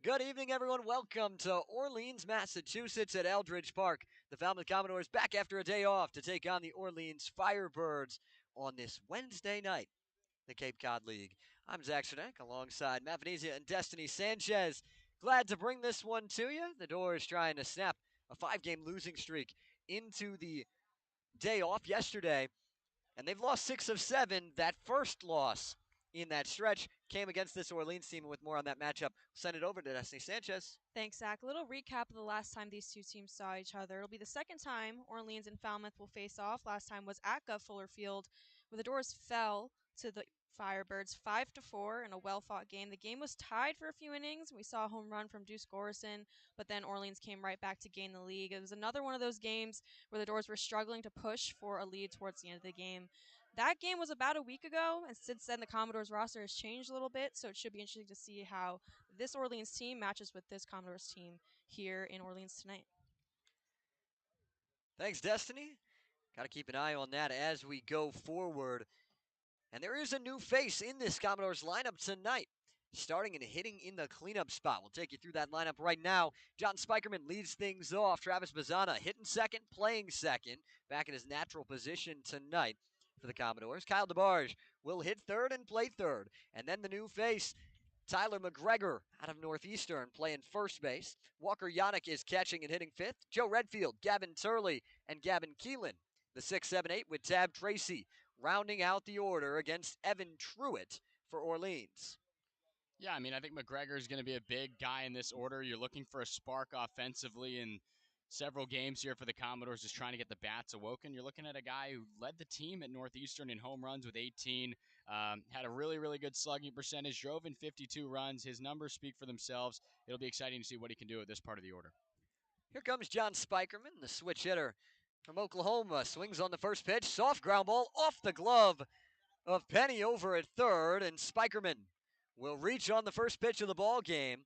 Good evening, everyone. Welcome to Orleans, Massachusetts at Eldridge Park. The Falmouth Commodores back after a day off to take on the Orleans Firebirds on this Wednesday night, the Cape Cod League. I'm Zach Surdenik alongside Venezia and Destiny Sanchez. Glad to bring this one to you. The Doors trying to snap a 5-game losing streak into the day off yesterday, and they've lost 6 of 7. That first loss in that stretch came against this Orleans team. And with more on that matchup, send it over to Destiny Sanchez. Thanks, Zach. A little recap of the last time these two teams saw each other. It'll be the second time Orleans and Falmouth will face off. Last time was at Gov Fuller Field, where the Doors fell to the Firebirds 5-4 in a well-fought game. The game was tied for a few innings. We saw a home run from Deuce Gorison, but then Orleans came right back to gain the league. It was another one of those games where the Doors were struggling to push for a lead towards the end of the game. That game was about a week ago, and since then the Commodores roster has changed a little bit, so it should be interesting to see how this Orleans team matches with this Commodores team here in Orleans tonight. Thanks, Destiny. Got to keep an eye on that as we go forward. And there is a new face in this Commodores lineup tonight, starting and hitting in the cleanup spot. We'll take you through that lineup right now. John Spikerman leads things off. Travis Bazzana hitting second, playing second, back in his natural position tonight for the Commodores. Kyle DeBarge will hit third and play third. And then the new face, Tyler McGregor out of Northeastern playing first base. Walker Yannick is catching and hitting fifth. Joe Redfield, Gavin Turley, and Gavin Keelan, the 6-7-8 with Tab Tracy rounding out the order against Evan Truitt for Orleans. Yeah, I think McGregor is going to be a big guy in this order. You're looking for a spark offensively in several games here for the Commodores, just trying to get the bats awoken. You're looking at a guy who led the team at Northeastern in home runs with 18, had a really, really good slugging percentage, drove in 52 runs. His numbers speak for themselves. It'll be exciting to see what he can do at this part of the order. Here comes John Spikerman, the switch hitter from Oklahoma. Swings on the first pitch, soft ground ball off the glove of Penny over at third, and Spikerman will reach on the first pitch of the ball game,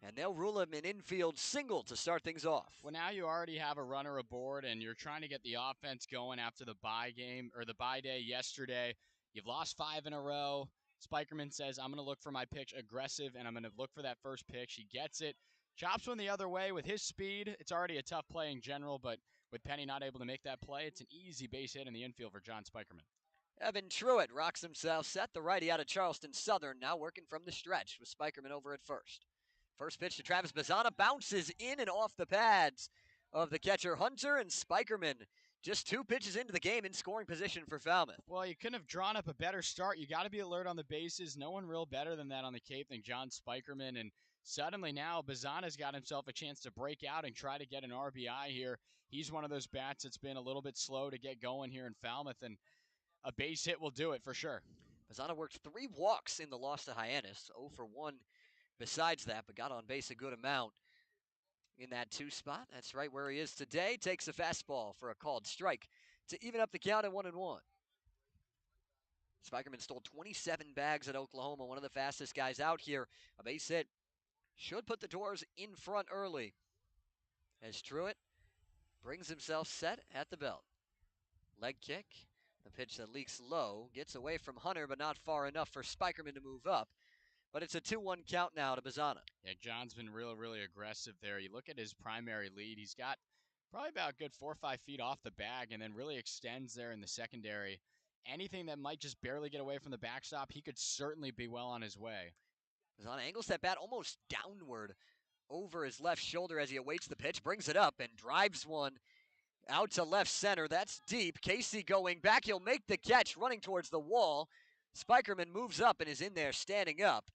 and they'll rule him an infield single to start things off. Well, now you already have a runner aboard, and you're trying to get the offense going after the bye game or the bye day yesterday. You've lost 5 in a row. Spikerman says, I'm going to look for my pitch aggressive, and I'm going to look for that first pitch. He gets it. Chops one the other way with his speed. It's already a tough play in general, but with Penny not able to make that play, it's an easy base hit in the infield for John Spikerman. Evan Truitt rocks himself set, the righty out of Charleston Southern, now working from the stretch with Spikerman over at first. First pitch to Travis Bazzana, bounces in and off the pads of the catcher Hunter, and Spikerman just 2 pitches into the game in scoring position for Falmouth. Well, you couldn't have drawn up a better start. You got to be alert on the bases. No one real better than that on the Cape than John Spikerman. And suddenly now Bazzana's got himself a chance to break out and try to get an RBI here. He's one of those bats that's been a little bit slow to get going here in Falmouth, and a base hit will do it for sure. Bazzana worked 3 walks in the loss to Hyannis, 0 for 1 besides that, but got on base a good amount in that 2 spot. That's right where he is today. Takes a fastball for a called strike to even up the count at 1-1. Spikerman stole 27 bags at Oklahoma, one of the fastest guys out here. A base hit should put the Doors in front early as Truitt brings himself set at the belt. Leg kick, the pitch that leaks low, gets away from Hunter, but not far enough for Spikerman to move up. But it's a 2-1 count now to Bazzana. Yeah, John's been really aggressive there. You look at his primary lead, he's got probably about a good 4 or 5 feet off the bag and then really extends there in the secondary. Anything that might just barely get away from the backstop, he could certainly be well on his way. Bazzana angles that bat almost downward over his left shoulder as he awaits the pitch, brings it up and drives one out to left center. That's deep. Casey going back. He'll make the catch running towards the wall. Spikerman moves up and is in there standing up.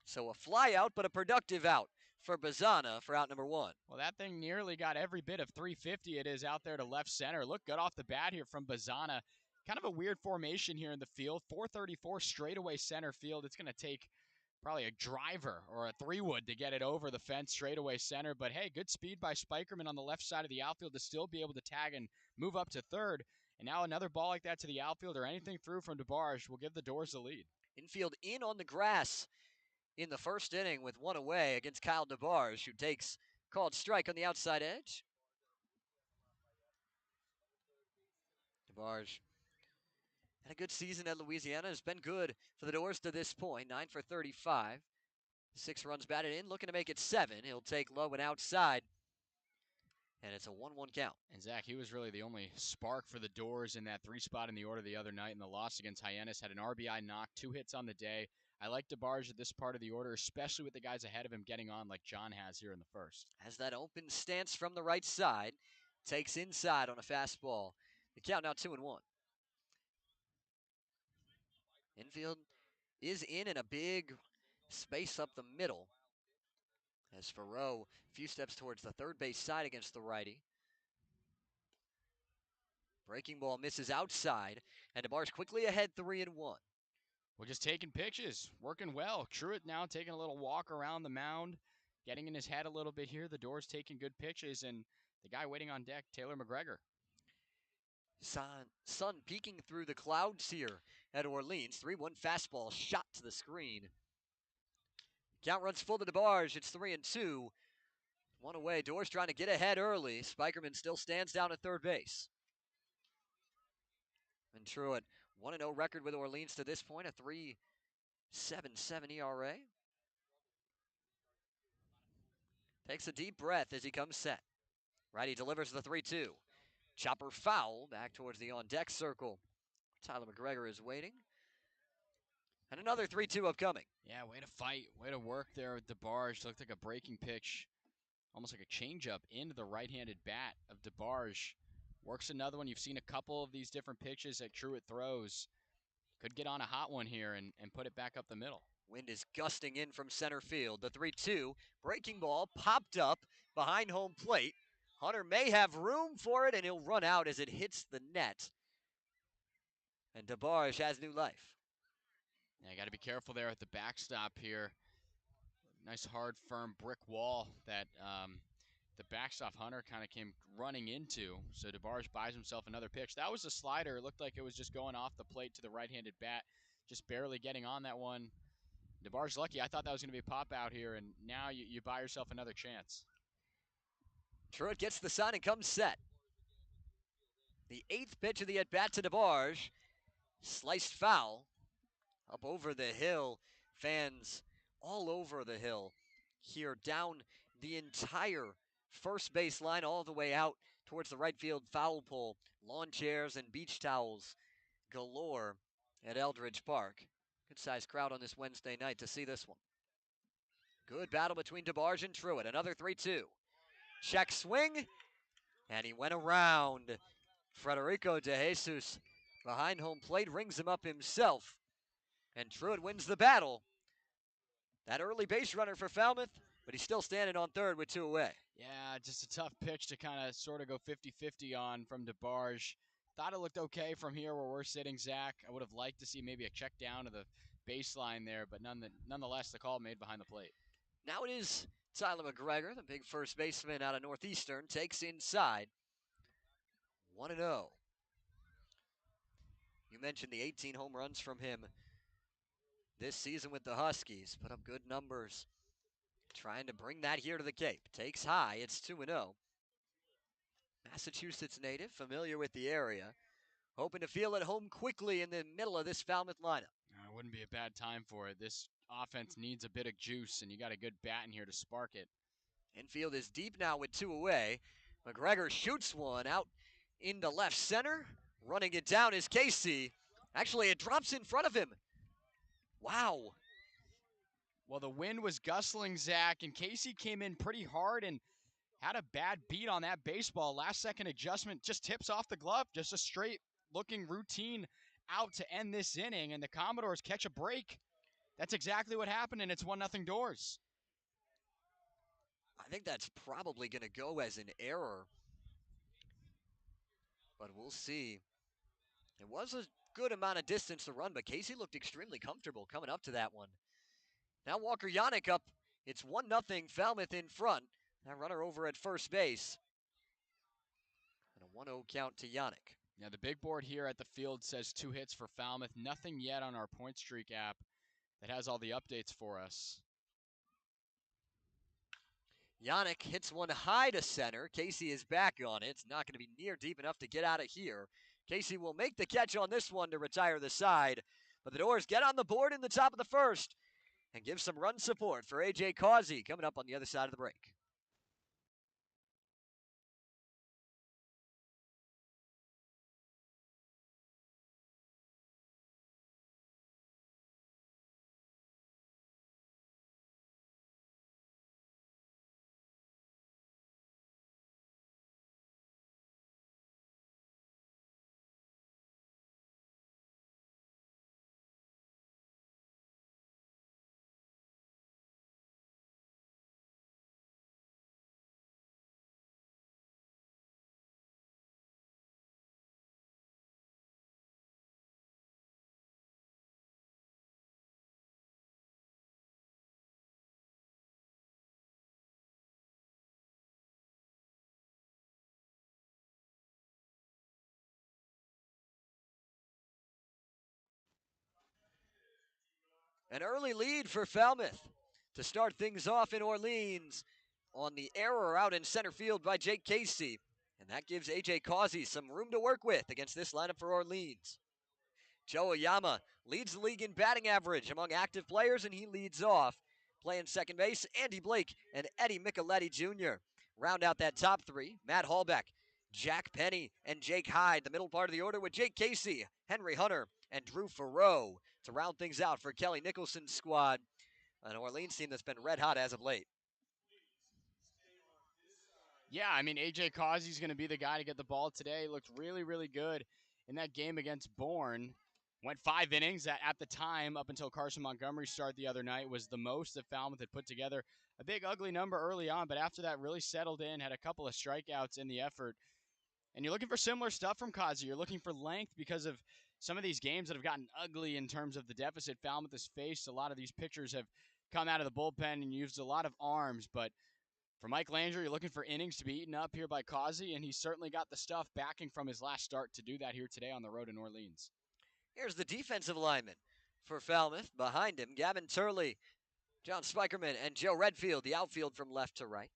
So a fly out, but a productive out for Bazzana for out number 1. Well, that thing nearly got every bit of 350 it is out there to left center. Look good off the bat here from Bazzana. Kind of a weird formation here in the field. 434 straightaway center field. It's going to take probably a driver or a 3-wood to get it over the fence straightaway center. But hey, good speed by Spikerman on the left side of the outfield to still be able to tag and move up to third. And now another ball like that to the outfield or anything through from DeBarge will give the Doors the lead. Infield in on the grass in the first inning with 1 away against Kyle DeBarge, who takes called strike on the outside edge. DeBarge had a good season at Louisiana. Has been good for the Doors to this point. 9 for 35. 6 runs batted in, looking to make it 7. He'll take low and outside, and it's a 1-1 count. And Zach, he was really the only spark for the Doors in that 3 spot in the order the other night in the loss against Hyannis. Had an RBI knock, 2 hits on the day. I like DeBarge at this part of the order, especially with the guys ahead of him getting on like John has here in the first. Has that open stance from the right side, takes inside on a fastball. The count now 2-1. Infield is in a big space up the middle as Farrow a few steps towards the third base side against the righty. Breaking ball misses outside, and DeBarge quickly ahead 3-1. Well, just taking pitches, working well. Truitt now taking a little walk around the mound, getting in his head a little bit here. The Doors taking good pitches, and the guy waiting on deck, Taylor McGregor. Sun peeking through the clouds here at Orleans. 3-1 fastball shot to the screen. Count runs full to DeBarge. It's 3-2. 1 away. Doors trying to get ahead early. Spikerman still stands down at third base. And Truitt, 1-0 record with Orleans to this point, a 3.77 ERA. Takes a deep breath as he comes set. Righty delivers the 3-2. Chopper foul back towards the on-deck circle. Tyler McGregor is waiting. And another 3-2 upcoming. Yeah, way to fight, way to work there with DeBarge. Looked like a breaking pitch, almost like a changeup into the right-handed bat of DeBarge. Works another one. You've seen a couple of these different pitches that Truitt throws. Could get on a hot one here and put it back up the middle. Wind is gusting in from center field. The 3-2 breaking ball popped up behind home plate. Hunter may have room for it, and he'll run out as it hits the net. And DeBarge has new life. Yeah, you got to be careful there at the backstop here. Nice, hard, firm brick wall that the backstop Hunter kind of came running into. So DeBarge buys himself another pitch. That was a slider. It looked like it was just going off the plate to the right-handed bat, just barely getting on that one. DeBarge lucky. I thought that was going to be a pop out here, and now you buy yourself another chance. Truitt gets the sign and comes set. The 8th pitch of the at-bat to DeBarge. Sliced foul. Up over the hill. Fans all over the hill here, down the entire first base line all the way out towards the right field foul pole. Lawn chairs and beach towels galore at Eldridge Park. Good-sized crowd on this Wednesday night to see this one. Good battle between DeBarge and Truitt. Another 3-2. Check swing, and he went around. Federico De Jesus behind home plate rings him up himself, and Truitt wins the battle. That early base runner for Falmouth, but he's still standing on third with 2 away. Yeah, just a tough pitch to kind of sort of go 50-50 on from DeBarge. Thought it looked okay from here where we're sitting, Zach. I would have liked to see maybe a check down to the baseline there, but nonetheless, the call made behind the plate. Now it is Tyler McGregor, the big first baseman out of Northeastern, takes inside. 1-0. You mentioned the 18 home runs from him this season with the Huskies. Put up good numbers. Trying to bring that here to the Cape. Takes high. It's 2-0. Massachusetts native, familiar with the area. Hoping to feel at home quickly in the middle of this Falmouth lineup. It wouldn't be a bad time for it. This offense needs a bit of juice, and you got a good bat in here to spark it. Infield is deep now with 2 away. McGregor shoots one out into left center. Running it down is Casey. Actually, it drops in front of him. Wow. Well, the wind was gustling, Zach, and Casey came in pretty hard and had a bad beat on that baseball. Last-second adjustment just tips off the glove. Just a straight-looking routine out to end this inning, and the Commodores catch a break. That's exactly what happened, and it's 1-0 Doors. I think that's probably going to go as an error, but we'll see. It was a good amount of distance to run, but Casey looked extremely comfortable coming up to that one. Now Walker Yannick up. It's 1-0 Falmouth in front. That runner over at first base. And a 1-0 count to Yannick. Yeah, the big board here at the field says 2 hits for Falmouth. Nothing yet on our Point Streak app that has all the updates for us. Yannick hits one high to center. Casey is back on it. It's not going to be near deep enough to get out of here. Casey will make the catch on this one to retire the side. But the Doors get on the board in the top of the first. and give some run support for A.J. Causey coming up on the other side of the break. An early lead for Falmouth to start things off in Orleans on the error out in center field by Jake Casey. And that gives A.J. Causey some room to work with against this lineup for Orleans. Joe Oyama leads the league in batting average among active players, and he leads off. Playing second base, Andy Blake and Eddie Micheletti Jr. Round out that top three, Matt Hallbeck, Jack Penny, and Jake Hyde. The middle part of the order with Jake Casey, Henry Hunter, and Drew Farrow to round things out for Kelly Nicholson's squad. An Orleans team that's been red hot as of late. Yeah, I mean, A.J. Causey's going to be the guy to get the ball today. Looked really, really good in that game against Bourne. Went 5 innings. At the time, up until Carson Montgomery's start the other night, was the most that Falmouth had put together. A big, ugly number early on, but after that, really settled in, had a couple of strikeouts in the effort. And you're looking for similar stuff from Causey. You're looking for length because of some of these games that have gotten ugly in terms of the deficit Falmouth has faced. A lot of these pitchers have come out of the bullpen and used a lot of arms, but for Mike Landry, you're looking for innings to be eaten up here by Causey, and he's certainly got the stuff backing from his last start to do that here today on the road in Orleans. Here's the defensive lineman for Falmouth. Behind him, Gavin Turley, John Spikerman, and Joe Redfield, the outfield from left to right.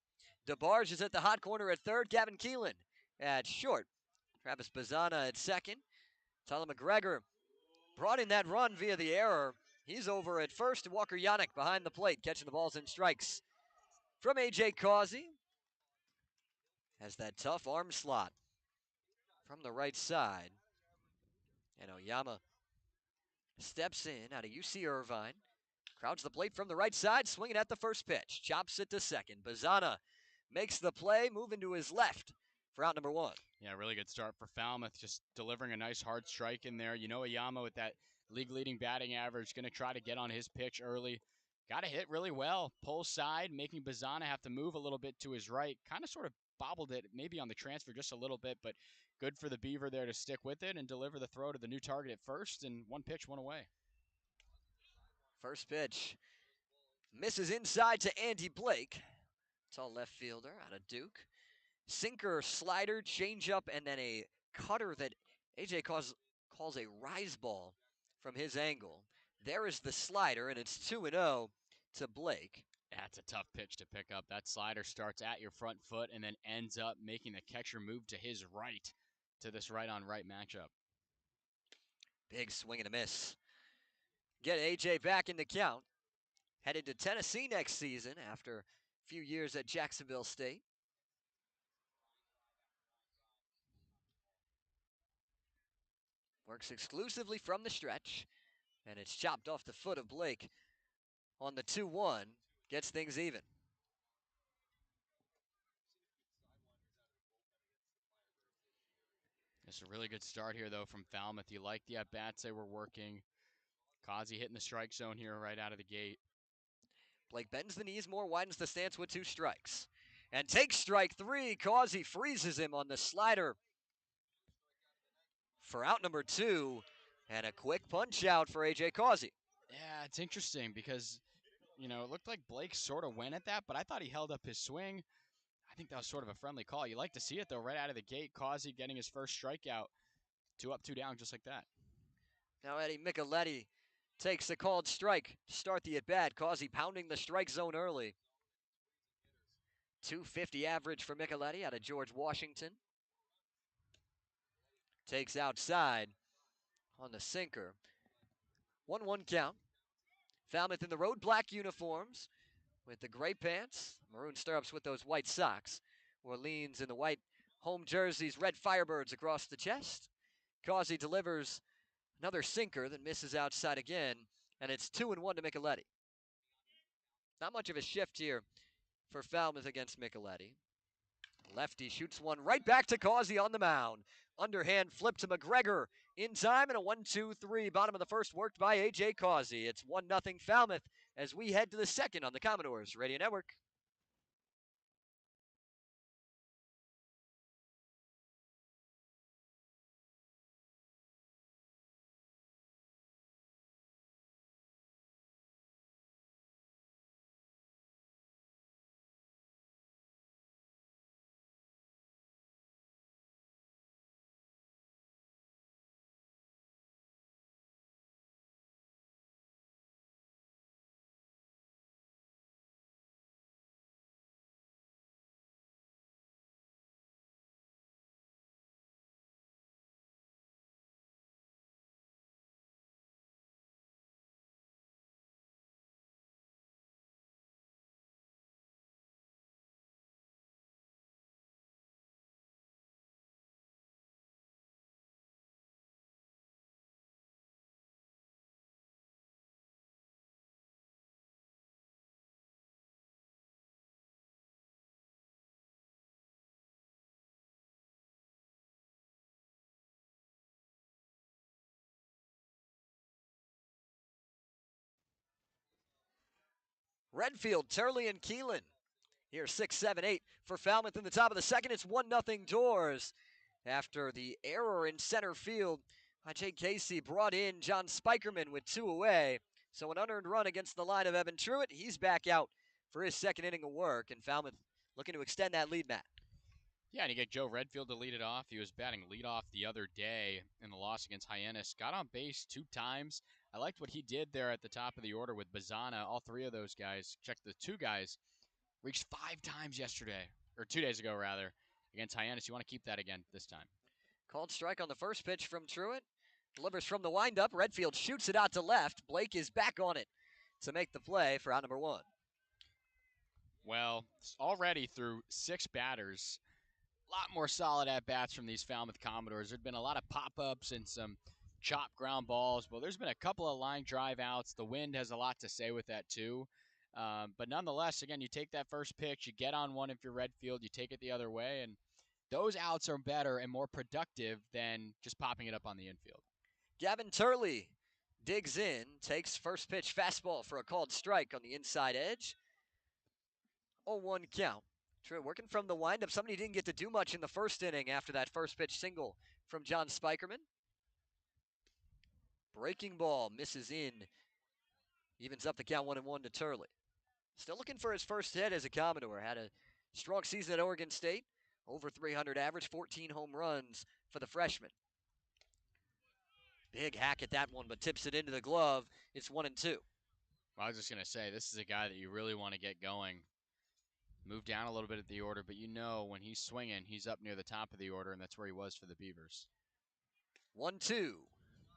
DeBarge is at the hot corner at third. Gavin Keelan at short. Travis Bazana at second. Tyler McGregor brought in that run via the error. He's over at first. Walker Yannick behind the plate, catching the balls and strikes. From A.J. Causey, has that tough arm slot from the right side. And Oyama steps in out of UC Irvine. Crowds the plate from the right side, swinging at the first pitch. Chops it to second. Bazana makes the play, moving to his left for out number one. Yeah, really good start for Falmouth, just delivering a nice hard strike in there. You know, Oyama with that league-leading batting average, going to try to get on his pitch early. Got to hit really well. Pull side, making Bazana have to move a little bit to his right. Kind of sort of bobbled it, maybe on the transfer just a little bit, but good for the Beaver there to stick with it and deliver the throw to the new target at first, and one pitch, one away. First pitch misses inside to Andy Blake. Tall left fielder out of Duke. Sinker, slider, changeup, and then a cutter that A.J. calls a rise ball from his angle. There is the slider, and it's 2-0 to Blake. That's a tough pitch to pick up. That slider starts at your front foot and then ends up making the catcher move to his right to this right-on-right matchup. Big swing and a miss. Get A.J. back in the count. Headed to Tennessee next season after a few years at Jacksonville State. Works exclusively from the stretch, and it's chopped off the foot of Blake on the 2-1. Gets things even. It's a really good start here, though, from Falmouth. You like the at-bats they were working. Causey hitting the strike zone here right out of the gate. Blake bends the knees more, widens the stance with 2 strikes. And takes strike 3. Causey freezes him on the slider for out number 2. And a quick punch out for A.J. Causey. Yeah, it's interesting because, you know, it looked like Blake sort of went at that, but I thought he held up his swing. I think that was sort of a friendly call. You like to see it, though, right out of the gate. Causey getting his first strikeout. 2 up, 2 down, just like that. Now Eddie Micheletti takes a called strike to start the at-bat. Causey pounding the strike zone early. 250 average for Micheletti out of George Washington. Takes outside on the sinker. 1-1 count. Falmouth in the road black uniforms with the gray pants, maroon stirrups with those white socks. Orleans in the white home jerseys, red Firebirds across the chest. Causey delivers another sinker that misses outside again, and it's 2-1 to Micheletti. Not much of a shift here for Falmouth against Micheletti. Lefty shoots one right back to Causey on the mound. Underhand flip to McGregor in time, and a 1-2-3. Bottom of the first worked by A.J. Causey. It's 1-0 Falmouth as we head to the second on the Commodores Radio Network. Redfield, Turley, and Keelan. Here, 6, 7, 8 for Falmouth in the top of the second. It's 1-0 Doors. After the error in center field, Jay Casey brought in John Spikerman with 2 away. So an unearned run against the line of Evan Truitt. He's back out for his second inning of work, and Falmouth looking to extend that lead, Matt. Yeah, and you get Joe Redfield to lead it off. He was batting leadoff the other day in the loss against Hyannis. Got on base 2 times. I liked what he did there at the top of the order with Bazana. All 3 of those guys, check the 2 guys, reached 5 times yesterday, or 2 days ago rather, against Hyannis. You want to keep that again this time. Called strike on the first pitch from Truitt. Delivers from the windup. Redfield shoots it out to left. Blake is back on it to make the play for out number 1. Well, already through 6 batters, a lot more solid at-bats from these Falmouth Commodores. There'd been a lot of pop-ups and some chop ground balls. Well, there's been a couple of line drive outs. The wind has a lot to say with that, too. But nonetheless, again, you take that first pitch, you get on one if you're Redfield, you take it the other way, and those outs are better and more productive than just popping it up on the infield. Gavin Turley digs in, takes first pitch fastball for a called strike on the inside edge. 0-1 count. Truitt working from the windup. Somebody didn't get to do much in the first inning after that first pitch single from John Spikerman. Breaking ball misses in. Evens up the count 1-1 to Turley. Still looking for his first hit as a Commodore. Had a strong season at Oregon State. Over 300 average, 14 home runs for the freshman. Big hack at that one, but tips it into the glove. It's 1-2. Well, I was just going to say, this is a guy that you really want to get going. Move down a little bit at the order, but you know when he's swinging, he's up near the top of the order, and that's where he was for the Beavers. 1-2.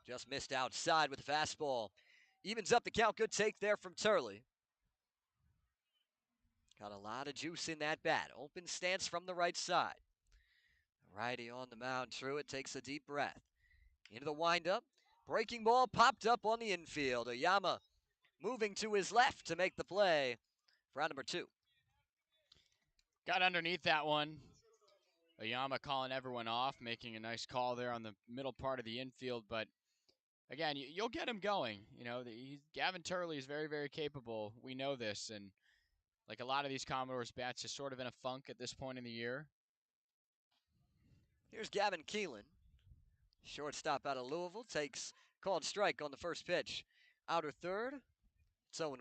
Just missed outside with the fastball. Evens up the count. Good take there from Turley. Got a lot of juice in that bat. Open stance from the right side. Righty on the mound. Truitt takes a deep breath. Into the windup. Breaking ball popped up on the infield. Oyama moving to his left to make the play for round number 2. Got underneath that one. Oyama calling everyone off, making a nice call there on the middle part of the infield. But again, you'll get him going. You know, Gavin Turley is very, very capable. We know this. And like a lot of these Commodores bats, is sort of in a funk at this point in the year. Here's Gavin Keelan. Shortstop out of Louisville takes called strike on the first pitch. Outer third. It's 0-1.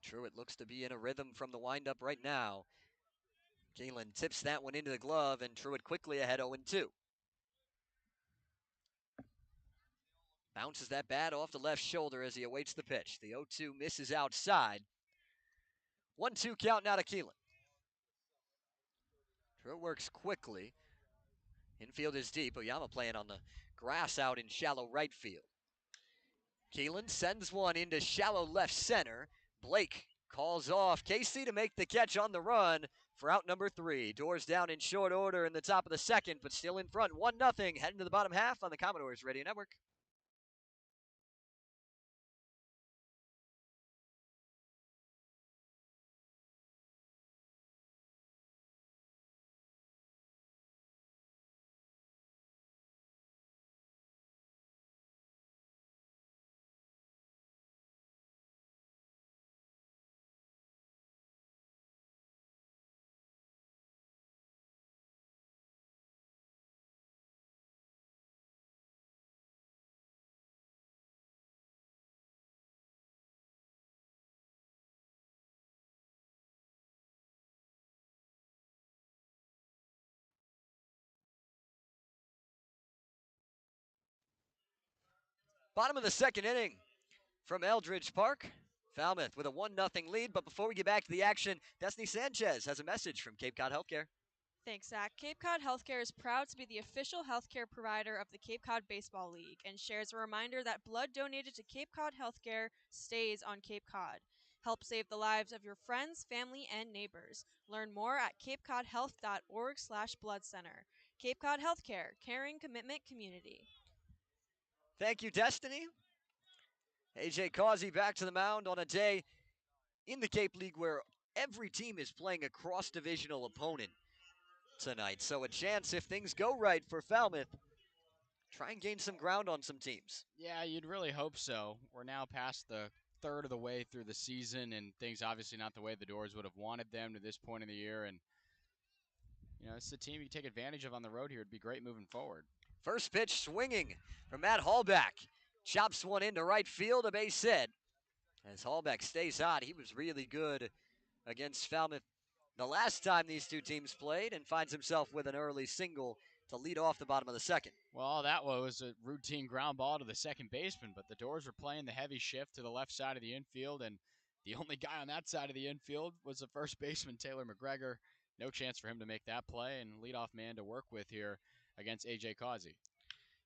Truitt looks to be in a rhythm from the windup right now. Keelan tips that one into the glove, and Truitt quickly ahead 0-2. Bounces that bat off the left shoulder as he awaits the pitch. The 0-2 misses outside. 1-2 count now to Keelan. Truitt works quickly. Infield is deep. Oyama playing on the Grass out in shallow right field. Keelan sends one into shallow left center. Blake calls off Casey to make the catch on the run for out number 3. Doors down in short order in the top of the second, but still in front 1-0, heading to the bottom half on the Commodores Radio Network. Bottom of the second inning from Eldridge Park. Falmouth with a 1-0 lead, but before we get back to the action, Destiny Sanchez has a message from Cape Cod Healthcare. Thanks, Zach. Cape Cod Healthcare is proud to be the official healthcare provider of the Cape Cod Baseball League and shares a reminder that blood donated to Cape Cod Healthcare stays on Cape Cod. Help save the lives of your friends, family, and neighbors. Learn more at capecodhealth.org/blood center. Cape Cod Healthcare, caring commitment community. Thank you, Destiny. AJ Causey back to the mound on a day in the Cape League where every team is playing a cross-divisional opponent tonight. So a chance, if things go right for Falmouth, try and gain some ground on some teams. Yeah, you'd really hope so. We're now past the third of the way through the season, and things obviously not the way the Doors would have wanted them to this point in the year. And, it's the team you take advantage of on the road here. It'd be great moving forward. First pitch swinging from Matt Hallback. Chops one into right field, a base hit. As Hallback stays hot, he was really good against Falmouth the last time these two teams played and finds himself with an early single to lead off the bottom of the second. Well, that was a routine ground ball to the second baseman, but the Doors were playing the heavy shift to the left side of the infield, and the only guy on that side of the infield was the first baseman, Taylor McGregor. No chance for him to make that play, and leadoff man to work with here against A.J. Causey.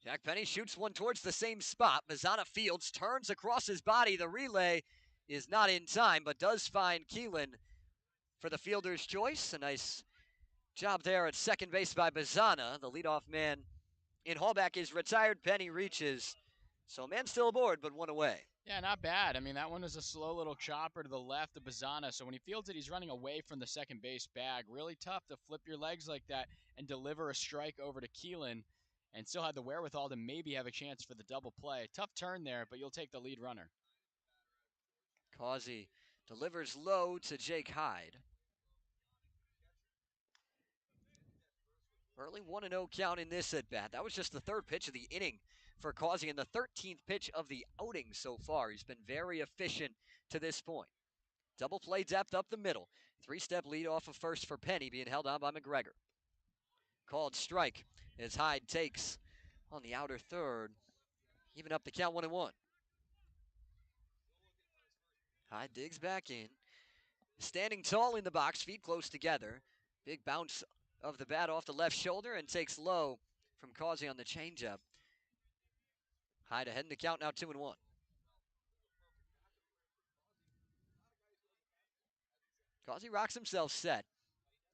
Jack Penny shoots one towards the same spot. Mazzana Fields turns across his body. The relay is not in time, but does find Keelan for the fielder's choice. A nice job there at second base by Mazzana. The leadoff man in Hallback is retired. Penny reaches. So man still aboard, but one away. Yeah, not bad. I mean, that one was a slow little chopper to the left of Bazzana. So when he fields it, he's running away from the second base bag. Really tough to flip your legs like that and deliver a strike over to Keelan and still had the wherewithal to maybe have a chance for the double play. Tough turn there, but you'll take the lead runner. Causey delivers low to Jake Hyde. Early 1-0 count in this at-bat. That was just the third pitch of the inning for Causey and the 13th pitch of the outing so far. He's been very efficient to this point. Double play depth up the middle. Three-step lead off of first for Penny, being held on by McGregor. Called strike as Hyde takes on the outer third. Even up the count 1-1. Hyde digs back in. Standing tall in the box, feet close together. Big bounce of the bat off the left shoulder and takes low from Causey on the changeup. Hyde ahead in the count now 2-1. Causey rocks himself set.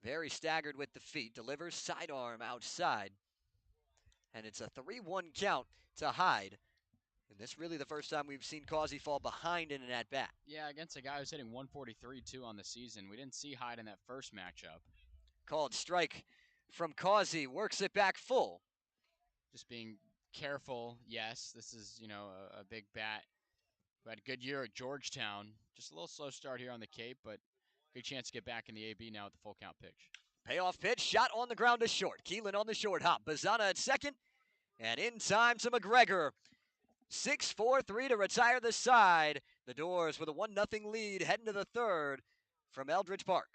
Very staggered with the feet. Delivers sidearm outside. And it's a 3-1 count to Hyde. And this really the first time we've seen Causey fall behind in an at-bat. Yeah, against a guy who's hitting 143 too on the season. We didn't see Hyde in that first matchup. Called strike from Causey. Works it back full. Just being careful. Yes, this is, a big bat. We had a good year at Georgetown. Just a little slow start here on the Cape, but good chance to get back in the AB now with the full count pitch. Payoff pitch, shot on the ground to short. Keelan on the short hop. Bazzana at second. And in time to McGregor. 6-4-3 to retire the side. The Doors with a 1-0 lead heading to the third from Eldridge Park.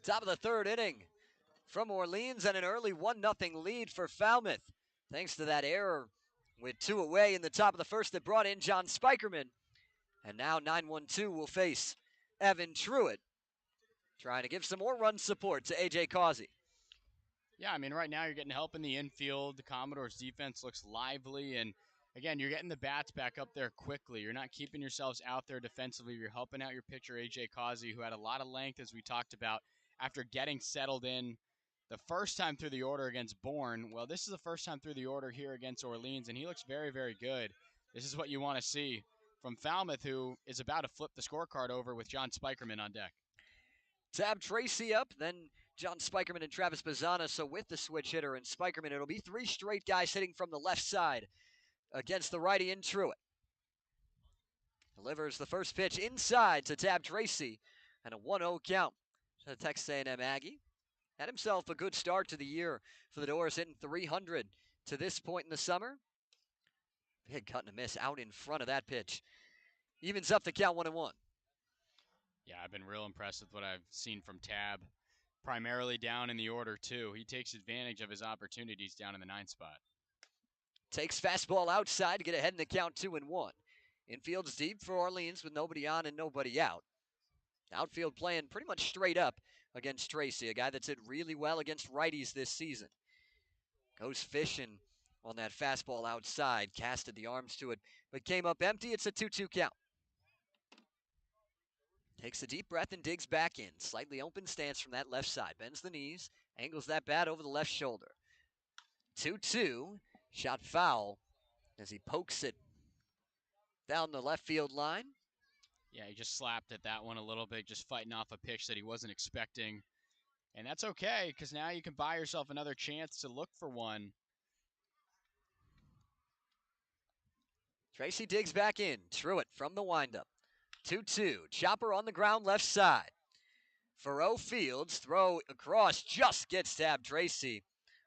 Top of the third inning from Orleans, and an early 1-0 lead for Falmouth. Thanks to that error with 2 away in the top of the first that brought in John Spikerman. And now 9-1-2 will face Evan Truitt, trying to give some more run support to A.J. Causey. Yeah, I mean, right now you're getting help in the infield. The Commodores' defense looks lively, and again, you're getting the bats back up there quickly. You're not keeping yourselves out there defensively. You're helping out your pitcher, A.J. Causey, who had a lot of length, as we talked about, after getting settled in the first time through the order against Bourne. Well, this is the first time through the order here against Orleans, and he looks very, very good. This is what you want to see from Falmouth, who is about to flip the scorecard over with John Spikerman on deck. Tab Tracy up, then John Spikerman and Travis Bazzana. So with the switch hitter and Spikerman, it'll be 3 straight guys hitting from the left side against the righty in Truitt. Delivers the first pitch inside to Tab Tracy, and a 1-0 count to the Texas A&M Aggie. Had himself a good start to the year for the Doors, hitting 300 to this point in the summer. Big cut and a miss out in front of that pitch. Evens up the count 1-1. Yeah, I've been real impressed with what I've seen from Tab, primarily down in the order, too. He takes advantage of his opportunities down in the 9th spot. Takes fastball outside to get ahead in the count 2-1. Infield's deep for Orleans with nobody on and nobody out. Outfield playing pretty much straight up against Tracy, a guy that's hit really well against righties this season. Goes fishing on that fastball outside, casted the arms to it, but came up empty. It's a 2-2 count. Takes a deep breath and digs back in. Slightly open stance from that left side. Bends the knees, angles that bat over the left shoulder. 2-2, shot foul as he pokes it down the left field line. Yeah, he just slapped at that one a little bit, just fighting off a pitch that he wasn't expecting. And that's okay, because now you can buy yourself another chance to look for one. Tracy digs back in. Truitt from the windup. 2-2. Chopper on the ground left side. Faroe Fields, throw across, just gets Tab Tracy.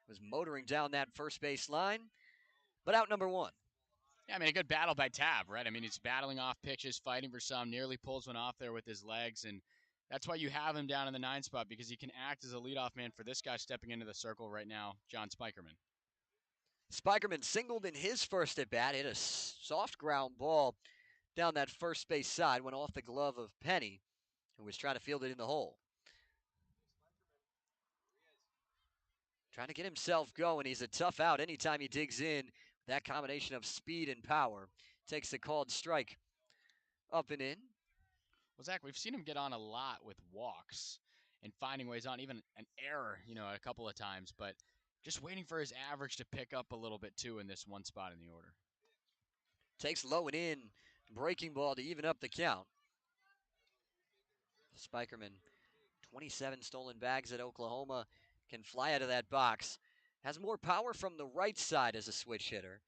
Was motoring down that first base line, but out number 1. Yeah, I mean, a good battle by Tab, right? I mean, he's battling off pitches, fighting for some, nearly pulls one off there with his legs, and that's why you have him down in the 9th spot, because he can act as a leadoff man for this guy stepping into the circle right now, John Spikerman. Spikerman singled in his first at bat, hit a soft ground ball down that first base side, went off the glove of Penny, who was trying to field it in the hole. Trying to get himself going. He's a tough out anytime he digs in. That combination of speed and power takes the called strike up and in. Well, Zach, we've seen him get on a lot with walks and finding ways on, even an error, a couple of times, but just waiting for his average to pick up a little bit, too, in this one spot in the order. Takes low and in, breaking ball to even up the count. Spikerman, 27 stolen bags at Oklahoma, can fly out of that box. Has more power from the right side as a switch hitter.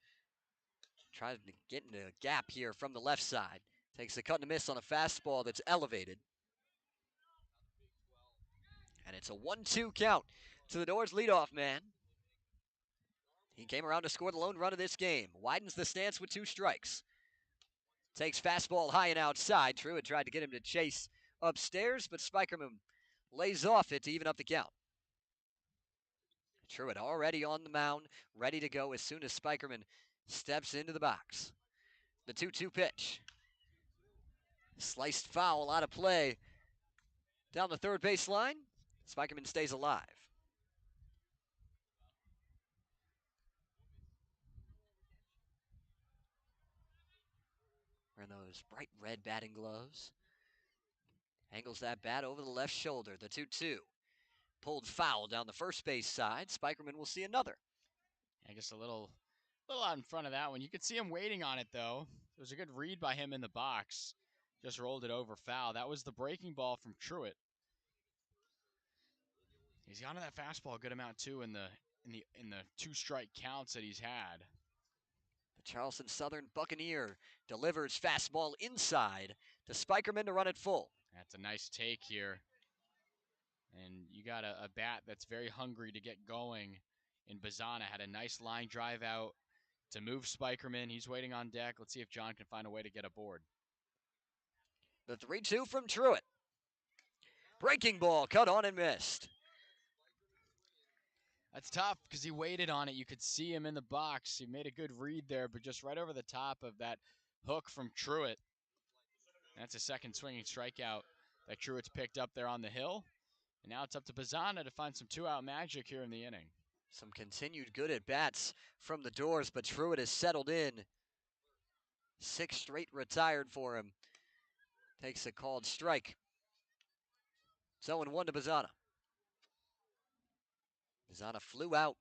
Tries to get into a gap here from the left side. Takes a cut and a miss on a fastball that's elevated. And it's a 1-2 count to the Doors leadoff man. He came around to score the lone run of this game. Widens the stance with 2 strikes. Takes fastball high and outside. Truitt tried to get him to chase upstairs, but Spikerman lays off it to even up the count. Truitt already on the mound, ready to go as soon as Spikerman steps into the box. The 2-2 pitch. Sliced foul out of play down the third base line. Spikerman stays alive. Wearing those bright red batting gloves. Angles that bat over the left shoulder. The 2-2. Pulled foul down the first base side. Spikerman will see another. I guess a little out in front of that one. You could see him waiting on it, though. It was a good read by him in the box. Just rolled it over foul. That was the breaking ball from Truitt. He's gone to that fastball a good amount, too, in the 2-strike counts that he's had. The Charleston Southern Buccaneer delivers fastball inside to Spikerman to run it full. That's a nice take here. And you got a bat that's very hungry to get going. And Bazzana had a nice line drive out to move Spikerman. He's waiting on deck. Let's see if John can find a way to get aboard. The 3-2 from Truitt. Breaking ball, cut on and missed. That's tough because he waited on it. You could see him in the box. He made a good read there, but just right over the top of that hook from Truitt. That's a second swinging strikeout that Truitt's picked up there on the hill. And now it's up to Bazzana to find some two-out magic here in the inning. Some continued good at-bats from the Doors, but Truitt has settled in. 6 straight retired for him. Takes a called strike. 0-1 to Bazzana. Bazzana flew out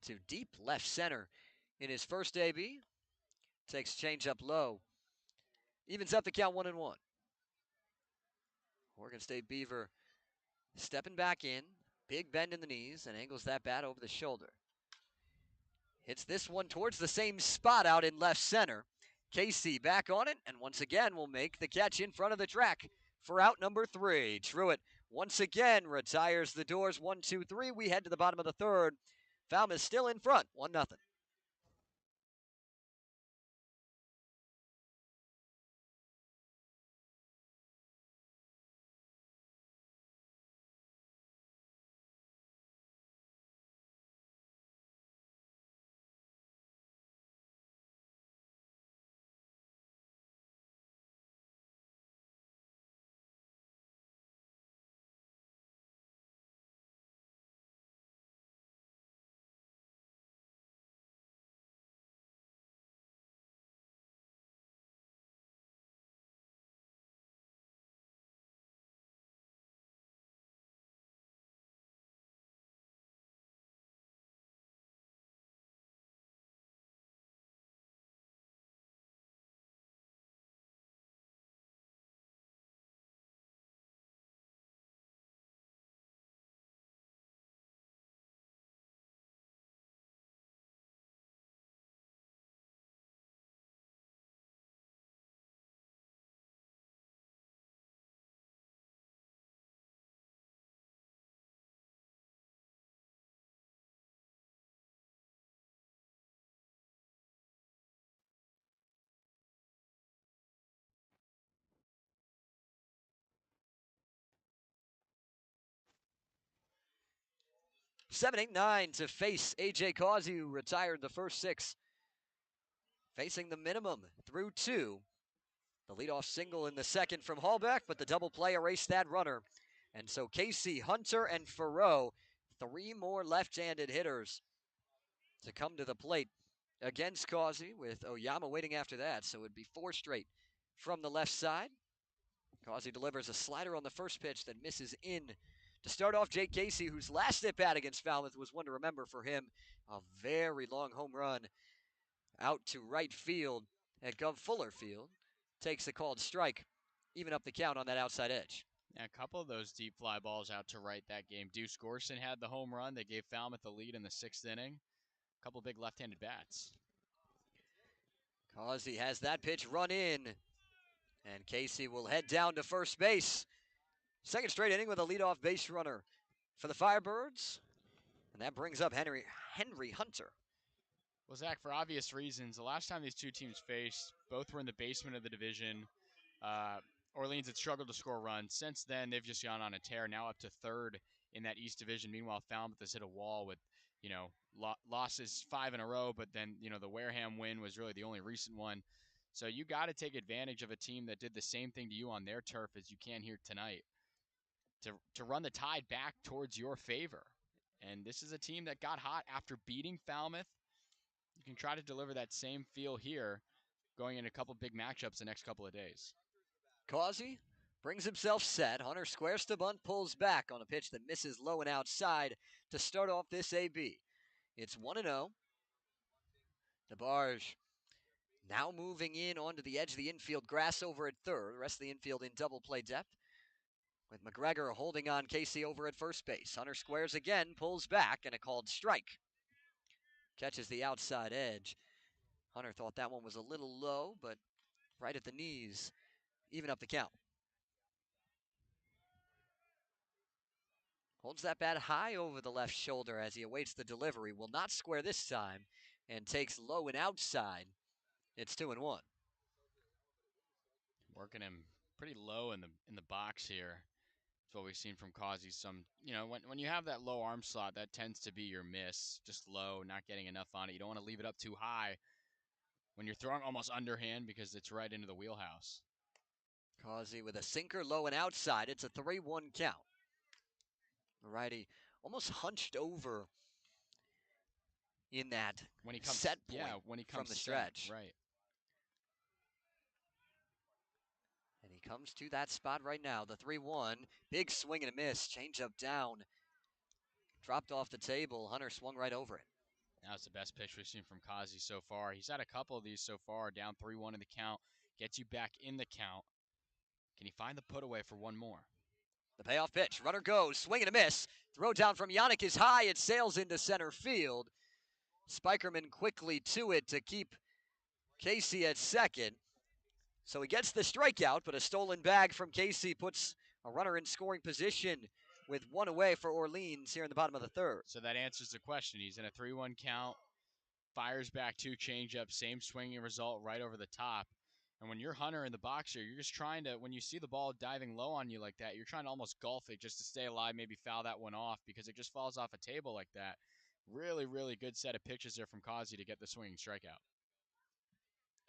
to deep left center in his first AB. Takes changeup low. Evens up the count 1-1. Oregon State Beaver stepping back in. Big bend in the knees and angles that bat over the shoulder. Hits this one towards the same spot out in left center. Casey back on it, and once again will make the catch in front of the track for out number 3. Truitt once again retires the Doors 1-2-3. We head to the bottom of the third. Falmouth still in front, 1-0. Seven, 8, 9 to face A.J. Causey, who retired the first 6. Facing the minimum through 2. The leadoff single in the second from Hallback, but the double play erased that runner. And so Casey, Hunter, and Farrow, 3 more left-handed hitters to come to the plate against Causey, with Oyama waiting after that. So it'd be 4 straight from the left side. Causey delivers a slider on the first pitch that misses in. To start off, Jake Casey, whose last at-bat against Falmouth was one to remember for him. A very long home run out to right field at Gov Fuller Field. Takes a called strike. Even up the count on that outside edge. Yeah, a couple of those deep fly balls out to right that game. Deuce Gorson had the home run that gave Falmouth the lead in the 6th inning. A couple big left-handed bats. Causey has that pitch run in. And Casey will head down to first base. Second straight inning with a leadoff base runner for the Firebirds. And that brings up Henry Hunter. Well, Zach, for obvious reasons, the last time these two teams faced, both were in the basement of the division. Orleans had struggled to score runs. Since then, they've just gone on a tear, now up to 3rd in that East Division. Meanwhile, Falmouth has hit a wall with, losses 5 in a row, but then, the Wareham win was really the only recent one. So you got to take advantage of a team that did the same thing to you on their turf as you can here tonight to run the tide back towards your favor. And this is a team that got hot after beating Falmouth. You can try to deliver that same feel here going in a couple big matchups the next couple of days. Causey brings himself set. Hunter squares to bunt, pulls back on a pitch that misses low and outside to start off this AB. It's 1-0. DeBarge now moving in onto the edge of the infield grass over at third. The rest of the infield in double play depth. With McGregor holding on Casey over at first base. Hunter squares again, pulls back, and a called strike. Catches the outside edge. Hunter thought that one was a little low, but right at the knees. Even up the count. Holds that bat high over the left shoulder as he awaits the delivery. Will not square this time and takes low and outside. It's 2-1. Working him pretty low in the box here. That's what we've seen from Causey. When you have that low arm slot, that tends to be your miss. Just low, not getting enough on it. You don't want to leave it up too high when you're throwing almost underhand because it's right into the wheelhouse. Causey with a sinker low and outside. It's a 3-1 count. Righty almost hunched over in that when he comes, set point when he comes from the stretch. Right. And he comes to that spot right now. The 3-1. Big swing and a miss. Change up down. Dropped off the table. Hunter swung right over it. That was the best pitch we've seen from Causey so far. He's had a couple of these so far. Down 3-1 in the count. Gets you back in the count. Can he find the put away for one more? The payoff pitch. Runner goes. Swing and a miss. Throw down from Yannick is high. It sails into center field. Spikerman quickly to it to keep Casey at second. So he gets the strikeout, but a stolen bag from Casey puts a runner in scoring position with one away for Orleans here in the bottom of the third. So that answers the question. He's in a 3-1 count. Fires back 2 changeup. Same swinging result right over the top. And when you're Hunter in the box here, you're just trying to, when you see the ball diving low on you like that, you're trying to almost golf it just to stay alive, maybe foul that one off because it just falls off a table like that. Really, really good set of pitches there from Causey to get the swinging strikeout.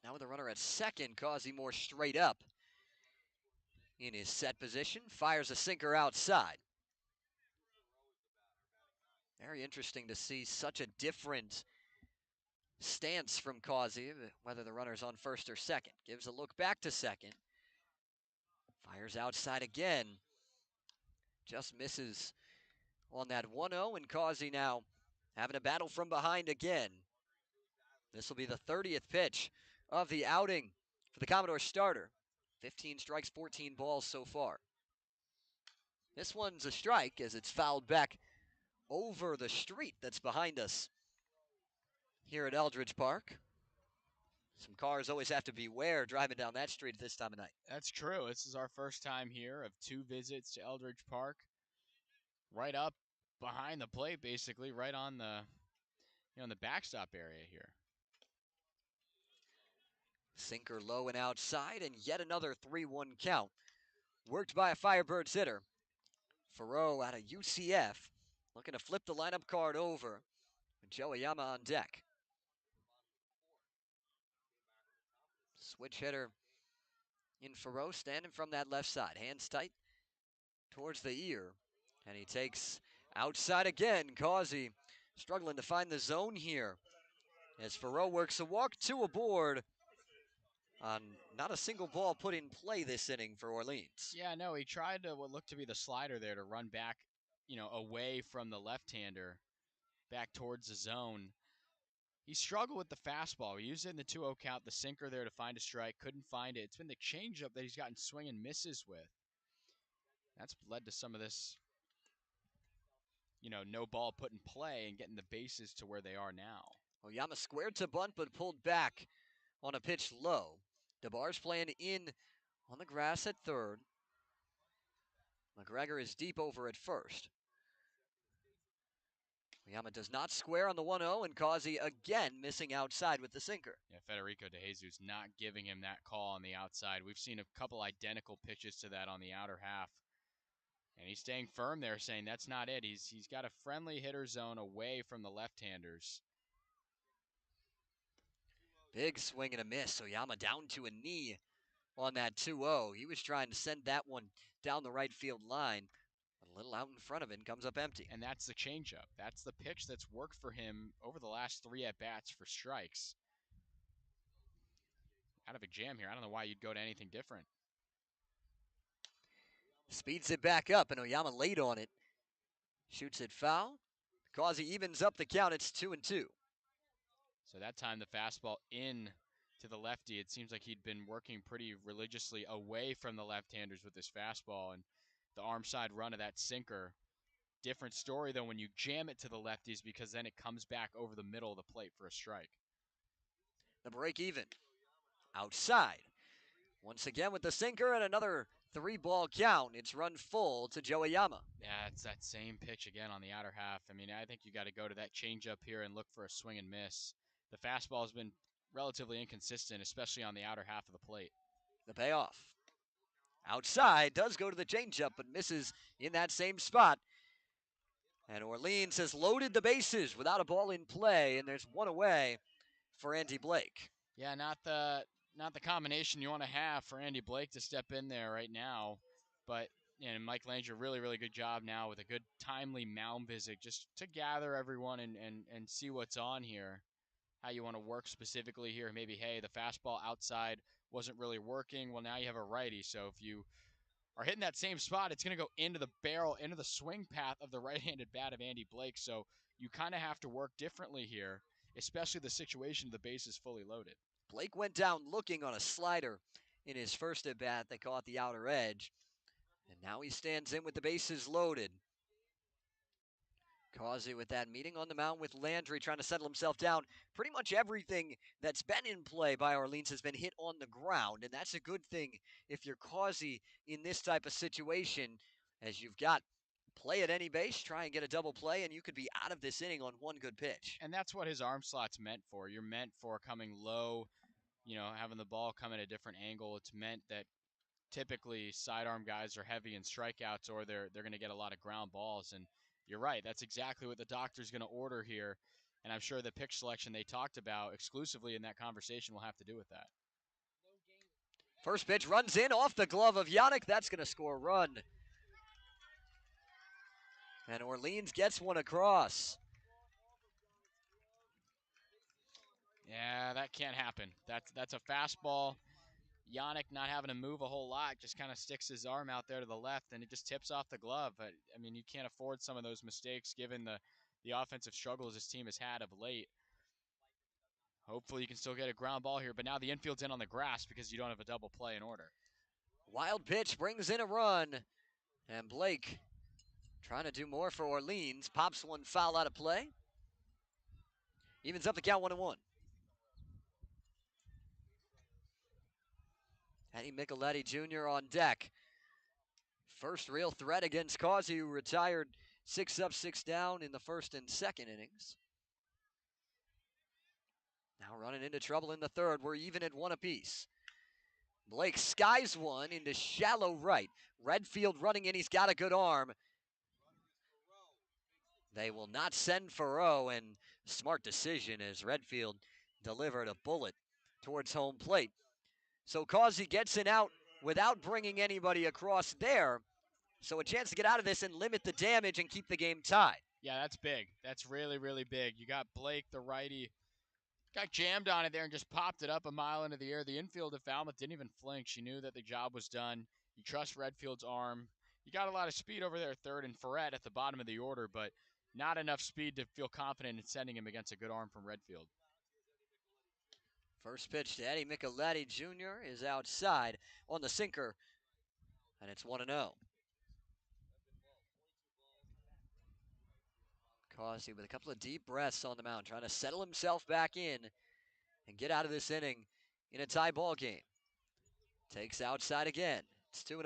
Now with a runner at second, Causey more straight up in his set position. Fires a sinker outside. Very interesting to see such a different stance from Causey, whether the runner's on first or second. Gives a look back to second. Fires outside again. Just misses on that 1-0, and Causey now having a battle from behind again. This will be the 30th pitch of the outing for the Commodores starter. 15 strikes, 14 balls so far. This one's a strike as it's fouled back over the street that's behind us here at Eldridge Park. Some cars always have to beware driving down that street at this time of night. That's true. This is our first time here of 2 visits to Eldridge Park. Right up behind the plate, basically, right on the, in the backstop area here. Sinker low and outside, and yet another 3-1 count. Worked by a Firebirds hitter. Farrow out of UCF, looking to flip the lineup card over. Joe Ayama on deck. Switch hitter in Farrow, standing from that left side. Hands tight towards the ear. And he takes outside again. Causey struggling to find the zone here as Farrow works a walk, 2 aboard on not a single ball put in play this inning for Orleans. Yeah, no, he tried to what looked to be the slider there to run back, away from the left-hander, back towards the zone. He struggled with the fastball. He used it in the 2-0 count, the sinker there to find a strike, couldn't find it. It's been the changeup that he's gotten swing and misses with. That's led to some of this, no ball put in play and getting the bases to where they are now. Oyama squared to bunt, but pulled back on a pitch low. DeBar's playing in on the grass at third. McGregor is deep over at first. Oyama does not square on the 1-0, and Causey again missing outside with the sinker. Yeah, Federico De Jesus not giving him that call on the outside. We've seen a couple identical pitches to that on the outer half. And he's staying firm there, saying that's not it. He's got a friendly hitter zone away from the left-handers. Big swing and a miss. Oyama down to a knee on that 2-0. He was trying to send that one down the right field line. A little out in front of it, comes up empty. And that's the changeup. That's the pitch that's worked for him over the last 3 at-bats for strikes. Out of a jam here. I don't know why you'd go to anything different. Speeds it back up, and Oyama late on it. Shoots it foul. Causey evens up the count. It's 2-2. So that time the fastball in to the lefty. It seems like he'd been working pretty religiously away from the left-handers with his fastball, and the arm side run of that sinker. Different story, though, when you jam it to the lefties because then it comes back over the middle of the plate for a strike. The break even. Outside. Once again with the sinker and another 3-ball count. It's run full to Joe Ayama. Yeah, it's that same pitch again on the outer half. I mean, I think you got to go to that changeup here and look for a swing and miss. The fastball has been relatively inconsistent, especially on the outer half of the plate. The payoff. Outside, does go to the changeup, but misses in that same spot. And Orleans has loaded the bases without a ball in play, and there's one away for Andy Blake. Yeah, not the combination you want to have for Andy Blake to step in there right now. But Mike Langer, really good job now with a good timely mound visit just to gather everyone and see what's on here, how you want to work specifically here. Maybe, hey, the fastball outside wasn't really working. Well, now you have a righty, so if you are hitting that same spot, it's going to go into the barrel, into the swing path of the right-handed bat of Andy Blake. So you kind of have to work differently here, especially the situation the base is fully loaded. Blake went down looking on a slider in his first at-bat that caught the outer edge. And now he stands in with the bases loaded. Causey with that meeting on the mound with Landry trying to settle himself down. Pretty much everything that's been in play by Orleans has been hit on the ground, and that's a good thing if you're Causey in this type of situation, as you've got play at any base, try and get a double play, and you could be out of this inning on one good pitch. And that's what his arm slot's meant for. You're meant for coming low, having the ball come at a different angle. It's meant that typically sidearm guys are heavy in strikeouts, or they're going to get a lot of ground balls. And you're right, that's exactly what the doctor's going to order here. And I'm sure the pitch selection they talked about exclusively in that conversation will have to do with that. First pitch runs in off the glove of Yannick. That's going to score a run. And Orleans gets one across. Yeah, that can't happen. That's a fastball. Yannick not having to move a whole lot, just kind of sticks his arm out there to the left, and it just tips off the glove. But, I mean, you can't afford some of those mistakes given the offensive struggles this team has had of late. Hopefully you can still get a ground ball here, but now the infield's in on the grass because you don't have a double play in order. Wild pitch brings in a run, and Blake trying to do more for Orleans. Pops one foul out of play. Evens up the count 1-1. Eddie Micheletti Jr. on deck. First real threat against Causey, who retired 6 up, 6 down in the first and second innings. Now running into trouble in the third. We're even at one apiece. Blake skies one into shallow right. Redfield running in. He's got a good arm. They will not send Farrow, and smart decision as Redfield delivered a bullet towards home plate. So Causey gets an out without bringing anybody across there. So a chance to get out of this and limit the damage and keep the game tied. Yeah, that's big. That's really big. You got Blake, the righty, got jammed on it there and just popped it up a mile into the air. The infield of Falmouth didn't even flinch. She knew that the job was done. You trust Redfield's arm. You got a lot of speed over there, third, and Ferret at the bottom of the order, but not enough speed to feel confident in sending him against a good arm from Redfield. First pitch to Eddie Micheletti Jr. is outside on the sinker, and it's 1-0. Causey with a couple of deep breaths on the mound, trying to settle himself back in and get out of this inning in a tie ball game. Takes outside again. It's 2-0.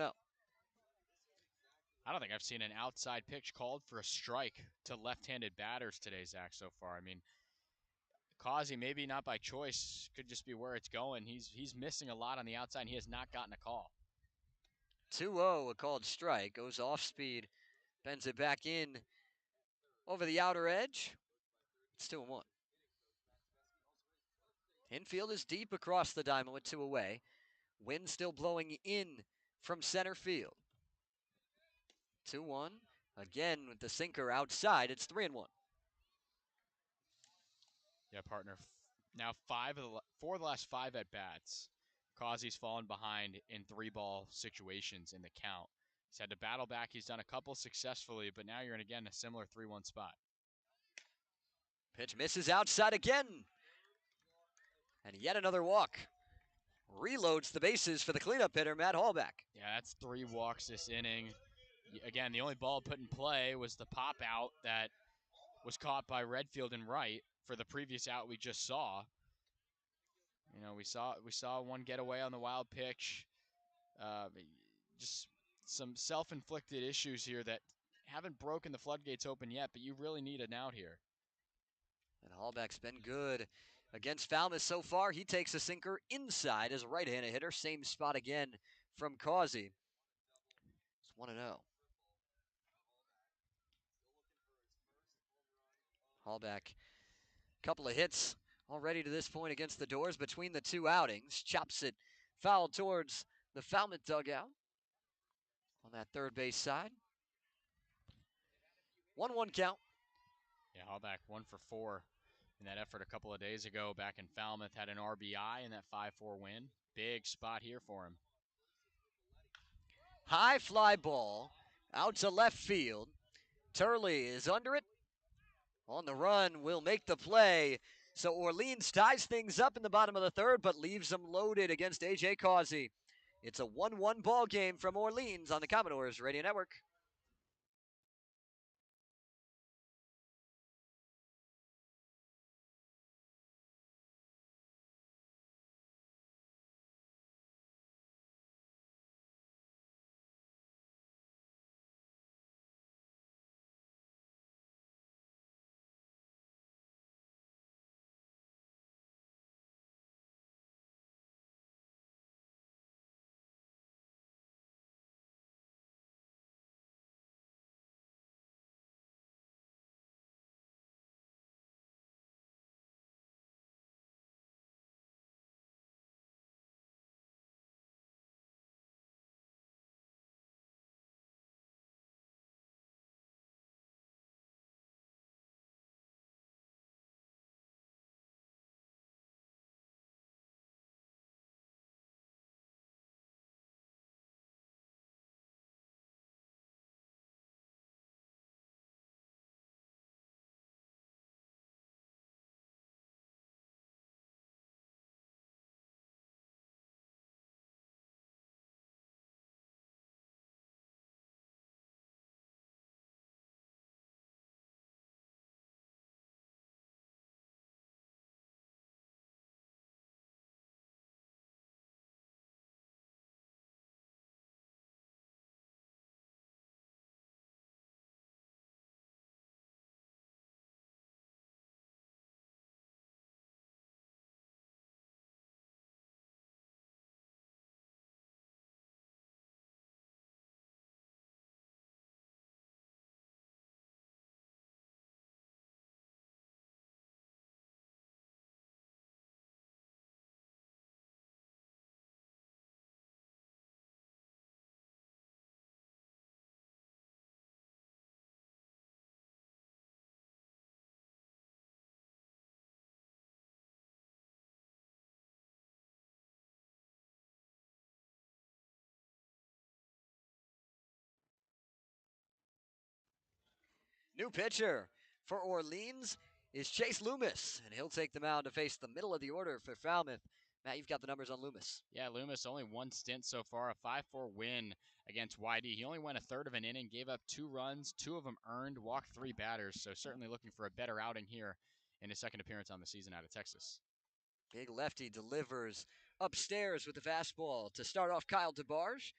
I don't think I've seen an outside pitch called for a strike to left-handed batters today, Zach, so far. I mean, Causey, maybe not by choice, could just be where it's going. He's missing a lot on the outside, and he has not gotten a call. 2-0, a called strike. Goes off speed, bends it back in over the outer edge. It's 2-1. Infield is deep across the diamond with 2 away. Wind still blowing in from center field. 2-1. Again with the sinker outside. It's 3-1. Yeah, partner. Now 4 of the last 5 at-bats. Causey's fallen behind in 3-ball situations in the count. He's had to battle back. He's done a couple successfully, but now you're in, again, a similar 3-1 spot. Pitch misses outside again. And yet another walk. Reloads the bases for the cleanup hitter, Matt Hallback. Yeah, that's 3 walks this inning. Again, the only ball put in play was the pop out that was caught by Redfield and right for the previous out we just saw. We saw one get away on the wild pitch. Just some self-inflicted issues here that haven't broken the floodgates open yet, but you really need an out here. And Hallback's been good against Falmouth so far. He takes a sinker inside as a right-handed hitter. Same spot again from Causey. 1-0. Hallback, couple of hits already to this point against the Doors between the two outings. Chops it foul towards the Falmouth dugout on that third base side. 1-1 count. Yeah, Hallback 1 for 4 in that effort a couple of days ago back in Falmouth. Had an RBI in that 5-4 win. Big spot here for him. High fly ball out to left field. Turley is under it. On the run, will make the play. So Orleans ties things up in the bottom of the third, but leaves them loaded against A.J. Causey. It's a 1-1 ball game from Orleans on the Commodores Radio Network. New pitcher for Orleans is Chase Loomis, and he'll take the mound to face the middle of the order for Falmouth. Matt, you've got the numbers on Loomis. Yeah, Loomis only one stint so far, a 5-4 win against YD. He only went a third of an inning, gave up 2 runs, 2 of them earned, walked 3 batters, so certainly looking for a better outing here in his second appearance on the season out of Texas. Big lefty delivers upstairs with the fastball to start off Kyle DeBarge.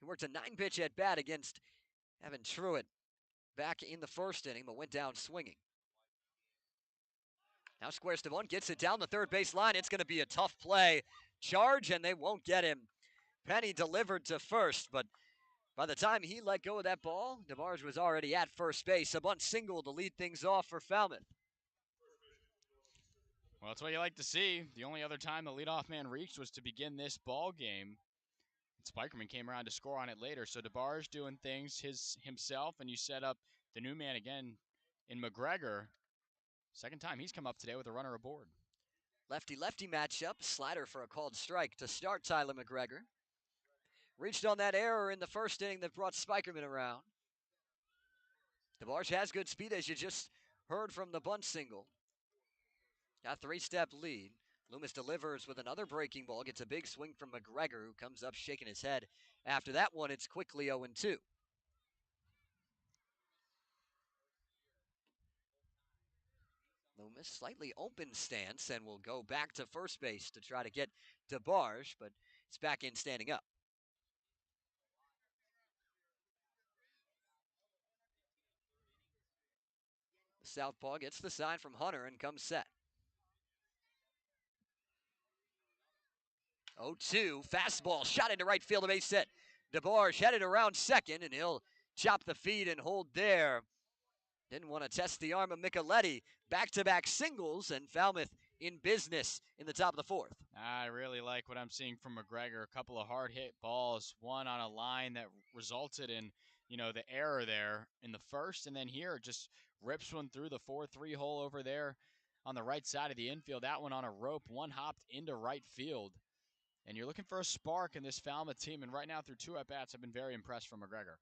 He worked a 9-pitch at bat against Evan Truitt back in the first inning, but went down swinging. Now squares to one, gets it down the third base line. It's going to be a tough play. Charge, and they won't get him. Penny delivered to first, but by the time he let go of that ball, DeBarge was already at first base. A bunt single to lead things off for Falmouth. Well, that's what you like to see. The only other time the leadoff man reached was to begin this ball game. Spikerman came around to score on it later. So DeBarge doing things himself, and you set up the new man again in McGregor. Second time he's come up today with a runner aboard. Lefty-lefty matchup. Slider for a called strike to start Tyler McGregor. Reached on that error in the first inning that brought Spikerman around. DeBarge has good speed, as you just heard from the bunt single. Got a 3-step lead. Loomis delivers with another breaking ball. Gets a big swing from McGregor, who comes up shaking his head. After that one, it's quickly 0-2. Loomis slightly open stance and will go back to first base to try to get DeBarge, but it's back in standing up. The southpaw gets the sign from Hunter and comes set. 0-2, fastball shot into right field, a base hit. DeBarge headed around second, and he'll chop the feed and hold there. Didn't want to test the arm of Micheletti. Back-to-back singles, and Falmouth in business in the top of the fourth. I really like what I'm seeing from McGregor. A couple of hard-hit balls, one on a line that resulted in, the error there in the first, and then here just rips one through the 4-3 hole over there on the right side of the infield. That one on a rope, one hopped into right field. And you're looking for a spark in this Falmouth team, and right now through 2 at-bats, I've been very impressed from McGregor.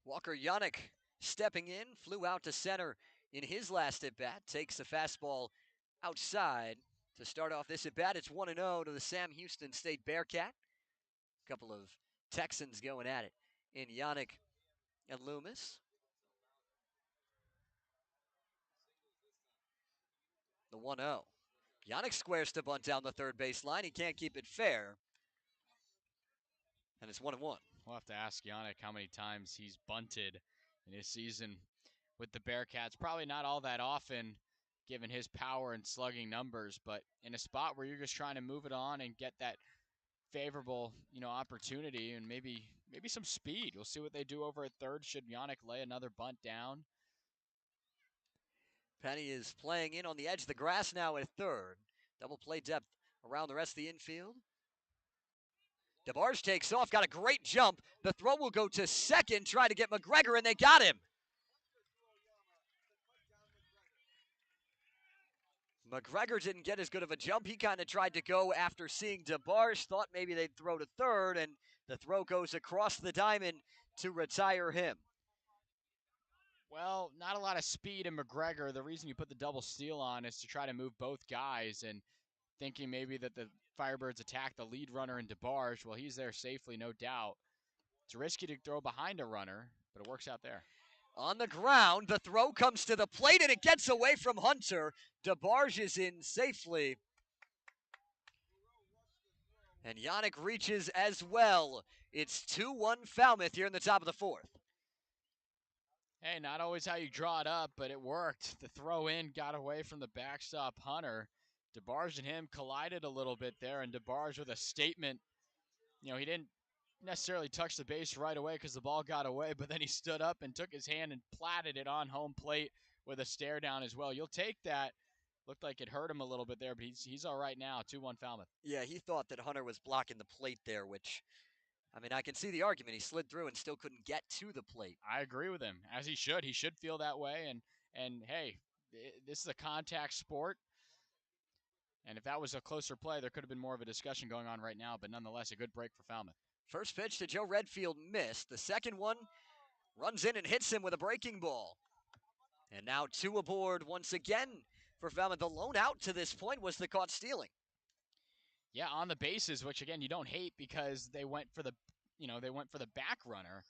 Walker Yannick stepping in, flew out to center in his last at-bat, takes the fastball outside to start off this at-bat. It's 1-0 to the Sam Houston State Bearcat. A couple of Texans going at it in Yannick and Loomis. The 1-0. Yannick squares to bunt down the third base line. He can't keep it fair. And it's 1-1. We'll have to ask Yannick how many times he's bunted in his season with the Bearcats. Probably not all that often, given his power and slugging numbers, but in a spot where you're just trying to move it on and get that favorable, opportunity and maybe some speed. We'll see what they do over at third. Should Yannick lay another bunt down? Penny is playing in on the edge of the grass now at third. Double play depth around the rest of the infield. DeBarge takes off, got a great jump. The throw will go to second, try to get McGregor, and they got him. McGregor didn't get as good of a jump. He kind of tried to go after seeing DeBarge, thought maybe they'd throw to third, and the throw goes across the diamond to retire him. Well, not a lot of speed in McGregor. The reason you put the double steal on is to try to move both guys, and thinking maybe that the Firebirds attack the lead runner in DeBarge. Well, he's there safely, no doubt. It's risky to throw behind a runner, but it works out there. On the ground, the throw comes to the plate, and it gets away from Hunter. DeBarge is in safely. And Yannick reaches as well. It's 2-1 Falmouth here in the top of the fourth. Hey, not always how you draw it up, but it worked. The throw in got away from the backstop Hunter. DeBarge and him collided a little bit there, and DeBarge with a statement. He didn't necessarily touch the base right away because the ball got away, but then he stood up and took his hand and platted it on home plate with a stare down as well. You'll take that. Looked like it hurt him a little bit there, but he's all right now. 2-1 Falmouth. Yeah, he thought that Hunter was blocking the plate there, which, I can see the argument. He slid through and still couldn't get to the plate. I agree with him, as he should. He should feel that way, and hey, this is a contact sport. And if that was a closer play, there could have been more of a discussion going on right now, but nonetheless, a good break for Falmouth. First pitch to Joe Redfield missed. The second one runs in and hits him with a breaking ball. And now 2 aboard once again for Falmouth. The lone out to this point was the caught stealing. Yeah, on the bases, which again you don't hate because they went for the back runner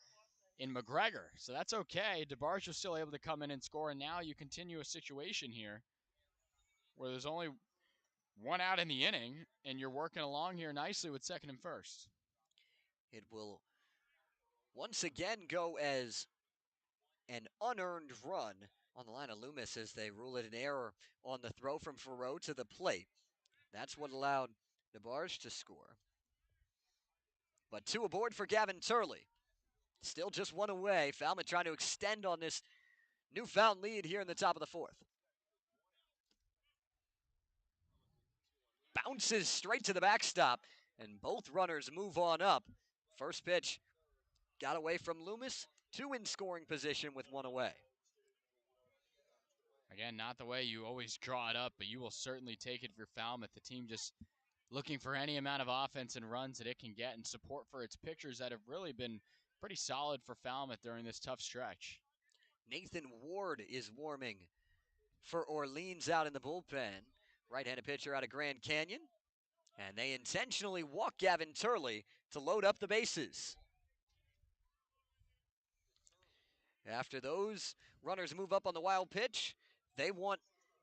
in McGregor. So that's okay. DeBarge was still able to come in and score, and now you continue a situation here where there's only 1 out in the inning, and you're working along here nicely with second and first. It will once again go as an unearned run on the line of Loomis as they rule it an error on the throw from Farrow to the plate. That's what allowed DeBarge to score. But 2 aboard for Gavin Turley. Still just 1 away. Falmouth trying to extend on this newfound lead here in the top of the fourth. Bounces straight to the backstop, and both runners move on up. First pitch got away from Loomis. 2 in scoring position with 1 away. Again, not the way you always draw it up, but you will certainly take it for Falmouth. The team just looking for any amount of offense and runs that it can get, and support for its pitchers that have really been pretty solid for Falmouth during this tough stretch. Nathan Ward is warming for Orleans out in the bullpen. Right-handed pitcher out of Grand Canyon. And they intentionally walk Gavin Turley to load up the bases. After those runners move up on the wild pitch, they want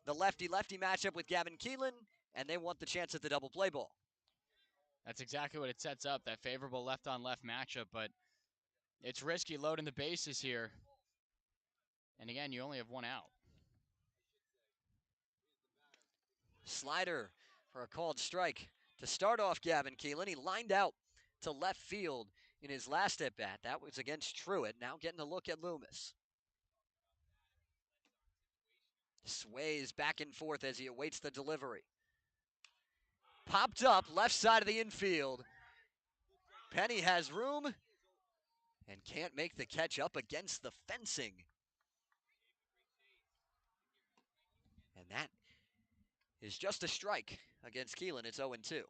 the lefty-lefty matchup with Gavin Keelan, and they want the chance at the double play ball. That's exactly what it sets up, that favorable left-on-left matchup, but it's risky loading the bases here. And again, you only have 1 out. Slider for a called strike to start off Gavin Keelan. He lined out to left field in his last at bat. That was against Truitt. Now getting a look at Loomis. Sways back and forth as he awaits the delivery. Popped up left side of the infield. Penny has room and can't make the catch up against the fencing. And that is just a strike against Keelan. It's 0-2.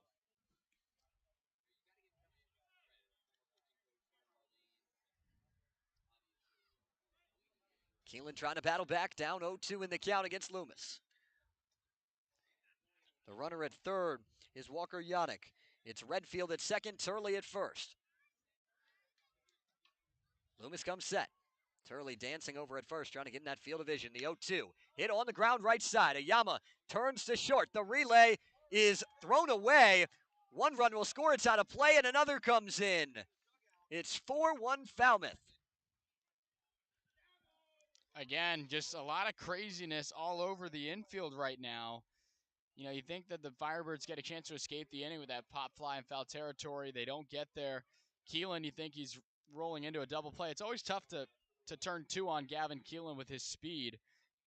Keelan trying to battle back, down 0-2 in the count against Loomis. The runner at third is Walker Yannick. It's Redfield at second, Turley at first. Loomis comes set. Turley dancing over at first, trying to get in that field of vision. The 0-2 hit on the ground right side. Ayama turns to short. The relay is thrown away. One run will score. It's out of play, and another comes in. It's 4-1 Falmouth. Again, just a lot of craziness all over the infield right now. You know, you think that the Firebirds get a chance to escape the inning with that pop fly in foul territory. They don't get there. Keelan, you think he's rolling into a double play. It's always tough to turn two on Gavin Keelan with his speed.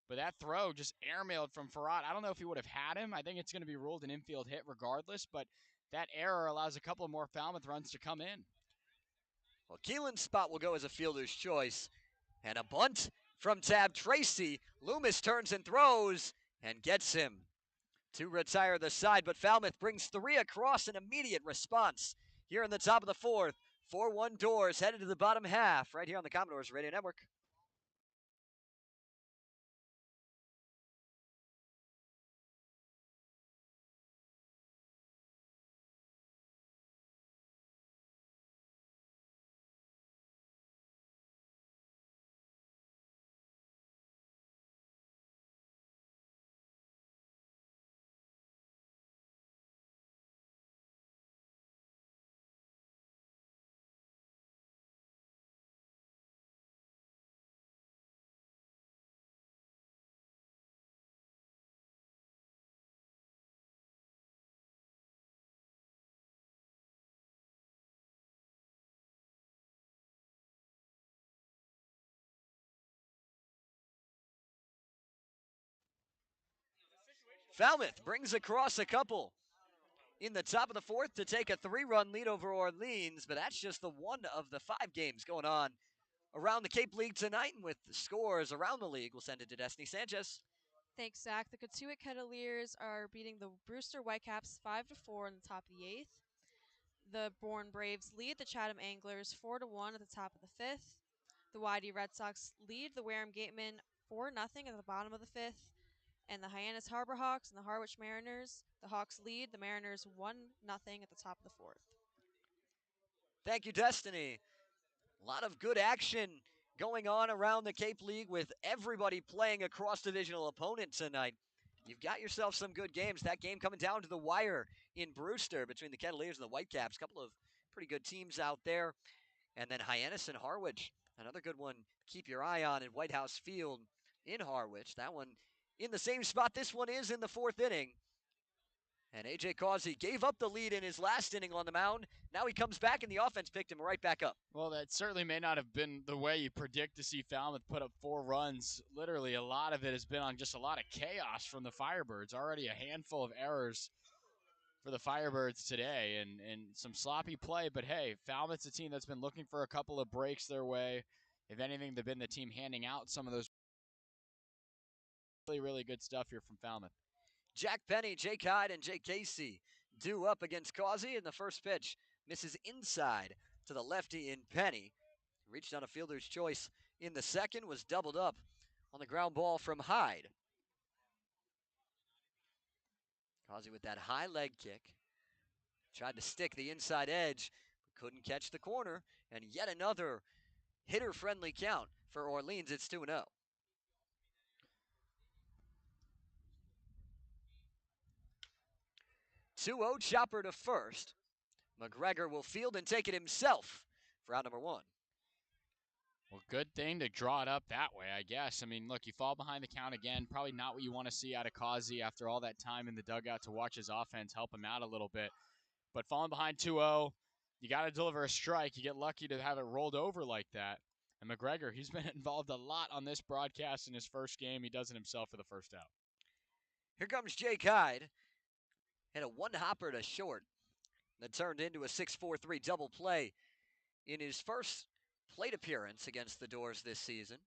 But that throw just airmailed from Farad. I don't know if he would have had him. I think it's going to be ruled an infield hit regardless. But that error allows a couple more Falmouth runs to come in. Well, Keelan's spot will go as a fielder's choice. And a bunt from Tab Tracy. Loomis turns and throws and gets him to retire the side. But Falmouth brings three across, an immediate response here in the top of the fourth. 4-1 Doors headed to the bottom half right here on the Commodores Radio Network. Falmouth brings across a couple in the top of the fourth to take a 3-run lead over Orleans, but that's just the one of the 5 games going on around the Cape League tonight. And with the scores around the league, we'll send it to Destiny Sanchez. Thanks, Zach. The Cotuit Kettleers are beating the Brewster Whitecaps 5-4 in the top of the 8th. The Bourne Braves lead the Chatham Anglers 4-1 at the top of the 5th. The YD Red Sox lead the Wareham Gatemen 4-0 at the bottom of the 5th. And the Hyannis Harbor Hawks and the Harwich Mariners, the Hawks lead the Mariners 1-0 at the top of the 4th. Thank you, Destiny. A lot of good action going on around the Cape League with everybody playing a cross-divisional opponent tonight. You've got yourself some good games. That game coming down to the wire in Brewster between the Kettleers and the Whitecaps. A couple of pretty good teams out there. And then Hyannis and Harwich, another good one. Keep your eye on in White House Field in Harwich. That one in the same spot this one is in the 4th inning. And A.J. Causey gave up the lead in his last inning on the mound. Now he comes back, and the offense picked him right back up. Well, that certainly may not have been the way you predict to see Falmouth put up 4 runs. Literally, a lot of it has been on just a lot of chaos from the Firebirds. Already a handful of errors for the Firebirds today and some sloppy play. But, hey, Falmouth's a team that's been looking for a couple of breaks their way. If anything, they've been the team handing out some of those really, really good stuff here from Falmouth. Jack Penny, Jake Hyde, and Jake Casey due up against Causey, and the first pitch misses inside to the lefty in Penny. Reached on a fielder's choice in the second, was doubled up on the ground ball from Hyde. Causey with that high leg kick. Tried to stick the inside edge, but couldn't catch the corner, and yet another hitter-friendly count for Orleans. It's 2-0. Chopper to first. McGregor will field and take it himself for out number 1. Well, good thing to draw it up that way, I guess. I mean, look, you fall behind the count again. Probably not what you want to see out of Causey after all that time in the dugout to watch his offense help him out a little bit. But falling behind 2-0, you got to deliver a strike. You get lucky to have it rolled over like that. And McGregor, he's been involved a lot on this broadcast in his first game. He does it himself for the first out. Here comes Jake Hyde. Hit a one-hopper to short that turned into a 6-4-3 double play in his first plate appearance against the Doors this season.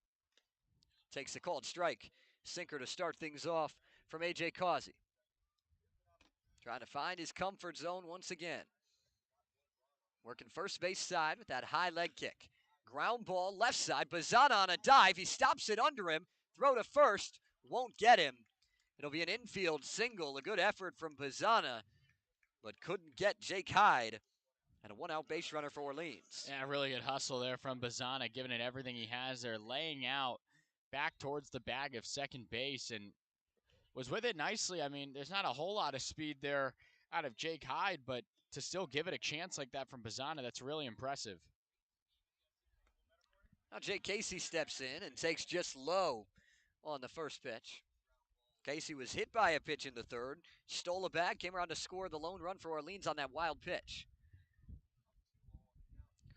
Takes a called strike. Sinker to start things off from A.J. Causey. Trying to find his comfort zone once again. Working first base side with that high leg kick. Ground ball left side. Bazana on a dive. He stops it under him. Throw to first. Won't get him. It'll be an infield single. A good effort from Bazana, but couldn't get Jake Hyde. And a one-out base runner for Orleans. Yeah, really good hustle there from Bazana, giving it everything he has there, laying out back towards the bag of second base, and was with it nicely. I mean, there's not a whole lot of speed there out of Jake Hyde, but to still give it a chance like that from Bazana, that's really impressive. Now Jake Casey steps in and takes just low on the first pitch. Casey was hit by a pitch in the third, stole a bag, came around to score the lone run for Orleans on that wild pitch.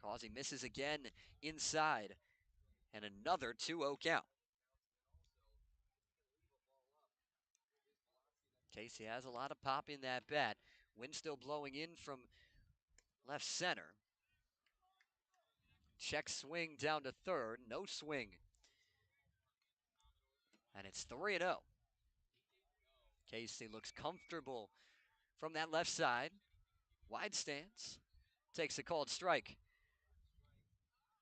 Causey misses again inside, and another 2-0 count. Casey has a lot of pop in that bat. Wind still blowing in from left center. Check swing down to third, no swing. And it's 3-0. Casey looks comfortable from that left side. Wide stance. Takes a called strike.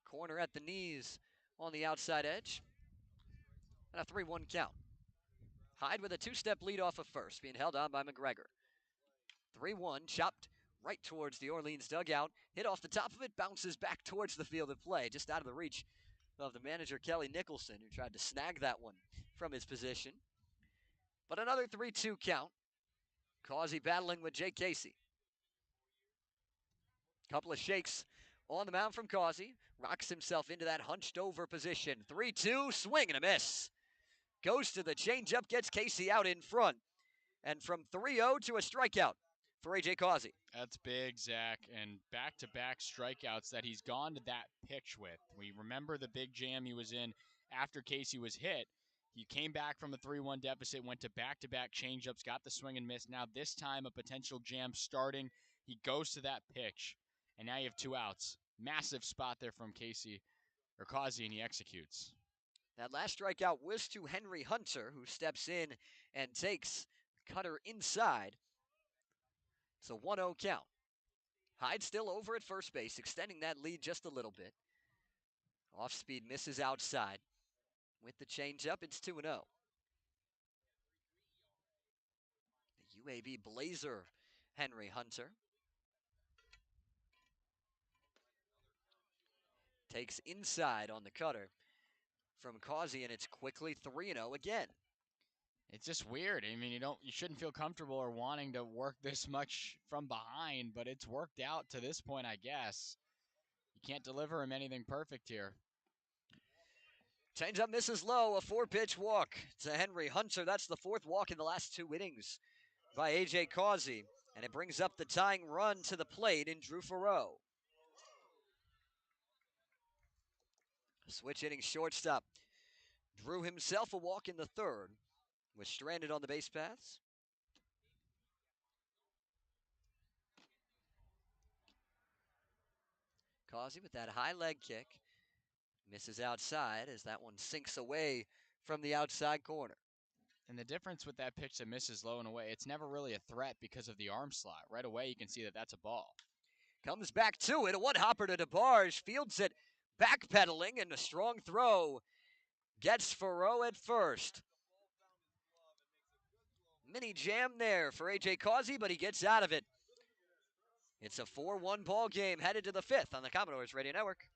Corner at the knees on the outside edge. And a 3-1 count. Hyde with a two-step lead off of first, being held on by McGregor. 3-1, chopped right towards the Orleans dugout. Hit off the top of it, bounces back towards the field of play, just out of the reach of the manager, Kelly Nicholson, who tried to snag that one from his position. But another 3-2 count. Causey battling with Jake Casey. Couple of shakes on the mound from Causey. Rocks himself into that hunched over position. 3-2, swing and a miss. Goes to the changeup, gets Casey out in front. And from 3-0 to a strikeout for A.J. Causey. That's big, Zach, and back-to-back strikeouts that he's gone to that pitch with. We remember the big jam he was in after Casey was hit. He came back from a 3-1 deficit, went to back-to-back changeups, got the swing and miss. Now this time a potential jam starting. He goes to that pitch, and now you have 2 outs. Massive spot there from Causey, and he executes. That last strikeout was to Henry Hunter, who steps in and takes cutter inside. It's a 1-0 count. Hyde still over at first base, extending that lead just a little bit. Off speed misses outside. With the changeup, it's 2-0. The UAB Blazer, Henry Hunter. Takes inside on the cutter from Causey, and it's quickly 3-0 again. It's just weird. I mean, you shouldn't feel comfortable or wanting to work this much from behind, but it's worked out to this point, I guess. You can't deliver him anything perfect here. Changeup misses low, a 4-pitch walk to Henry Hunter. That's the 4th walk in the last 2 innings by A.J. Causey, and it brings up the tying run to the plate in Drew Farreau. Switch hitting shortstop. Drew himself a walk in the 3rd. Was stranded on the base paths. Causey with that high leg kick. Misses outside as that one sinks away from the outside corner. And the difference with that pitch that misses low and away, it's never really a threat because of the arm slot. Right away, you can see that that's a ball. Comes back to it. A one-hopper to DeBarge. Fields it, backpedaling, and a strong throw. Gets Farreau at first. Mini jam there for A.J. Causey, but he gets out of it. It's a 4-1 ball game headed to the 5th on the Commodores Radio Network.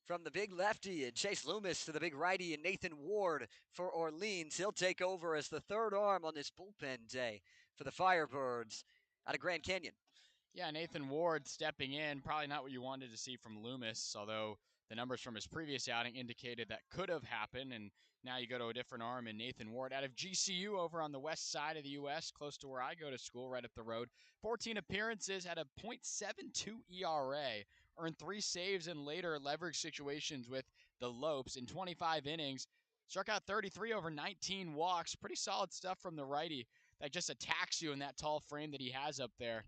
From the big lefty and Chase Loomis to the big righty and Nathan Ward for Orleans. He'll take over as the third arm on this bullpen day for the Firebirds out of Grand Canyon. Yeah, Nathan Ward stepping in, probably not what you wanted to see from Loomis, although the numbers from his previous outing indicated that could have happened, and now you go to a different arm in Nathan Ward out of GCU over on the west side of the U.S., close to where I go to school, right up the road. 14 appearances, had a .72 ERA, earned 3 saves in later leverage situations with the Lopes in 25 innings, struck out 33 over 19 walks. Pretty solid stuff from the righty that just attacks you in that tall frame that he has up there.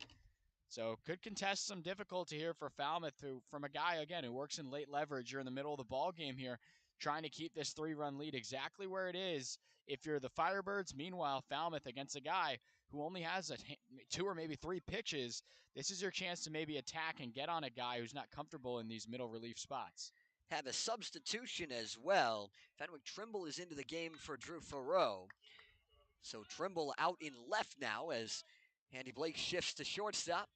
So could contest some difficulty here for Falmouth, from a guy, again, who works in late leverage. You're in the middle of the ball game here, trying to keep this 3-run lead exactly where it is if you're the Firebirds. Meanwhile, Falmouth against a guy who only has 2 or maybe 3 pitches. This is your chance to maybe attack and get on a guy who's not comfortable in these middle relief spots. Have a substitution as well. Fenwick Trimble is into the game for Drew Farreau. So Trimble out in left now as Andy Blake shifts to shortstop.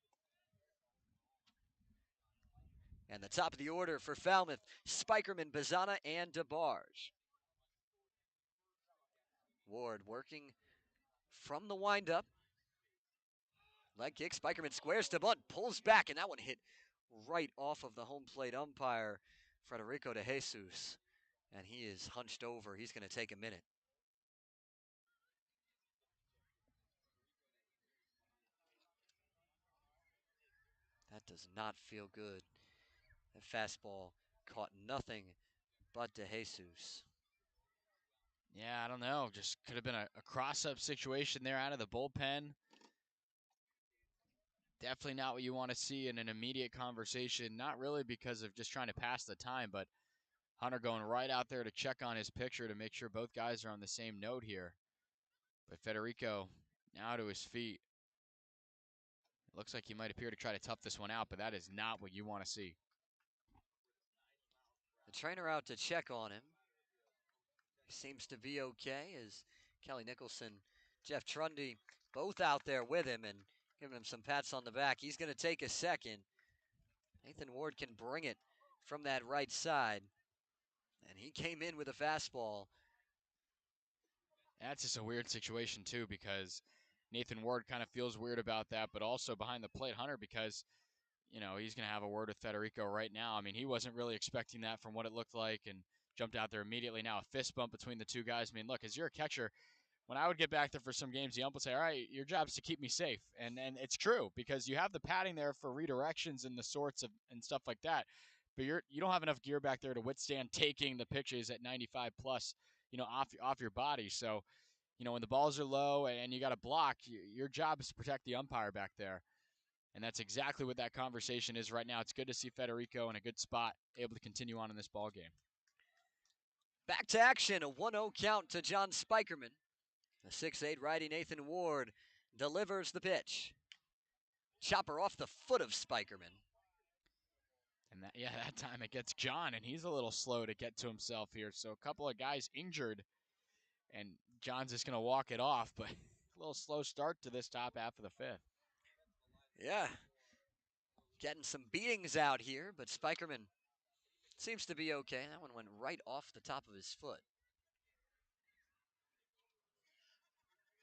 And the top of the order for Falmouth, Spikerman, Bazana, and DeBarge. Ward working from the windup. Leg kick, Spikerman squares to bunt, pulls back, and that one hit right off of the home plate umpire, Federico de Jesus. And he is hunched over. He's going to take a minute. That does not feel good. That fastball caught nothing but de Jesus. Yeah, I don't know. Just could have been a cross-up situation there out of the bullpen. Definitely not what you want to see in an immediate conversation. Not really because of just trying to pass the time, but Hunter going right out there to check on his pitcher to make sure both guys are on the same note here. But Federico now to his feet. It looks like he might appear to try to tough this one out, but that is not what you want to see. The trainer out to check on him. He seems to be okay as Kelly Nicholson, Jeff Trundy, both out there with him and giving him some pats on the back. He's going to take a second. Nathan Ward can bring it from that right side. And he came in with a fastball. That's just a weird situation, too, because Nathan Ward kind of feels weird about that, but also behind the plate, Hunter, because, you know, he's going to have a word with Federico right now. I mean, he wasn't really expecting that from what it looked like and jumped out there immediately. Now a fist bump between the two guys. I mean, look, as you're a catcher, when I would get back there for some games, the ump would say, all right, your job is to keep me safe. And it's true because you have the padding there for redirections and the sorts of and stuff like that. But you don't have enough gear back there to withstand taking the pitches at 95 plus, off your body. So, when the balls are low and you got to block, your job is to protect the umpire back there. And that's exactly what that conversation is right now. It's good to see Federico in a good spot, able to continue on in this ball game. Back to action, a 1-0 count to John Spikerman. The 6'8 righty Nathan Ward delivers the pitch. Chopper off the foot of Spikerman. And that time it gets John, and he's a little slow to get to himself here. So a couple of guys injured, and John's just going to walk it off, but a little slow start to this top half of the fifth. Yeah, getting some beatings out here, but Spikerman seems to be okay. That one went right off the top of his foot.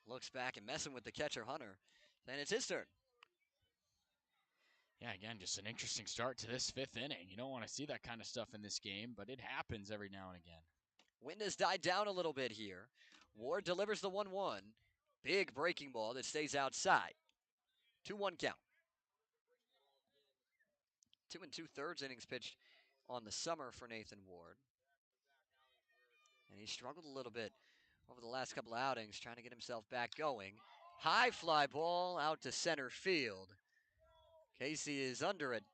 Looks back and messing with the catcher, Hunter. Then it's his turn. Yeah, again, just an interesting start to this fifth inning. You don't want to see that kind of stuff in this game, but it happens every now and again. Wind has died down a little bit here. Ward delivers the 1-1. Big breaking ball that stays outside. 2-1 count. 2 2/3 innings pitched on the summer for Nathan Ward. And he struggled a little bit over the last couple of outings, trying to get himself back going. High fly ball out to center field. Casey is under it.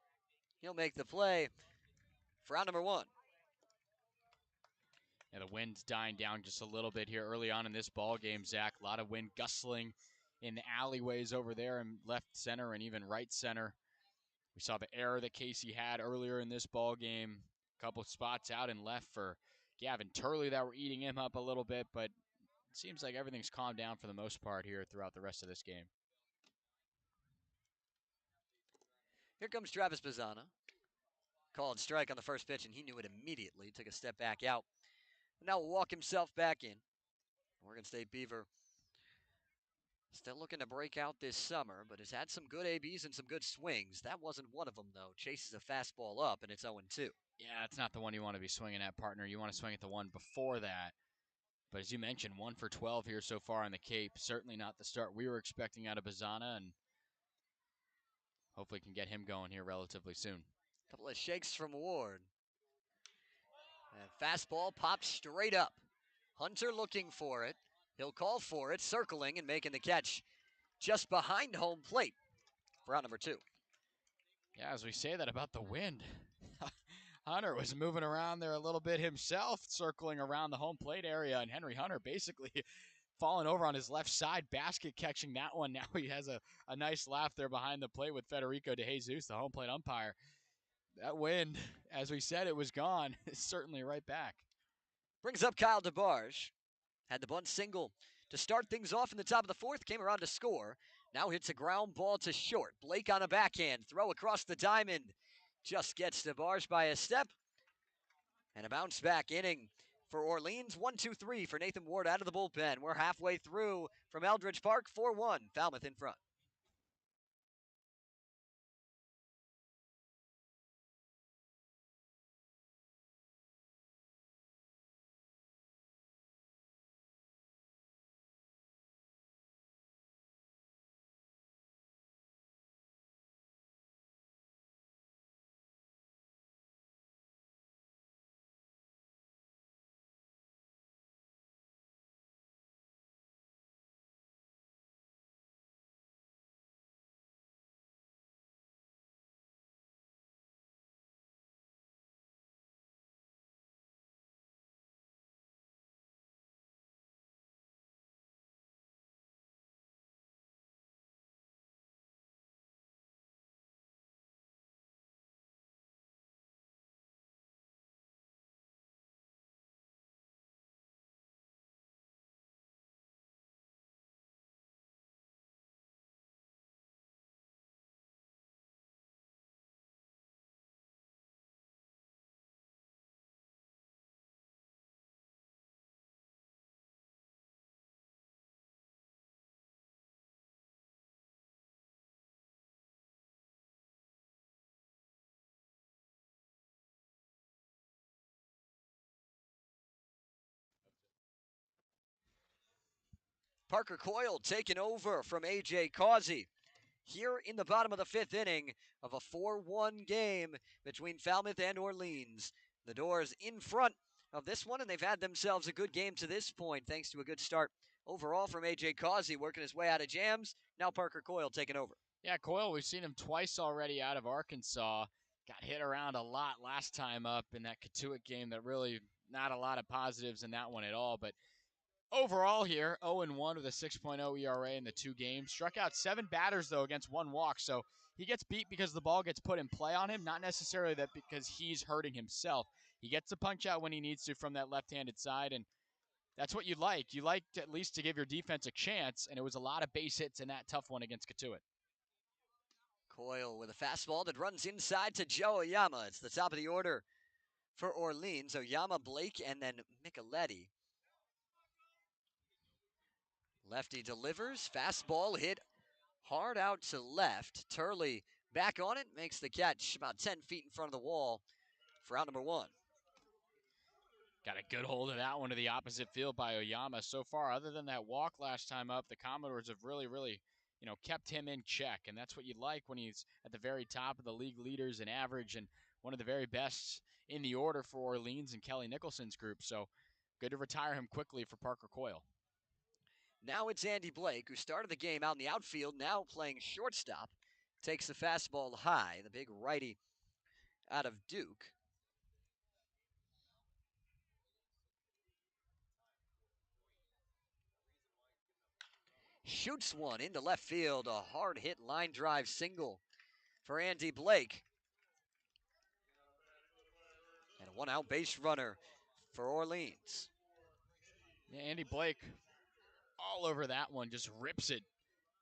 He'll make the play for out number 1. Yeah, the wind's dying down just a little bit here early on in this ball game, Zach. A lot of wind gustling in the alleyways over there in left center and even right center. We saw the error that Casey had earlier in this ball game. A couple spots out and left for Gavin Turley that were eating him up a little bit, but it seems like everything's calmed down for the most part here throughout the rest of this game. Here comes Travis Bazana. Called strike on the first pitch, and he knew it immediately. Took a step back out. Now will walk himself back in. Oregon State Beaver still looking to break out this summer, but has had some good ABs and some good swings. That wasn't one of them, though. Chases a fastball up, and it's 0-2. Yeah, it's not the one you want to be swinging at, partner. You want to swing at the one before that. But as you mentioned, 1 for 12 here so far on the Cape. Certainly not the start we were expecting out of Bazana, and hopefully can get him going here relatively soon. Couple of shakes from Ward. And fastball pops straight up. Hunter looking for it. He'll call for it, circling and making the catch just behind home plate for out number 2. Yeah, as we say that about the wind, Hunter was moving around there a little bit himself, circling around the home plate area, and Henry Hunter basically falling over on his left side, basket catching that one. Now he has a nice laugh there behind the plate with Federico De Jesus, the home plate umpire. That wind, as we said, it was gone. It's certainly right back. Brings up Kyle DeBarge. Had the bunt single to start things off in the top of the 4th. Came around to score. Now hits a ground ball to short. Blake on a backhand. Throw across the diamond. Just gets DeBarge by a step. And a bounce back inning for Orleans. 1-2-3 for Nathan Ward out of the bullpen. We're halfway through from Eldridge Park. 4-1. Falmouth in front. Parker Coyle taking over from A.J. Causey here in the bottom of the 5th inning of a 4-1 game between Falmouth and Orleans. The Doors in front of this one, and they've had themselves a good game to this point thanks to a good start overall from A.J. Causey working his way out of jams. Now Parker Coyle taking over. Yeah, Coyle, we've seen him twice already out of Arkansas. Got hit around a lot last time up in that Katuitt game. That really not a lot of positives in that one at all. But overall here, 0-1 with a 6.0 ERA in the 2 games. Struck out 7 batters, though, against 1 walk. So he gets beat because the ball gets put in play on him, not necessarily that because he's hurting himself. He gets the punch out when he needs to from that left-handed side, and that's what you like. You like to, at least to give your defense a chance, and it was a lot of base hits in that tough one against Katuitt. Coyle with a fastball that runs inside to Joe Oyama. It's the top of the order for Orleans. Oyama, Blake, and then Micheletti. Lefty delivers. Fastball hit hard out to left. Turley back on it. Makes the catch about 10 feet in front of the wall for out number 1. Got a good hold of that one to the opposite field by Oyama. So far, other than that walk last time up, the Commodores have really, kept him in check. And that's what you like when he's at the very top of the league leaders in average and one of the very best in the order for Orleans and Kelly Nicholson's group. So good to retire him quickly for Parker Coyle. Now it's Andy Blake, who started the game out in the outfield, now playing shortstop. Takes the fastball high, the big righty out of Duke. Shoots one into left field, a hard hit line drive single for Andy Blake. And a 1-out base runner for Orleans. Yeah, Andy Blake all over that one, just rips it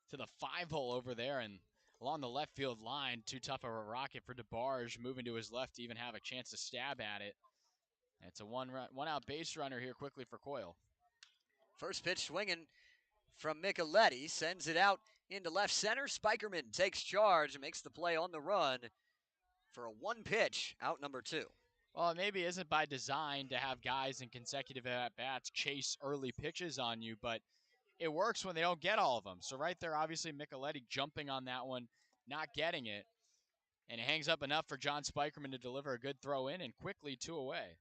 to the 5 hole over there. And along the left field line. Too tough of a rocket for DeBarge, moving to his left to even have a chance to stab at it. It's a one-out base runner here quickly for Coyle. First pitch swinging from Micheletti, sends it out into left center. Spikerman takes charge and makes the play on the run for a one-pitch out number 2. Well, it maybe isn't by design to have guys in consecutive at-bats chase early pitches on you, but it works when they don't get all of them. So right there, obviously, Micheletti jumping on that one, not getting it. And it hangs up enough for John Spikerman to deliver a good throw in and quickly 2 away.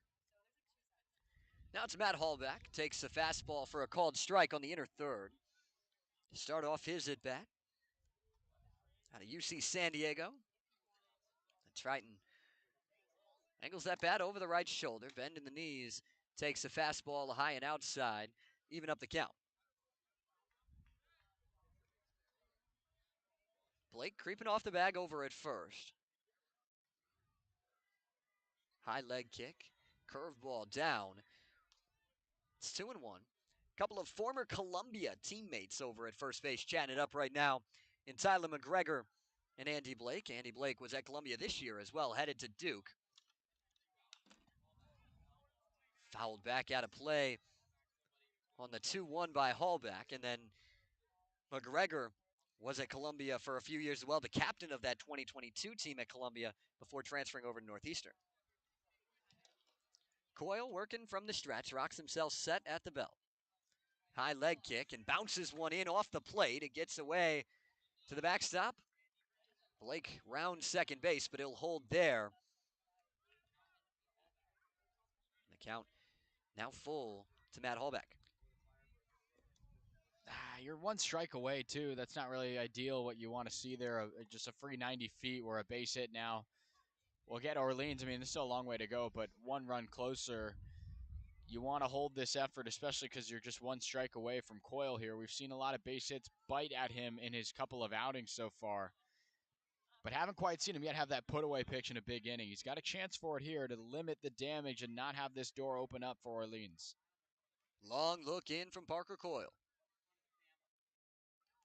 Now it's Matt Hallback. Takes the fastball for a called strike on the inner third. To start off his at-bat. Out of UC San Diego. Triton angles that bat over the right shoulder, bending the knees, takes the fastball high and outside, even up the count. Blake creeping off the bag over at first. High leg kick, curveball down. It's 2-1. Couple of former Columbia teammates over at first base chatting it up right now in Tyler McGregor and Andy Blake. Andy Blake was at Columbia this year as well, headed to Duke. Fouled back out of play on the 2-1 by Hallback, and then McGregor was at Columbia for a few years as well, the captain of that 2022 team at Columbia before transferring over to Northeastern. Coyle working from the stretch, rocks himself set at the belt. High leg kick and bounces one in off the plate. It gets away to the backstop. Blake rounds second base, but he'll hold there. The count now full to Matt Hallback. You're one strike away, too. That's not really ideal what you want to see there. Just a free 90 feet where a base hit now will get Orleans. I mean, there's still a long way to go, but one run closer. You want to hold this effort, especially because you're just one strike away from Coyle here. We've seen a lot of base hits bite at him in his couple of outings so far, but haven't quite seen him yet have that put-away pitch in a big inning. He's got a chance for it here to limit the damage and not have this door open up for Orleans. Long look in from Parker Coyle.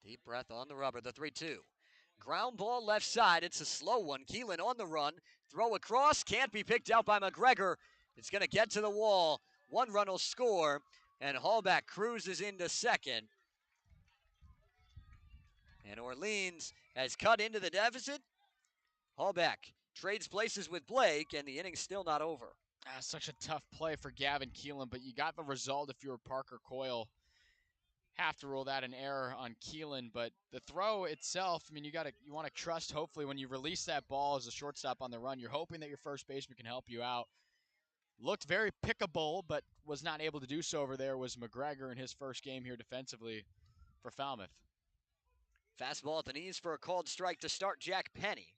Deep breath on the rubber, the 3-2. Ground ball left side. It's a slow one. Keelan on the run. Throw across. Can't be picked out by McGregor. It's going to get to the wall. One run will score. And Hallback cruises into second. And Orleans has cut into the deficit. Hallback trades places with Blake, and the inning's still not over. Such a tough play for Gavin Keelan, but you got the result if you were Parker Coyle. Have to rule that an error on Keelan, but the throw itself, I mean, you want to trust, hopefully, when you release that ball as a shortstop on the run, you're hoping that your first baseman can help you out. Looked very pickable, but was not able to do so over there was McGregor in his first game here defensively for Falmouth. Fastball at the knees for a called strike to start Jack Penny.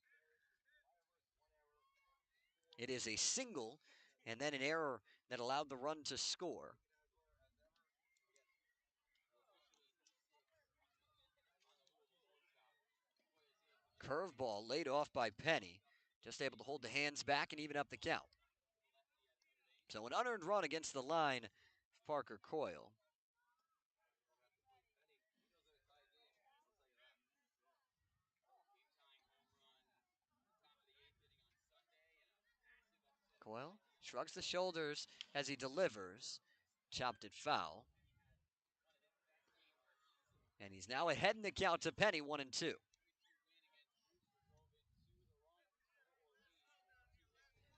It is a single and then an error that allowed the run to score. Curveball laid off by Penny. Just able to hold the hands back and even up the count. So an unearned run against the line of Parker Coyle. Coyle shrugs the shoulders as he delivers. Chopped it foul. And he's now ahead in the count to Penny, 1-2.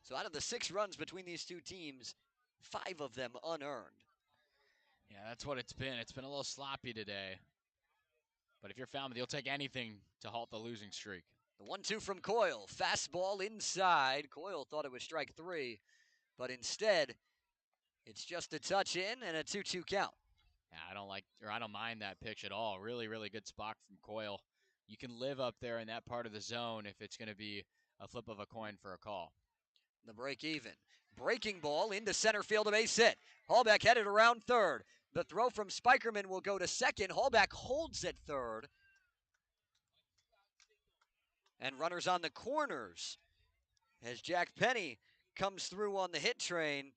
So out of the 6 runs between these two teams, 5 of them unearned. Yeah, that's what it's been. It's been a little sloppy today. But if you're Falmouth, you'll take anything to halt the losing streak. The 1-2 from Coyle. Fastball inside. Coyle thought it was strike 3, but instead, it's just a touch in and a 2-2 count. Yeah, I don't mind that pitch at all. Really, really good spot from Coyle. You can live up there in that part of the zone if it's going to be a flip of a coin for a call. The break even. Breaking ball into center field, a base hit. Hallback headed around third. The throw from Spikerman will go to second. Hallback holds at third. And runners on the corners as Jack Penny comes through on the hit train.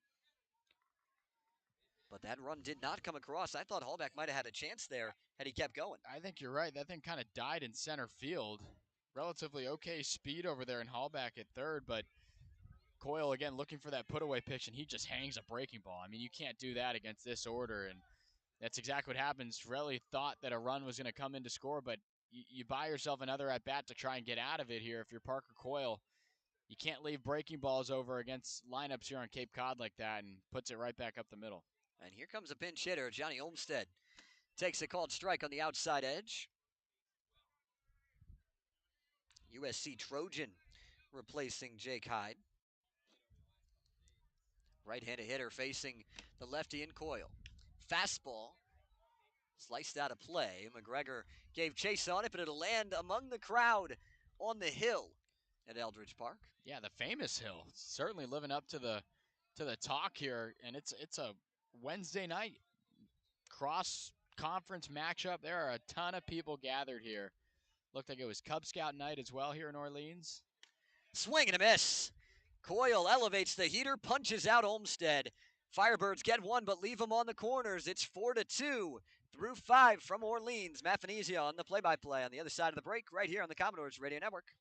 But that run did not come across. I thought Hallback might have had a chance there had he kept going. I think you're right. That thing kind of died in center field. relatively okay speed over there in Hallback at third, but Coyle again looking for that put away pitch, and he just hangs a breaking ball. I mean, you can't do that against this order, and that's exactly what happens. Really thought that a run was going to come in to score, but you buy yourself another at bat to try and get out of it here. If you're Parker Coyle, you can't leave breaking balls over against lineups here on Cape Cod like that, and puts it right back up the middle. And here comes a pinch hitter. Johnny Olmstead takes a called strike on the outside edge. USC Trojan replacing Jake Hyde. Right-handed hitter facing the lefty in Coyle. Fastball sliced out of play. McGregor gave chase on it, but it'll land among the crowd on the hill at Eldridge Park. Yeah, the famous hill. Certainly living up to the talk here, and it's a Wednesday night cross conference matchup. There are a ton of people gathered here. Looked like it was Cub Scout night as well here in Orleans. Swing and a miss. Coyle elevates the heater, punches out Olmstead. Firebirds get one, but leave them on the corners. It's 4-2 through 5 from Orleans. Matt Venezia on the play-by-play on the other side of the break, right here on the Commodores Radio Network.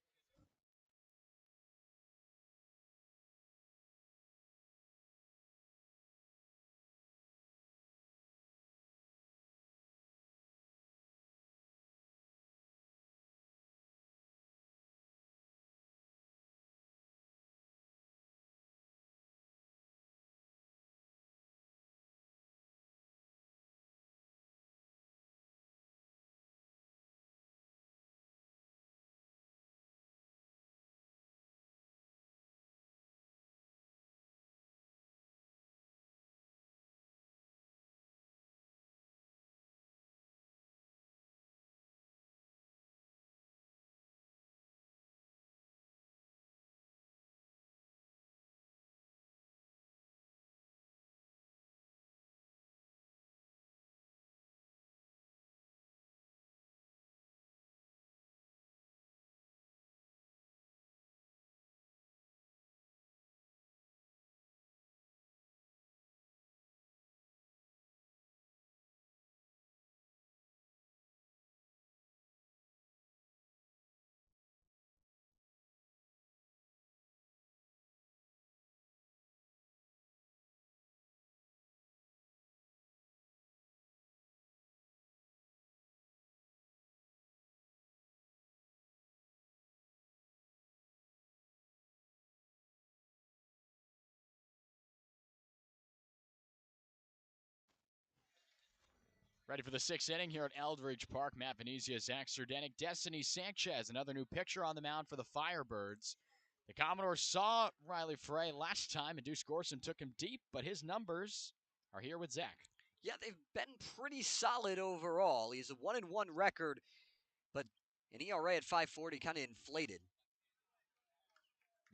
Ready for the sixth inning here at Eldridge Park. Matt Venezia, Zach Surdenik, Destiny Sanchez, another new pitcher on the mound for the Firebirds. The Commodores saw Riley Frey last time, and Deuce Gorson took him deep, but his numbers are here with Zach. Yeah, they've been pretty solid overall. He's a 1-1 record, but an ERA at 5.40 kind of inflated.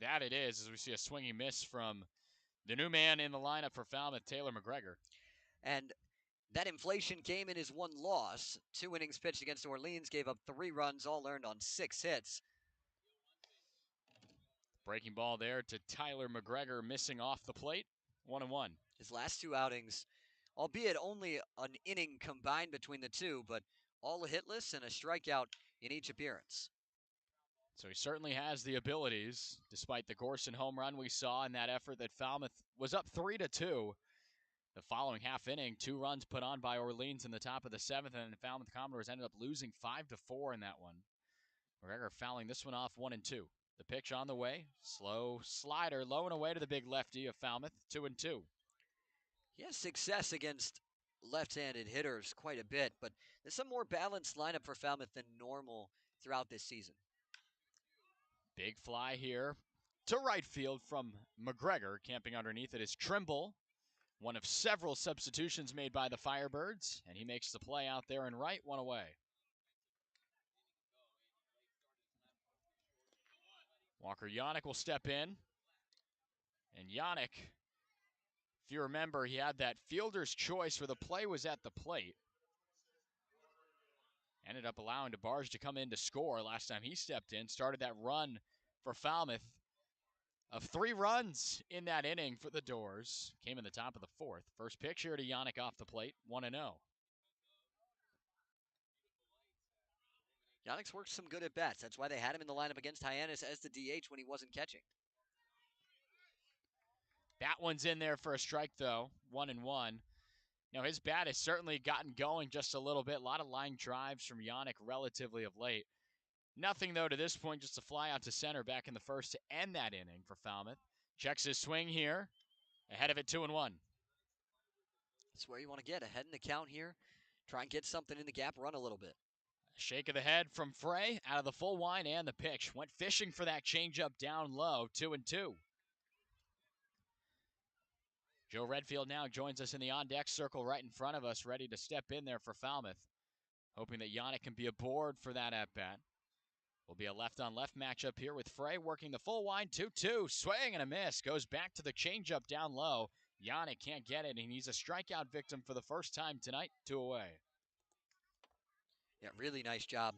That it is, as we see a swinging miss from the new man in the lineup for Falmouth, Taylor McGregor. And that inflation came in his one loss. 2 innings pitched against Orleans, gave up 3 runs, all earned on 6 hits. Breaking ball there to Tyler McGregor, missing off the plate. 1-1. His last 2 outings, albeit only an inning combined between the two, but all hitless and a strikeout in each appearance. So he certainly has the abilities, despite the Gorson home run we saw in that effort that Falmouth was up 3-2. The following half inning, 2 runs put on by Orleans in the top of the 7th, and the Falmouth Commodores ended up losing 5-4 in that one. McGregor fouling this one off 1-2. The pitch on the way, slow slider, low and away to the big lefty of Falmouth, 2-2. He has success against left-handed hitters quite a bit, but there's a more balanced lineup for Falmouth than normal throughout this season. Big fly here to right field from McGregor. Camping underneath it is Trimble, one of several substitutions made by the Firebirds, and he makes the play out there and right, 1 away. Walker Yannick will step in, and Yannick, if you remember, he had that fielder's choice where the play was at the plate. Ended up allowing DeBarge to come in to score last time he stepped in. Started that run for Falmouth of 3 runs in that inning for the Doors. Came in the top of the 4th. First pitch here to Yannick off the plate, 1-0. Yannick's worked some good at bats. That's why they had him in the lineup against Hyannis as the DH when he wasn't catching. That one's in there for a strike, though. 1-1. His bat has certainly gotten going just a little bit. A lot of line drives from Yannick relatively of late. Nothing, though, to this point, just a fly out to center back in the first to end that inning for Falmouth. Checks his swing here. Ahead of it, 2-1. That's where you want to get ahead in the count here. Try and get something in the gap, run a little bit. A shake of the head from Frey out of the full wind and the pitch. Went fishing for that changeup down low, 2-2. Joe Redfield now joins us in the on-deck circle right in front of us, ready to step in there for Falmouth. Hoping that Yannick can be aboard for that at-bat. Will be a left-on-left matchup here with Frey working the full wind, 2-2. Swing and a miss. Goes back to the changeup down low. Yannick can't get it, and he's a strikeout victim for the first time tonight, 2 away. Yeah, really nice job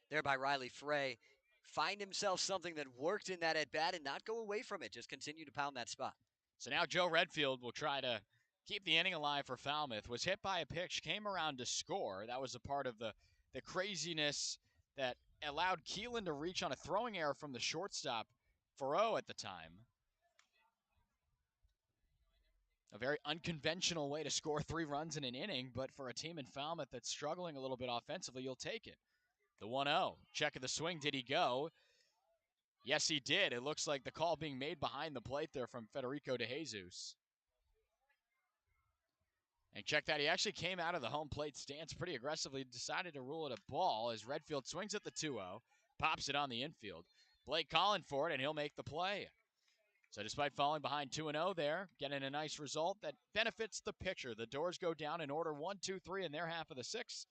there by Riley Frey. Find himself something that worked in that at-bat and not go away from it. Just continue to pound that spot. So now Joe Redfield will try to keep the inning alive for Falmouth. Was hit by a pitch, came around to score. That was a part of the craziness that allowed Keelan to reach on a throwing error from the shortstop, Farrow at the time. A very unconventional way to score 3 runs in an inning, but for a team in Falmouth that's struggling a little bit offensively, you'll take it. The 1-0. Check of the swing. Did he go? Yes, he did. It looks like the call being made behind the plate there from Federico De Jesus. And check that. He actually came out of the home plate stance pretty aggressively, decided to rule it a ball as Redfield swings at the 2-0, pops it on the infield. Blake calling for it, and he'll make the play. So despite falling behind 2-0 there, getting a nice result that benefits the pitcher. The Doors go down in order 1, 2, 3 in their half of the 6th,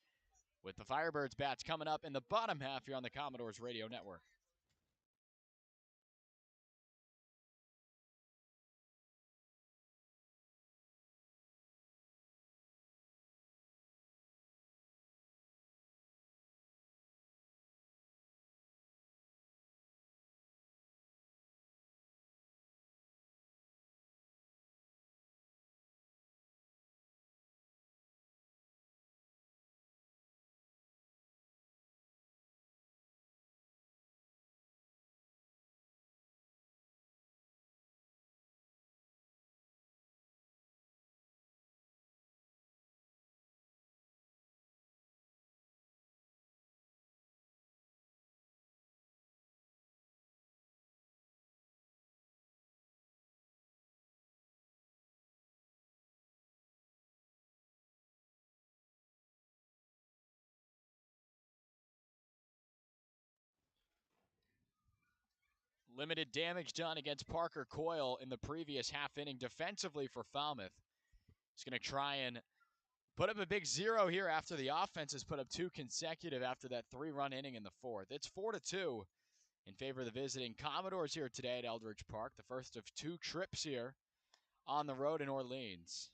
with the Firebirds bats coming up in the bottom half here on the Commodores Radio Network. Limited damage done against Parker Coyle in the previous half inning defensively for Falmouth. He's going to try and put up a big 0 here after the offense has put up 2 consecutive after that 3-run inning in the 4th. It's 4-2 in favor of the visiting Commodores here today at Eldridge Park. The first of 2 trips here on the road in Orleans.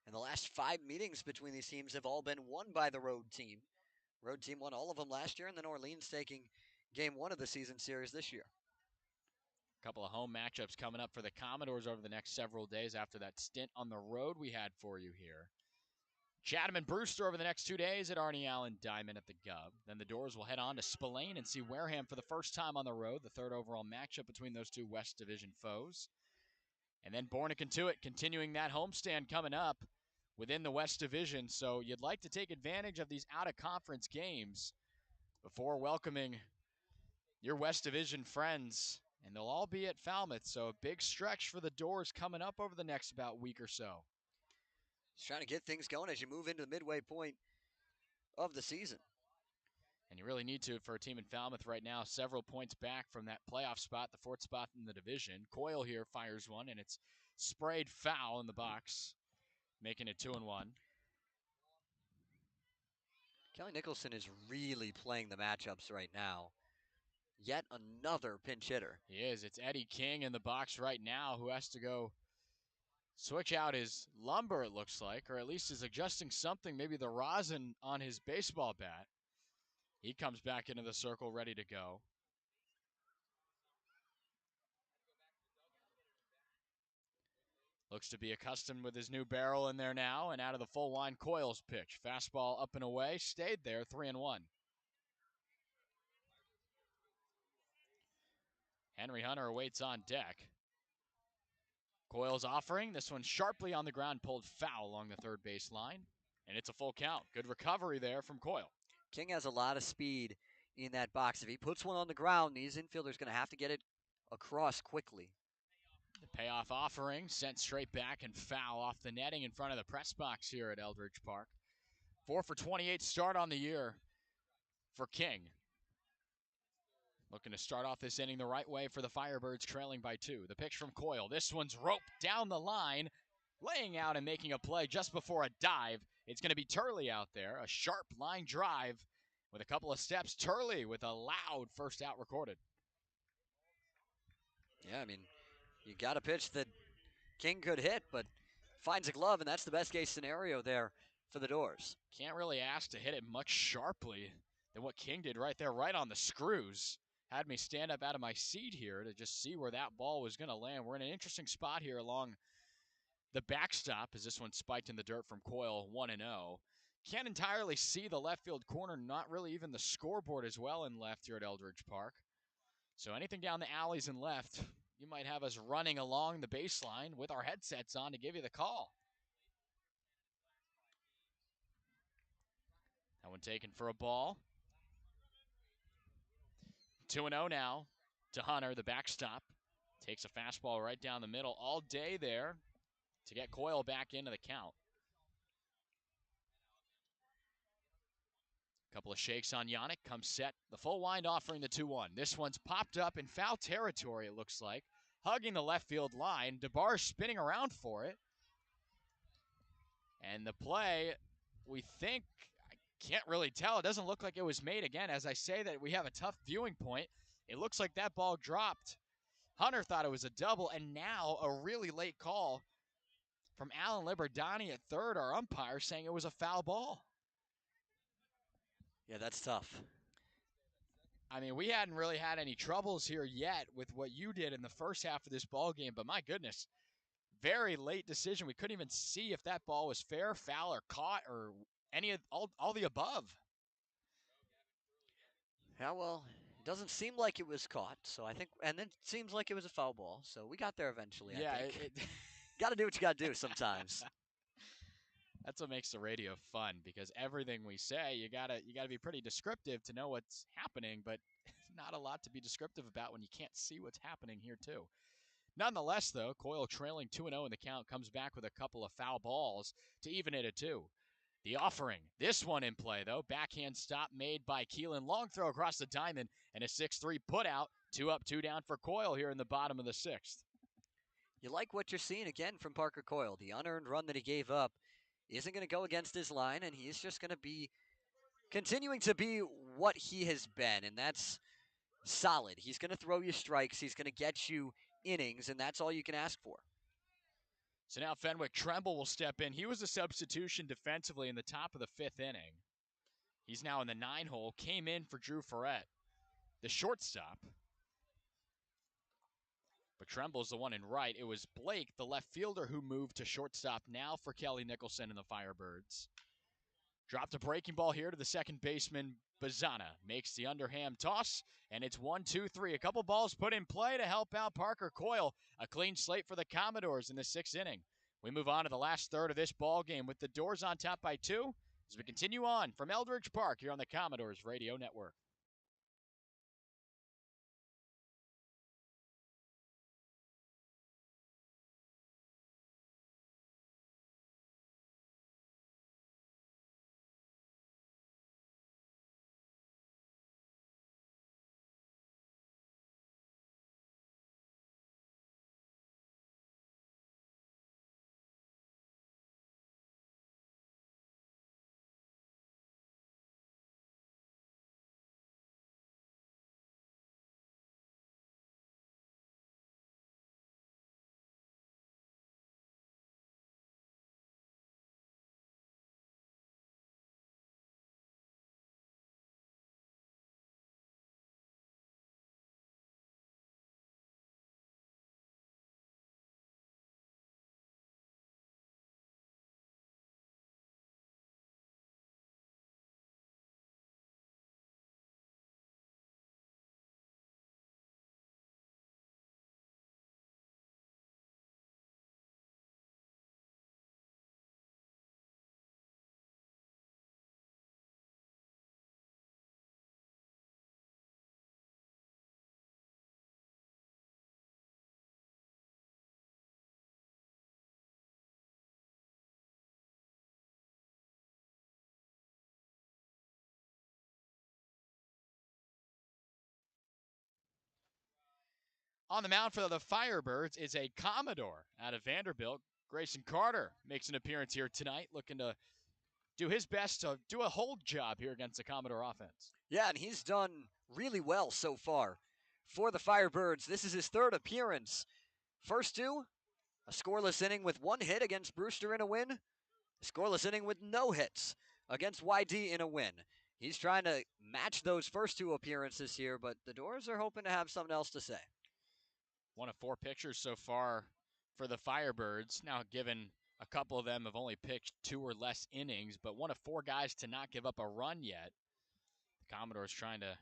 And the last 5 meetings between these teams have all been won by the road team. Road team won all of them last year, and then Orleans taking game 1 of the season series this year. A couple of home matchups coming up for the Commodores over the next several days after that stint on the road we had for you here. Chatham and Brewster over the next 2 days at Arnie Allen Diamond at the Gov. Then the Doors will head on to Spillane and see Wareham for the first time on the road, the 3rd overall matchup between those 2 West Division foes. And then Bourne and Kentuit continuing that homestand coming up within the West Division. So you'd like to take advantage of these out-of-conference games before welcoming your West Division friends. And they'll all be at Falmouth, so a big stretch for the Doors coming up over the next about week or so. Just trying to get things going as you move into the midway point of the season. And you really need to for a team in Falmouth right now, several points back from that playoff spot, the 4th spot in the division. Coyle here fires one, and it's sprayed foul in the box, making it 2-1. Kelly Nicholson is really playing the matchups right now. Yet another pinch hitter. He is. It's Eddie King in the box right now who has to go switch out his lumber, it looks like, or at least is adjusting something, maybe the rosin on his baseball bat. He comes back into the circle ready to go. Looks to be accustomed with his new barrel in there now, and out of the full line, Coyle's pitch. Fastball up and away, stayed there, 3-1. Henry Hunter awaits on deck. Coyle's offering. This one sharply on the ground, pulled foul along the third base line. And it's a full count. Good recovery there from Coyle. King has a lot of speed in that box. If he puts one on the ground, these infielders going to have to get it across quickly. The payoff offering sent straight back and foul off the netting in front of the press box here at Eldridge Park. 4 for 28 start on the year for King. Looking to start off this inning the right way for the Firebirds, trailing by 2. The pitch from Coyle. This one's roped down the line, laying out and making a play just before a dive. It's going to be Turley out there. A sharp line drive with a couple of steps. Turley with a loud first out recorded. Yeah, I mean, you got a pitch that King could hit, but finds a glove, and that's the best case scenario there for the Doors. Can't really ask to hit it much sharply than what King did right there, right on the screws. Had me stand up out of my seat here to just see where that ball was going to land. We're in an interesting spot here along the backstop as this one spiked in the dirt from Coyle, 1-0. Can't entirely see the left field corner, not really even the scoreboard as well in left here at Eldridge Park. So anything down the alleys and left, you might have us running along the baseline with our headsets on to give you the call. That one taken for a ball. 2-0 now to Hunter, the backstop. Takes a fastball right down the middle all day there to get Coyle back into the count. Couple of shakes on Yannick, comes set. The full wind offering the 2-1. This one's popped up in foul territory, it looks like. Hugging the left field line. DeBarge spinning around for it. And the play, we think, I can't really tell. It doesn't look like it was made. Again, as I say that we have a tough viewing point, it looks like that ball dropped. Hunter thought it was a double, and now a really late call from Alan Liberdani at third, our umpire, saying it was a foul ball. Yeah, that's tough. I mean, we hadn't really had any troubles here yet with what you did in the first half of this ball game, but my goodness, very late decision. We couldn't even see if that ball was fair, foul, or caught, or any of all the above. Yeah, well, it doesn't seem like it was caught, so I think, and then it seems like it was a foul ball, so we got there eventually, Yeah, I think. Got to do what you got to do sometimes. That's what makes the radio fun, because everything we say, you gotta be pretty descriptive to know what's happening, but not a lot to be descriptive about when you can't see what's happening here too. Nonetheless, though, Coyle trailing 2-0 in the count comes back with a couple of foul balls to even it at 2. The offering, this one in play, though. Backhand stop made by Keelan. Long throw across the diamond and a 6-3 put out. 2 up, 2 down for Coyle here in the bottom of the 6th. You like what you're seeing again from Parker Coyle. The unearned run that he gave up isn't going to go against his line, and he's just going to be continuing to be what he has been, and that's solid. He's going to throw you strikes. He's going to get you innings, and that's all you can ask for. So now Fenwick Tremble will step in. He was a substitution defensively in the top of the 5th inning. He's now in the 9 hole. Came in for Drew Ferret, the shortstop. But Tremble's the one in right. It was Blake, the left fielder, who moved to shortstop now for Kelly Nicholson and the Firebirds. Dropped a breaking ball here to the second baseman. Bazana makes the underhand toss, and it's 1-2-3. A couple balls put in play to help out Parker Coyle. A clean slate for the Commodores in the 6th inning. We move on to the last third of this ball game with the Doors on top by 2 as we continue on from Eldridge Park here on the Commodores Radio Network. On the mound for the Firebirds is a Commodore out of Vanderbilt. Grayson Carter makes an appearance here tonight, looking to do his best to do a hold job here against the Commodore offense. Yeah, and he's done really well so far for the Firebirds. This is his third appearance. First two, a scoreless inning with one hit against Brewster in a win. A scoreless inning with no hits against YD in a win. He's trying to match those first two appearances here, but the Doors are hoping to have something else to say. One of four pitchers so far for the Firebirds. Now, given a couple of them have only pitched 2 or less innings, but one of 4 guys to not give up a run yet. The Commodores trying to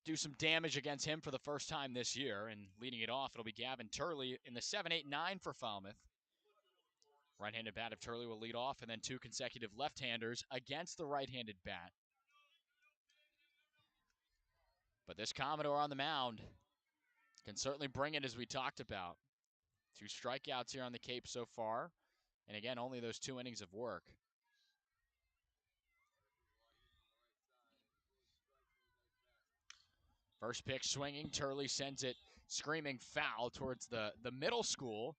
do some damage against him for the first time this year, and leading it off, it'll be Gavin Turley in the 7-8-9 for Falmouth. Right-handed bat of Turley will lead off, and then 2 consecutive left-handers against the right-handed bat. But this Commodore on the mound can certainly bring it, as we talked about. 2 strikeouts here on the Cape so far. And again, only those 2 innings of work. First pitch swinging. Turley sends it screaming foul towards the middle school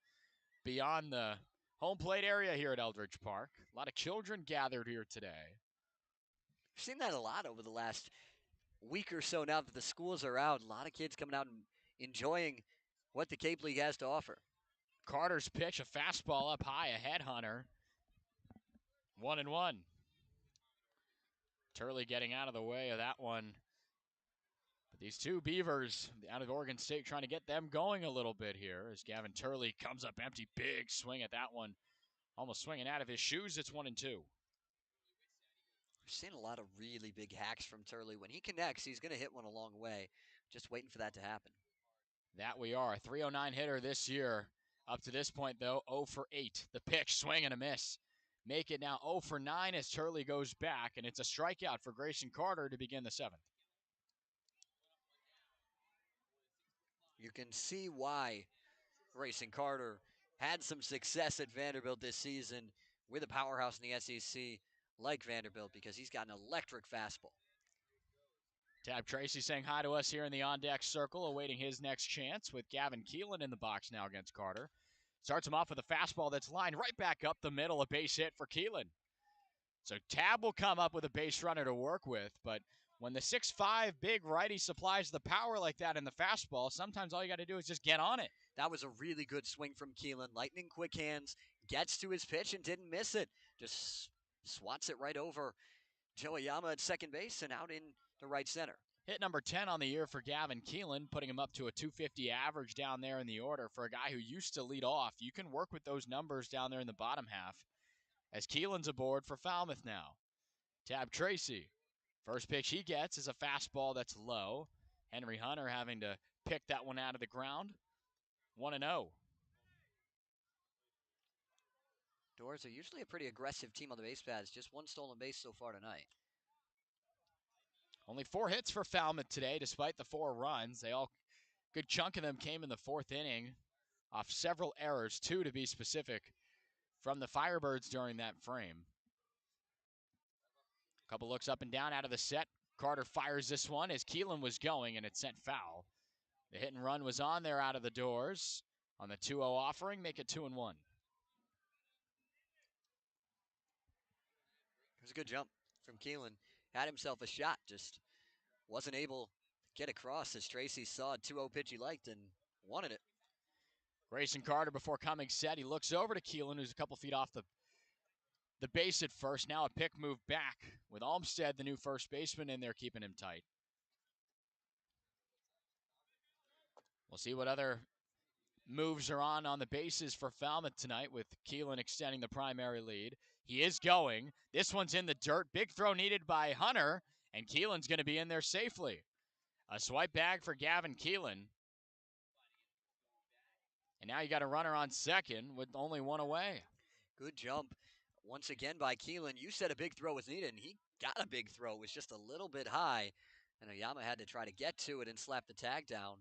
beyond the home plate area here at Eldridge Park. A lot of children gathered here today. We've seen that a lot over the last week or so now that the schools are out. A lot of kids coming out and enjoying what the Cape League has to offer. Carter's pitch, a fastball up high, a headhunter. 1-1. Turley getting out of the way of that one. But these 2 Beavers out of Oregon State trying to get them going a little bit here as Gavin Turley comes up empty. Big swing at that one. Almost swinging out of his shoes. It's 1-2. We've seen a lot of really big hacks from Turley. When he connects, he's going to hit one a long way. Just waiting for that to happen. That we are. A 309 hitter this year. Up to this point, though, 0 for 8. The pitch, swing and a miss. Make it now 0 for 9 as Turley goes back, and it's a strikeout for Grayson Carter to begin the 7th. You can see why Grayson Carter had some success at Vanderbilt this season with a powerhouse in the SEC like Vanderbilt, because he's got an electric fastball. Tab Tracy saying hi to us here in the on-deck circle, awaiting his next chance with Gavin Keelan in the box now against Carter. Starts him off with a fastball that's lined right back up the middle, a base hit for Keelan. So Tab will come up with a base runner to work with, but when the 6'5" big righty supplies the power like that in the fastball, sometimes all you got to do is just get on it. That was a really good swing from Keelan. Lightning quick hands, gets to his pitch and didn't miss it. Just swats it right over Joe Oyama at second base and out in the right center. Hit number 10 on the year for Gavin Keelan, putting him up to a 250 average down there in the order for a guy who used to lead off. You can work with those numbers down there in the bottom half as Keelan's aboard for Falmouth now. Tab Tracy. First pitch he gets is a fastball that's low. Henry Hunter having to pick that one out of the ground. 1-0. Doors are usually a pretty aggressive team on the base paths. Just 1 stolen base so far tonight. Only 4 hits for Falmouth today, despite the 4 runs. Good chunk of them came in the 4th inning off several errors, 2 to be specific, from the Firebirds during that frame. A couple looks up and down out of the set. Carter fires this one as Keelan was going, and it sent foul. The hit and run was on there out of the Doors. On the 2-0 offering, make it 2-1. It was a good jump from Keelan. Had himself a shot, just wasn't able to get across as Tracy saw a 2-0 pitch he liked and wanted it. Grayson Carter, before coming set, he looks over to Keelan, who's a couple feet off the base at first. Now a pick move back with Olmstead, the new first baseman, in there keeping him tight. We'll see what other moves are on the bases for Falmouth tonight, with Keelan extending the primary lead. He is going. This one's in the dirt. Big throw needed by Hunter, and Keelan's going to be in there safely. A swipe bag for Gavin Keelan. And now you got a runner on second with only 1 away. Good jump once again by Keelan. You said a big throw was needed, and he got a big throw. It was just a little bit high, and Oyama had to try to get to it and slap the tag down.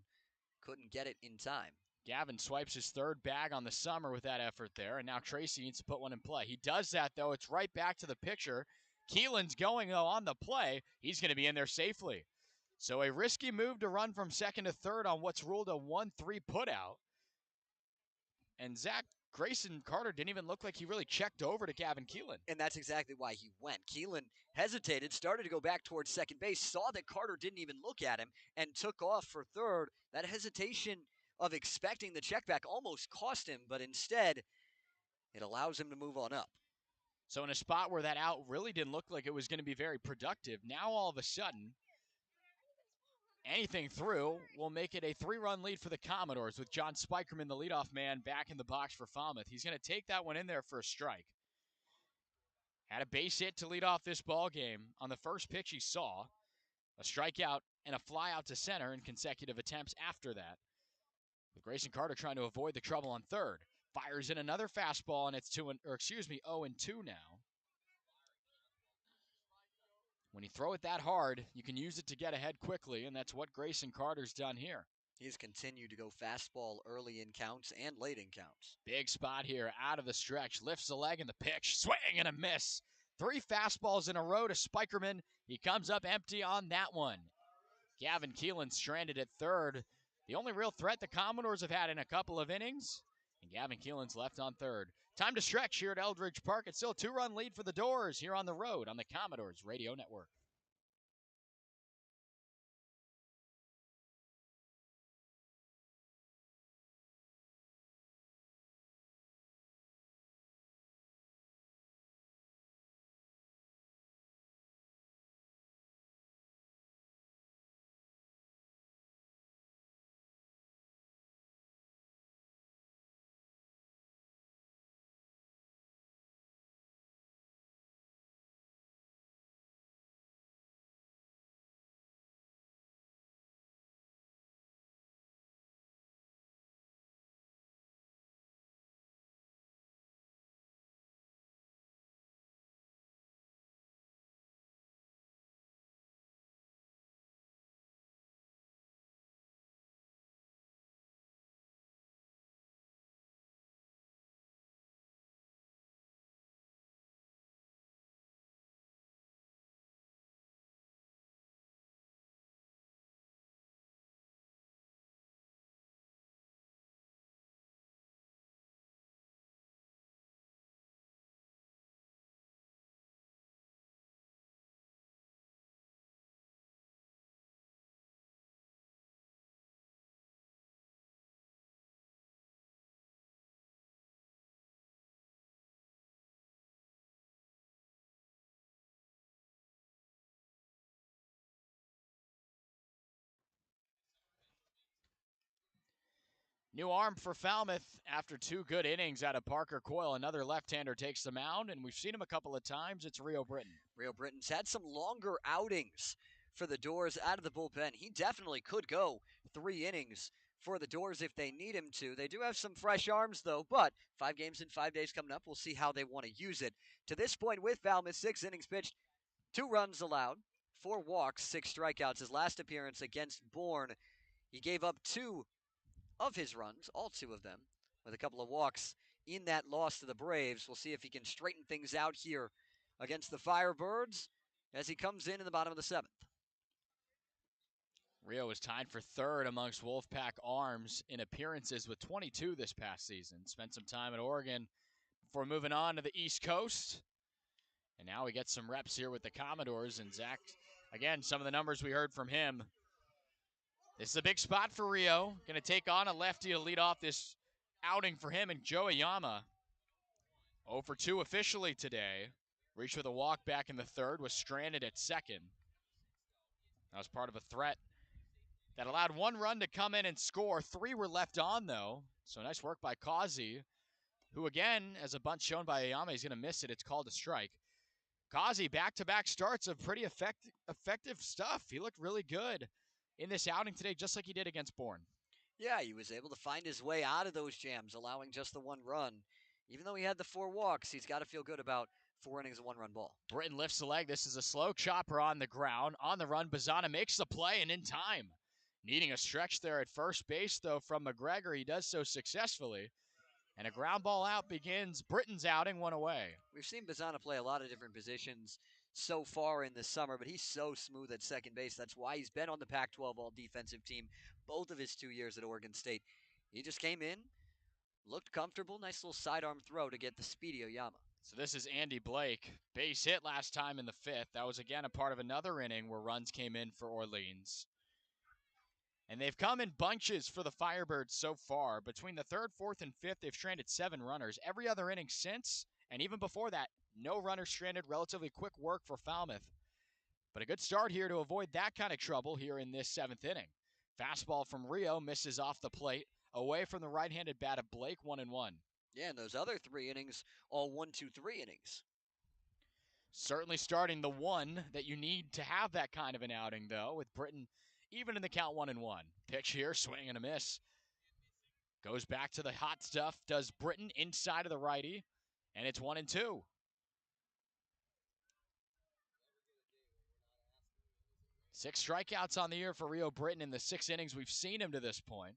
Couldn't get it in time. Gavin swipes his 3rd bag on the summer with that effort there, and now Tracy needs to put one in play. He does that, though. It's right back to the pitcher. Keelan's going, though, on the play. He's going to be in there safely. So a risky move to run from second to third on what's ruled a 1-3 putout. And Grayson Carter didn't even look like he really checked over to Gavin Keelan. And that's exactly why he went. Keelan hesitated, started to go back towards second base, saw that Carter didn't even look at him, and took off for third. That hesitation of expecting the check back almost cost him, but instead, it allows him to move on up. So in a spot where that out really didn't look like it was going to be very productive, now all of a sudden, anything through will make it a 3-run lead for the Commodores with John Spikerman, the leadoff man, back in the box for Falmouth. He's going to take that one in there for a strike. Had a base hit to lead off this ball game on the first pitch he saw. A strikeout and a fly out to center in consecutive attempts after that. With Grayson Carter trying to avoid the trouble on third. Fires in another fastball, and it's 0-2 now. When you throw it that hard, you can use it to get ahead quickly, and that's what Grayson Carter's done here. He's continued to go fastball early in counts and late in counts. Big spot here out of the stretch. Lifts the leg in the pitch. Swing and a miss. 3 fastballs in a row to Spikerman. He comes up empty on that one. Gavin Keelan stranded at third. The only real threat the Commodores have had in a couple of innings. And Gavin Keelan's left on third. Time to stretch here at Eldridge Park. It's still a 2-run lead for the Doors here on the road on the Commodores Radio Network. New arm for Falmouth after 2 good innings out of Parker Coyle. Another left-hander takes the mound, and we've seen him a couple of times. It's Rio Britton. Rio Britton's had some longer outings for the Doors out of the bullpen. He definitely could go 3 innings for the Doors if they need him to. They do have some fresh arms, though, but 5 games in 5 days coming up. We'll see how they want to use it. To this point with Falmouth, 6 innings pitched, 2 runs allowed, 4 walks, 6 strikeouts. His last appearance against Bourne, he gave up 2 of his runs, all 2 of them, with a couple of walks in that loss to the Braves. We'll see if he can straighten things out here against the Firebirds as he comes in the bottom of the 7th. Rio is tied for third amongst Wolfpack arms in appearances with 22 this past season. Spent some time at Oregon before moving on to the East Coast. And now we get some reps here with the Commodores. And Zach, again, some of the numbers we heard from him. This is a big spot for Rio. Going to take on a lefty to lead off this outing for him and Joe Ayama. 0 for 2 officially today. Reached with a walk back in the third, was stranded at second. That was part of a threat that allowed 1 run to come in and score. 3 were left on, though. So nice work by Causey, who, again, as a bunt shown by Ayama, he's going to miss it. It's called a strike. Causey, back-to-back starts of pretty effective stuff. He looked really good in this outing today, just like he did against Bourne. Yeah, he was able to find his way out of those jams, allowing just the 1 run. Even though he had the 4 walks, he's got to feel good about 4 innings of 1-run ball. Britton lifts the leg. This is a slow chopper on the ground. On the run, Bazana makes the play and in time. Needing a stretch there at first base, though, from McGregor. He does so successfully. And a ground ball out begins Britton's outing, 1 away. We've seen Bazana play a lot of different positions so far in the summer, but he's so smooth at second base. That's why he's been on the Pac-12 all-defensive team both of his 2 years at Oregon State. He just came in, looked comfortable, nice little sidearm throw to get the speedy Oyama. So this is Andy Blake. Base hit last time in the 5th. That was again a part of another inning where runs came in for Orleans. And they've come in bunches for the Firebirds so far. Between the 3rd, 4th, and 5th, they've stranded 7 runners. Every other inning since, and even before that, no runners stranded. Relatively quick work for Falmouth. But a good start here to avoid that kind of trouble here in this 7th inning. Fastball from Rio misses off the plate. Away from the right-handed bat of Blake, 1-1. Yeah, and those other 3 innings, all 1-2-3 innings. Certainly starting the one that you need to have that kind of an outing, though, with Britton even in the count 1-1. Pitch here, swing and a miss. Goes back to the hot stuff, does Britton inside of the righty, and it's 1-2. 6 strikeouts on the year for Rio Britton in the 6 innings we've seen him to this point.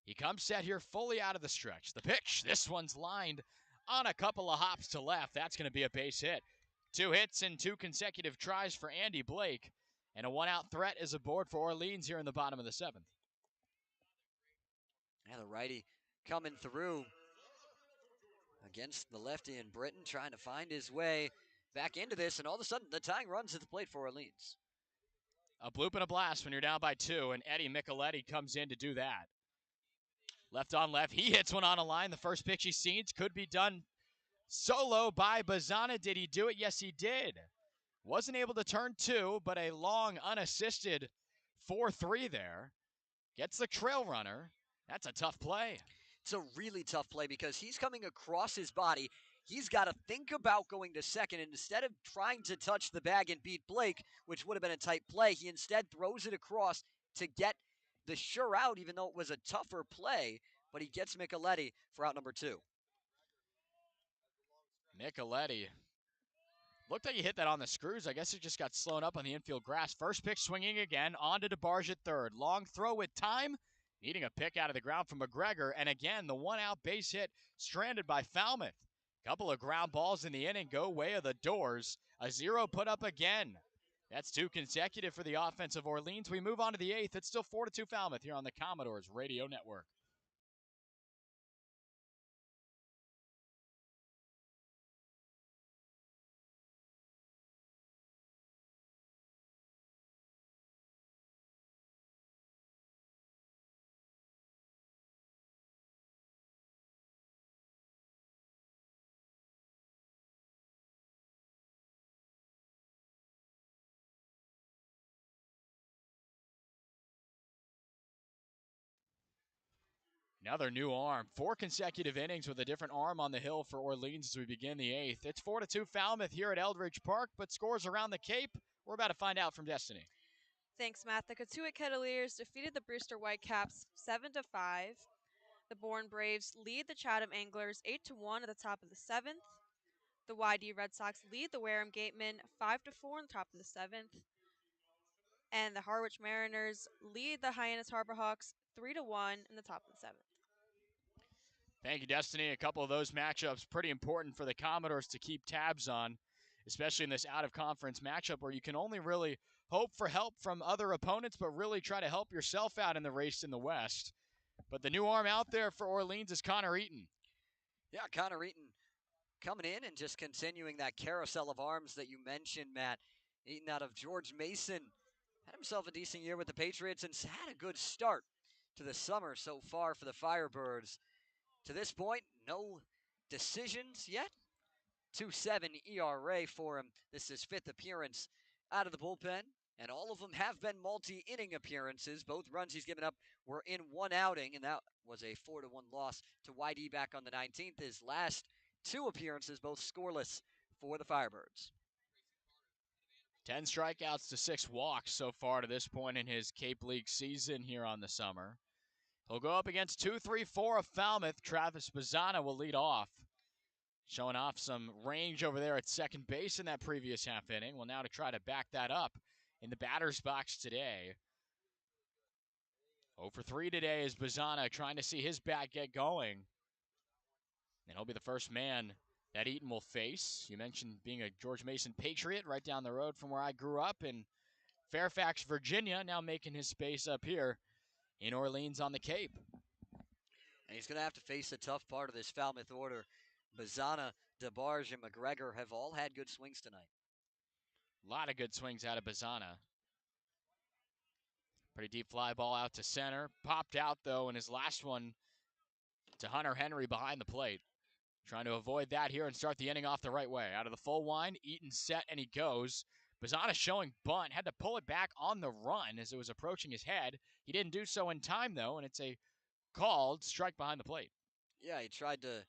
He comes set here fully out of the stretch. The pitch, this one's lined on a couple of hops to left. That's going to be a base hit. 2 hits and 2 consecutive tries for Andy Blake. And a 1-out threat is aboard for Orleans here in the bottom of the 7th. Yeah, the righty coming through against the lefty, and Britton trying to find his way back into this, and all of a sudden the tying runs at the plate for Orleans. A bloop and a blast when you're down by 2, and Eddie Micheletti comes in to do that. Left on left, he hits one on a line. The first pitch he sees could be done solo by Bazzana. Did he do it? Yes, he did. Wasn't able to turn 2, but a long, unassisted 4-3 there. Gets the trail runner. That's a tough play. It's a really tough play because he's coming across his body. He's got to think about going to second, and instead of trying to touch the bag and beat Blake, which would have been a tight play, he instead throws it across to get the sure out, even though it was a tougher play, but he gets Micheletti for out number 2. Micheletti. Looked like he hit that on the screws. I guess it just got slowed up on the infield grass. First pitch swinging again, on to DeBarge at 3rd. Long throw with time, needing a pick out of the ground from McGregor. And again, the 1-out base hit stranded by Falmouth. Couple of ground balls in the inning go way of the doors. A 0 put up again. That's 2 consecutive for the offense of Orleans. We move on to the 8th. It's still 4-2 Falmouth here on the Commodores Radio Network. Another new arm. 4 consecutive innings with a different arm on the hill for Orleans as we begin the 8th. It's 4-2 Falmouth here at Eldridge Park, but scores around the Cape, we're about to find out from Destiny. Thanks, Matt. The Cotuit Kettleers defeated the Brewster Whitecaps 7-5. The Bourne Braves lead the Chatham Anglers 8-1 at the top of the 7th. The YD Red Sox lead the Wareham Gatemen 5-4 on the top of the 7th. And the Harwich Mariners lead the Hyannis Harbor Hawks 3-1 in the top of the 7th. Thank you, Destiny. A couple of those matchups pretty important for the Commodores to keep tabs on, especially in this out-of-conference matchup where you can only really hope for help from other opponents, but really try to help yourself out in the race in the West. But the new arm out there for Orleans is Connor Eaton. Yeah, Connor Eaton coming in and just continuing that carousel of arms that you mentioned, Matt. Eaton out of George Mason. Had himself a decent year with the Patriots and had a good start to the summer so far for the Firebirds. To this point, no decisions yet. 2.7 ERA for him. This is his 5th appearance out of the bullpen, and all of them have been multi-inning appearances. Both runs he's given up were in one outing, and that was a 4-1 loss to YD back on the 19th. His last 2 appearances, both scoreless for the Firebirds. 10 strikeouts to 6 walks so far to this point in his Cape League season here on the summer. He'll go up against 2-3-4 of Falmouth. Travis Bazzana will lead off. Showing off some range over there at second base in that previous half inning. Well, now to try to back that up in the batter's box today. 0 for 3 today is Bazzana trying to see his bat get going. And he'll be the first man that Eaton will face. You mentioned being a George Mason Patriot right down the road from where I grew up in Fairfax, Virginia, now making his space up here in Orleans on the Cape. And he's going to have to face a tough part of this Falmouth order. Bazana, DeBarge, and McGregor have all had good swings tonight. A lot of good swings out of Bazana. Pretty deep fly ball out to center. Popped out, though, in his last one to Hunter Henry behind the plate. Trying to avoid that here and start the inning off the right way. Out of the full wind, Eaton set, and he goes. Bazana showing bunt. Had to pull it back on the run as it was approaching his head. He didn't do so in time, though, and it's a called strike behind the plate. Yeah, he tried to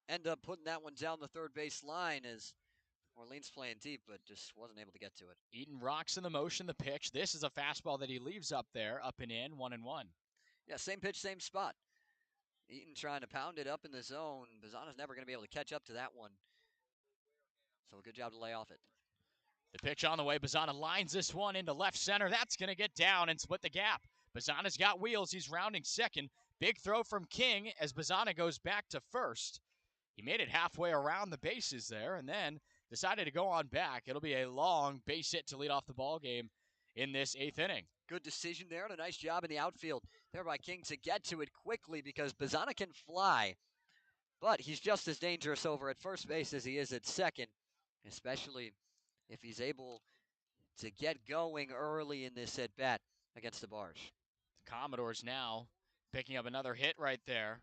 end up putting that one down the third base line as Orleans playing deep, but just wasn't able to get to it. Eaton rocks in the motion, the pitch. This is a fastball that he leaves up there, up and in, 1-1. Yeah, same pitch, same spot. Eaton trying to pound it up in the zone. Bazana's never going to be able to catch up to that one. So a good job to lay off it. The pitch on the way. Bazana lines this one into left center. That's going to get down and split the gap. Bazana's got wheels. He's rounding second. Big throw from King as Bazana goes back to first. He made it halfway around the bases there and then decided to go on back. It'll be a long base hit to lead off the ball game in this 8th inning. Good decision there and a nice job in the outfield there by King to get to it quickly because Bazana can fly, but he's just as dangerous over at first base as he is at second, especially if he's able to get going early in this at-bat against the Barge. The Commodores now picking up another hit right there.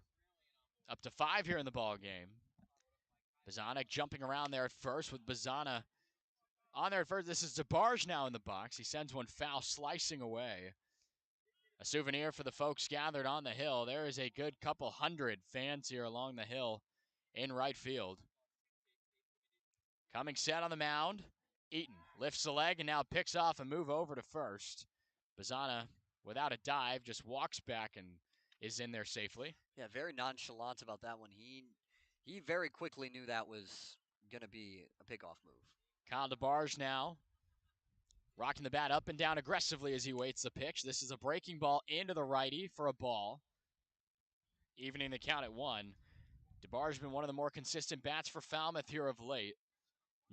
Up to 5 here in the ball game. Bazana jumping around there at first with Bazana on there at first. This is DeBarge now in the box. He sends one foul slicing away. A souvenir for the folks gathered on the hill. There is a good couple hundred fans here along the hill in right field. Coming set on the mound. Eaton lifts the leg and now picks off a move over to first. Bazana, without a dive, just walks back and is in there safely. Yeah, very nonchalant about that one. He very quickly knew that was going to be a pickoff move. Kyle DeBarge now rocking the bat up and down aggressively as he waits the pitch. This is a breaking ball into the righty for a ball. Evening the count at 1. DeBarge has been one of the more consistent bats for Falmouth here of late.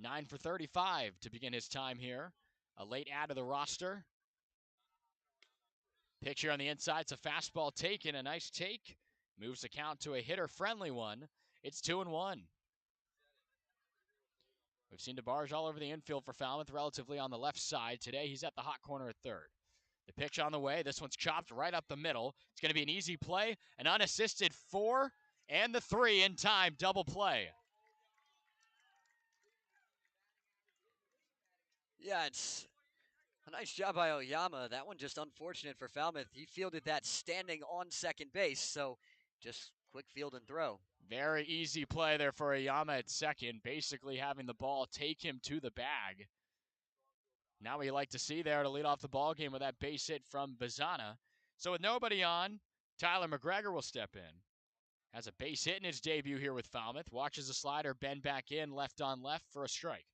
9 for 35 to begin his time here. A late add to the roster. Pitch here on the inside. It's a fastball taken. A nice take. Moves the count to a hitter-friendly one. It's 2-1. We've seen DeBarge all over the infield for Falmouth, relatively on the left side. Today, he's at the hot corner at third. The pitch on the way. This one's chopped right up the middle. It's going to be an easy play. An unassisted 4 and the 3 in time. Double play. Yeah, it's a nice job by Oyama. That one just unfortunate for Falmouth. He fielded that standing on second base, so just quick field and throw. Very easy play there for Oyama at second, basically having the ball take him to the bag. Now we like to see there to lead off the ball game with that base hit from Bazana. So with nobody on, Tyler McGregor will step in. Has a base hit in his debut here with Falmouth. Watches the slider bend back in, left on left for a strike.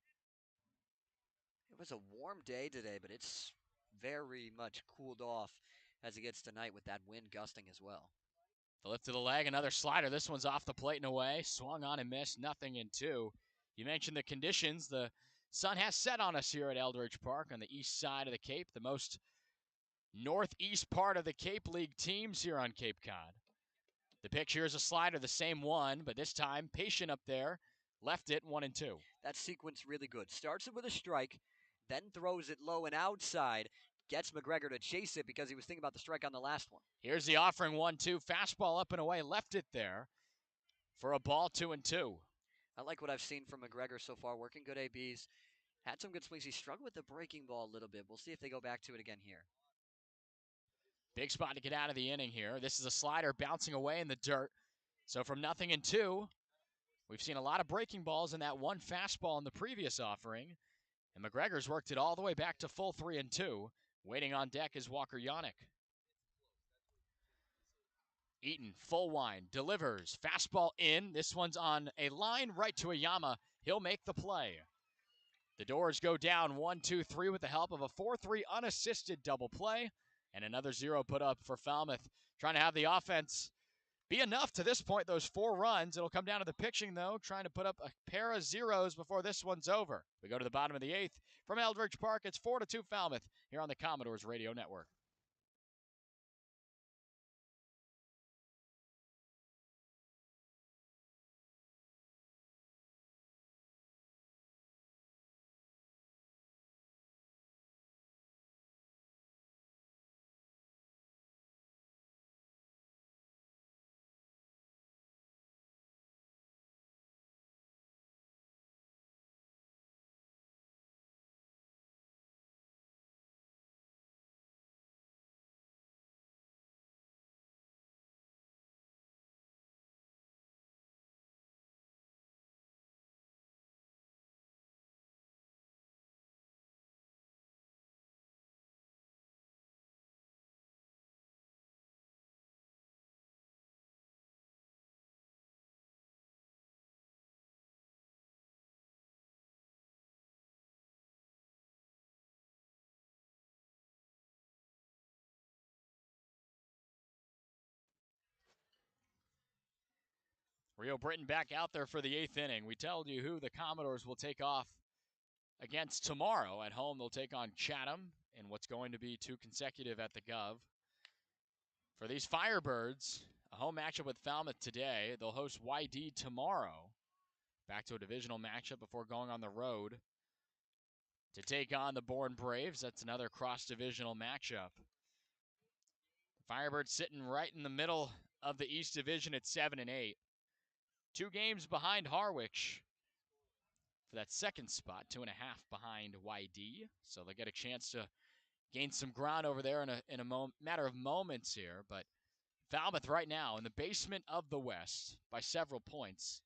It was a warm day today, but it's very much cooled off as it gets tonight with that wind gusting as well. The lift of the leg, another slider. This one's off the plate and away. Swung on and missed, nothing in 2. You mentioned the conditions. The sun has set on us here at Eldridge Park on the east side of the Cape, the most northeast part of the Cape League teams here on Cape Cod. The pitch here is a slider, the same one, but this time patient up there, left it 1-2. That sequence really good. Starts it with a strike, then throws it low and outside, gets McGregor to chase it because he was thinking about the strike on the last one. Here's the offering 1-2, fastball up and away, left it there for a ball 2-2. I like what I've seen from McGregor so far, working good ABs. Had some good swings. He struggled with the breaking ball a little bit. We'll see if they go back to it again here. Big spot to get out of the inning here. This is a slider bouncing away in the dirt. So from 0-2, we've seen a lot of breaking balls in that one fastball in the previous offering. And McGregor's worked it all the way back to full 3-2. Waiting on deck is Walker Yannick. Eaton, full wind, delivers. Fastball in. This one's on a line right to Oyama. He'll make the play. The Doors go down 1-2-3 with the help of a 4-3 unassisted double play. And another 0 put up for Falmouth. Trying to have the offense be enough to this point, those 4 runs. It'll come down to the pitching, though, trying to put up a pair of zeros before this one's over. We go to the bottom of the 8th. From Eldridge Park, it's 4-2 Falmouth here on the Commodores Radio Network. Rio Britton back out there for the 8th inning. We told you who the Commodores will take off against tomorrow. At home, they'll take on Chatham in what's going to be 2 consecutive at the Gov. For these Firebirds, a home matchup with Falmouth today. They'll host YD tomorrow. Back to a divisional matchup before going on the road to take on the Bourne Braves. That's another cross-divisional matchup. The Firebirds sitting right in the middle of the East Division at 7-8. 2 games behind Harwich for that second spot, 2.5 behind YD. So they'll get a chance to gain some ground over there in a matter of moments here. But Falmouth right now in the basement of the West by several points.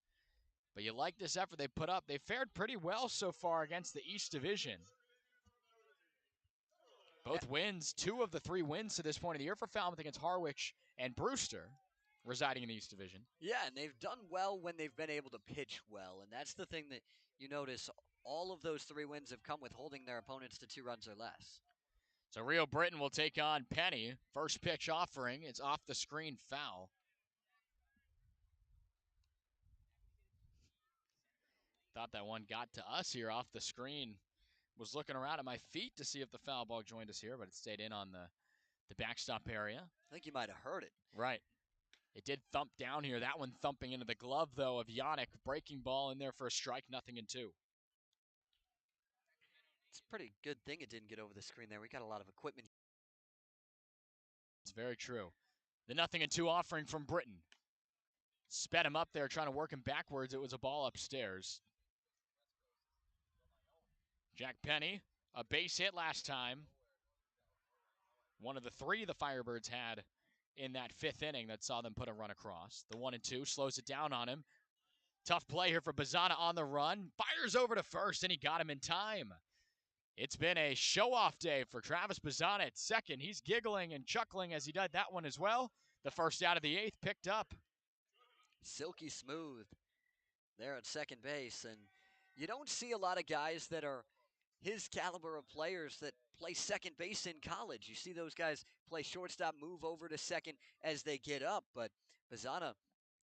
But you like this effort they put up. They fared pretty well so far against the East Division. Both wins, 2 of the 3 wins to this point of the year for Falmouth against Harwich and Brewster, residing in the East Division. Yeah, and they've done well when they've been able to pitch well, and that's the thing that you notice. All of those 3 wins have come with holding their opponents to 2 runs or less. So Rio Britton will take on Penny. First pitch offering, it's off the screen, foul. Thought that one got to us here off the screen. Was looking around at my feet to see if the foul ball joined us here, but it stayed in on the backstop area. I think you might have heard it. Right. It did thump down here. That one thumping into the glove, though, of Yannick. Breaking ball in there for a strike, 0-2. It's a pretty good thing it didn't get over the screen there. We got a lot of equipment. It's very true. The 0-2 offering from Britton. Sped him up there, trying to work him backwards. It was a ball upstairs. Jack Penny, a base hit last time. One of the 3 the Firebirds had in that 5th inning that saw them put a run across. The 1-2 slows it down on him. Tough play here for Bazzana on the run. Fires over to first, and he got him in time. It's been a show-off day for Travis Bazzana at second. He's giggling and chuckling as he did that one as well. The first out of the 8th picked up. Silky smooth there at second base, and you don't see a lot of guys that are his caliber of players that play second base in college. You see those guys play shortstop, move over to second as they get up, but Bazzana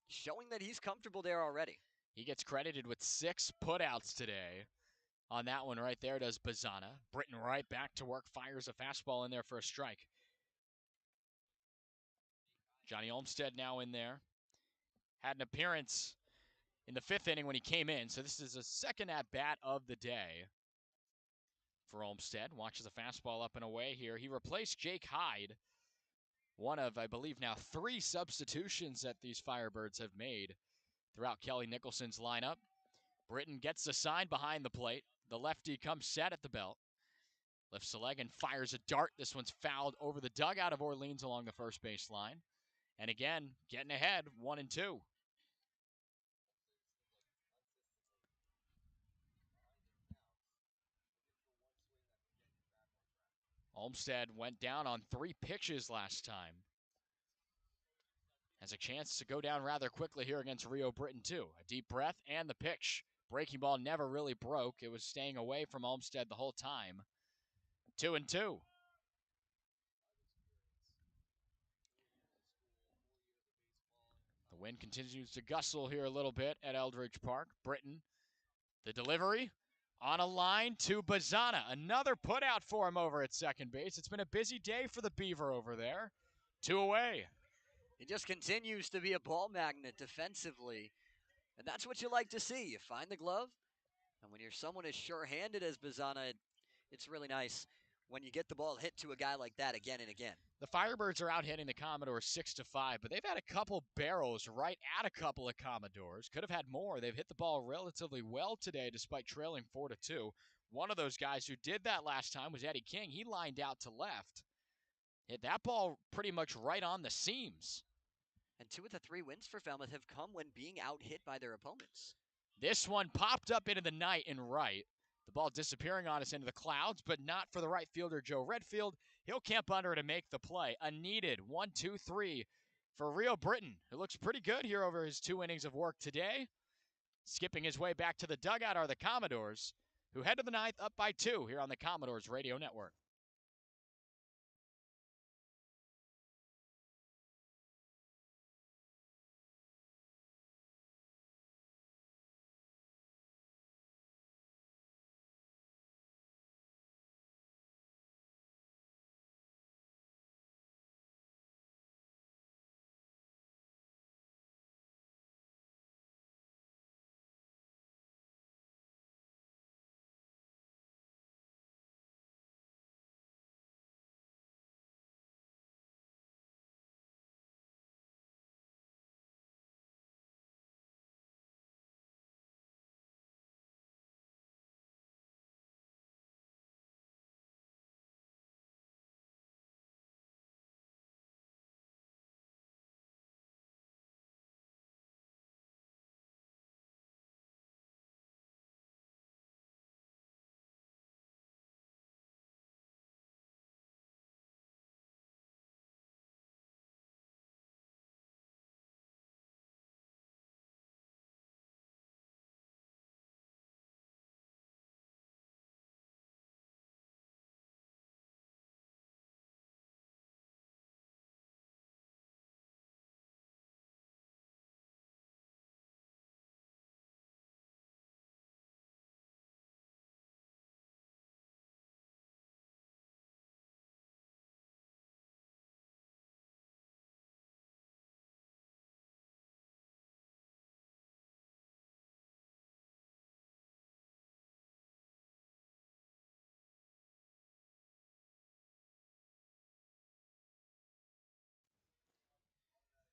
showing that he's comfortable there already. He gets credited with 6 putouts today. On that one right there does Bazzana. Britton right back to work, fires a fastball in there for a strike. Johnny Olmstead now in there. Had an appearance in the 5th inning when he came in, so this is a second at-bat of the day for Olmstead. Watches a fastball up and away here. He replaced Jake Hyde, one of, I believe, now 3 substitutions that these Firebirds have made throughout Kelly Nicholson's lineup. Britton gets the sign behind the plate. The lefty comes set at the belt. Lifts the leg and fires a dart. This one's fouled over the dugout of Orleans along the first base line. And again, getting ahead, 1-2. Olmstead went down on 3 pitches last time. Has a chance to go down rather quickly here against Rio Britton too. A deep breath and the pitch. Breaking ball never really broke. It was staying away from Olmstead the whole time. 2-2. The wind continues to gustle here a little bit at Eldridge Park. Britton, the delivery on a line to Bazzana. Another put out for him over at second base. It's been a busy day for the Beaver over there. 2 away. He just continues to be a ball magnet defensively. And that's what you like to see. You find the glove, and when you're someone as sure-handed as Bazzana, it's really nice when you get the ball hit to a guy like that again and again. The Firebirds are out hitting the Commodores 6-5, but they've had a couple barrels right at a couple of Commodores. Could have had more. They've hit the ball relatively well today despite trailing 4-2. One of those guys who did that last time was Eddie King. He lined out to left. Hit that ball pretty much right on the seams. And 2 of the 3 wins for Falmouth have come when being out-hit by their opponents. This one popped up into the night and right. The ball disappearing on us into the clouds, but not for the right fielder, Joe Redfield. He'll camp under to make the play. A needed 1-2-3 for Rio Britton, who looks pretty good here over his 2 innings of work today. Skipping his way back to the dugout are the Commodores, who head to the 9th up by 2 here on the Commodores Radio Network.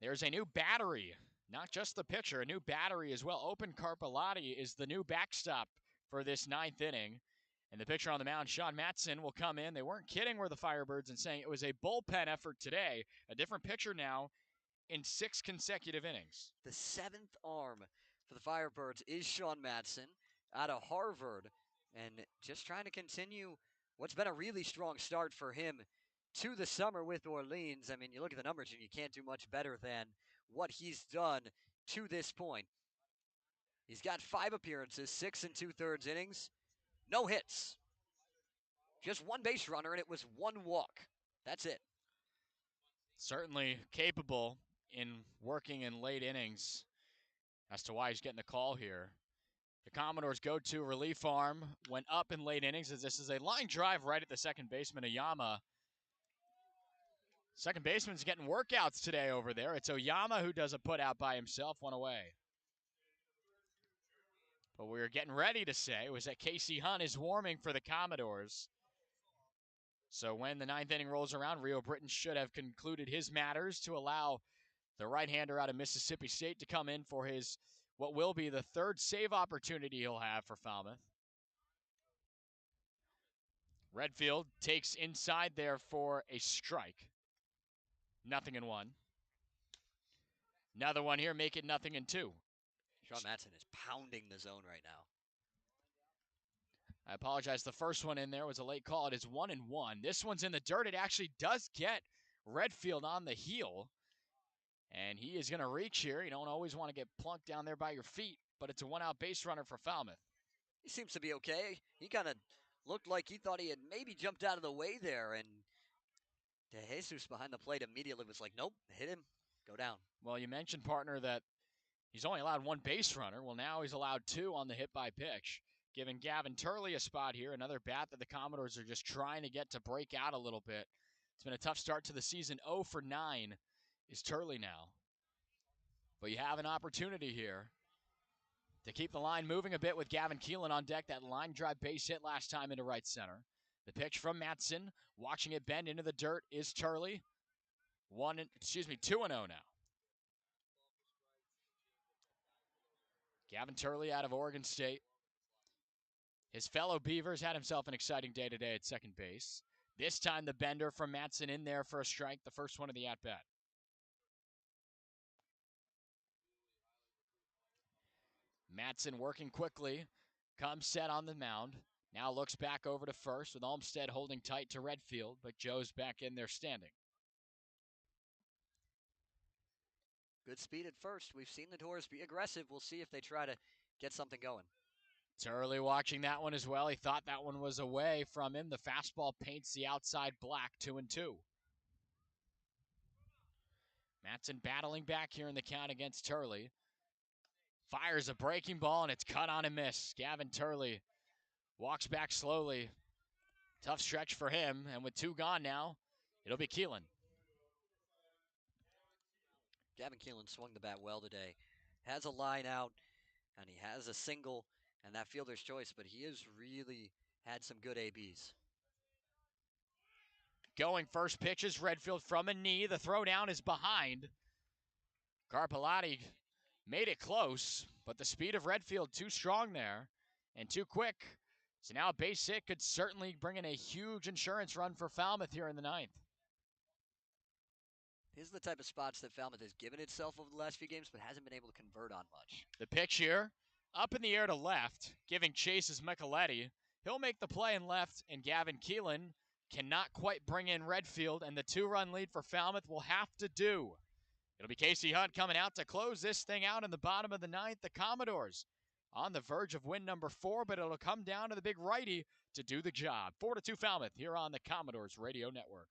There's a new battery, not just the pitcher, a new battery as well. Open Carpellotti is the new backstop for this 9th inning. And the pitcher on the mound, Sean Matson, will come in. They weren't kidding with the Firebirds and saying it was a bullpen effort today. A different pitcher now in 6 consecutive innings. The 7th arm for the Firebirds is Sean Matson out of Harvard, and just trying to continue what's been a really strong start for him to the summer with Orleans. I mean, you look at the numbers and you can't do much better than what he's done to this point. He's got 5 appearances, 6 2/3 innings, no hits, just 1 base runner, and it was 1 walk. That's it. Certainly capable in working in late innings as to why he's getting the call here. The Commodores' go-to relief arm went up in late innings as this is a line drive right at the second baseman, Oyama. Second baseman's getting workouts today over there. It's Oyama who does a put out by himself, 1 away. But we were getting ready to say was that Casey Hunt is warming for the Commodores. So when the 9th inning rolls around, Rio Britton should have concluded his matters to allow the right-hander out of Mississippi State to come in for his what will be the 3rd save opportunity he'll have for Falmouth. Redfield takes inside there for a strike. 0-1. Another one here, make it 0-2. Sean Matson is pounding the zone right now. I apologize. The first one in there was a late call. It is 1-1. This one's in the dirt. It actually does get Redfield on the heel. And he is going to reach here. You don't always want to get plunked down there by your feet, but it's a 1-out base runner for Falmouth. He seems to be okay. He kind of looked like he thought he had maybe jumped out of the way there, and De Jesus behind the plate immediately was like, nope, hit him. go down. Well, you mentioned, partner, that he's only allowed one base runner. Well, now he's allowed two on the hit by pitch, giving Gavin Turley a spot here. Another bat that the Commodores are just trying to get to break out a little bit. It's been a tough start to the season. 0 for 9 is Turley now. But you have an opportunity here to keep the line moving a bit with Gavin Keelan on deck. That line drive base hit last time into right center. The pitch from Matson, watching it bend into the dirt, is Turley. 2-0 now. Gavin Turley out of Oregon State. His fellow Beavers had himself an exciting day today at second base. This time the bender from Matson in there for a strike, the first one of the at-bat. Matson working quickly, comes set on the mound. Now looks back over to first with Olmstead holding tight to Redfield, but Joe's back in there standing. Good speed at first. We've seen the Doors be aggressive. We'll see if they try to get something going. Turley watching that one as well. He thought that one was away from him. The fastball paints the outside black, 2-2. Matson battling back here in the count against Turley. Fires a breaking ball, and it's cut on and miss. Gavin Turley walks back slowly. Tough stretch for him, and with two gone now, it'll be Keelan. Gavin Keelan swung the bat well today. Has a line out, and he has a single, and that fielder's choice, but he has really had some good ABs. Going first pitch is Redfield from a knee. The throwdown is behind. Carpellotti made it close, but the speed of Redfield too strong there and too quick. So now a base hit could certainly bring in a huge insurance run for Falmouth here in the ninth. These are the type of spots that Falmouth has given itself over the last few games, but hasn't been able to convert on much. The pitch here, up in the air to left, giving chase is Micheletti. He'll make the play in left, and Gavin Keelan cannot quite bring in Redfield, and the two-run lead for Falmouth will have to do. It'll be Casey Hunt coming out to close this thing out in the bottom of the ninth. The Commodores on the verge of win number 4, but it'll come down to the big righty to do the job. 4-2 Falmouth here on the Commodores Radio Network.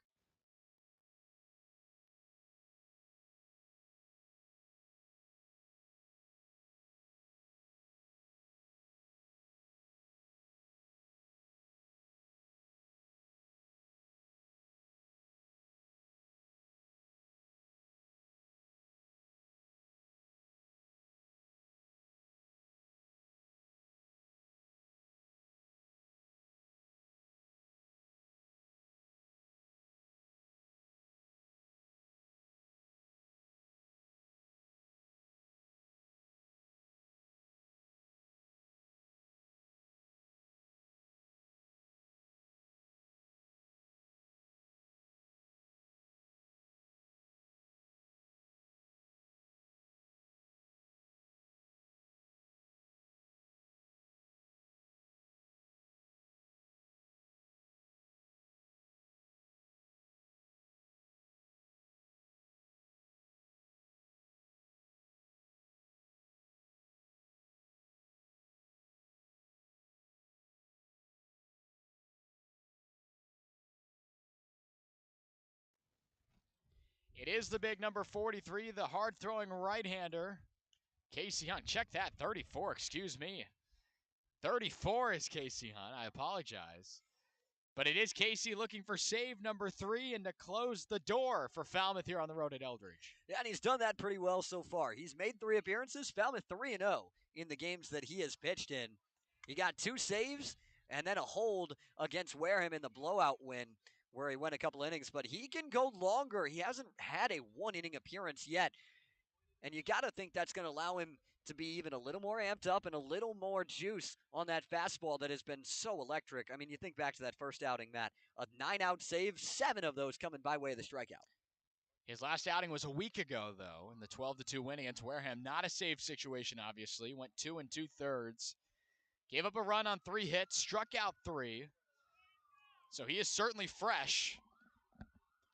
It is the big number 43, the hard-throwing right-hander, Casey Hunt. Check that, 34, excuse me. 34 is Casey Hunt, I apologize. But it is Casey looking for save number 3 and to close the door for Falmouth here on the road at Eldridge. Yeah, and he's done that pretty well so far. He's made 3 appearances, Falmouth 3-0 in the games that he has pitched in. He got 2 saves and then a hold against Wareham in the blowout win where he went a couple innings, but he can go longer. He hasn't had a 1-inning appearance yet, and you got to think that's going to allow him to be even a little more amped up and a little more juice on that fastball that has been so electric. I mean, you think back to that first outing, Matt, a 9-out save, 7 of those coming by way of the strikeout. His last outing was a week ago, though, in the 12-2 win against Wareham. Not a save situation, obviously. Went 2 2/3. Gave up a run on 3 hits, struck out 3. So he is certainly fresh.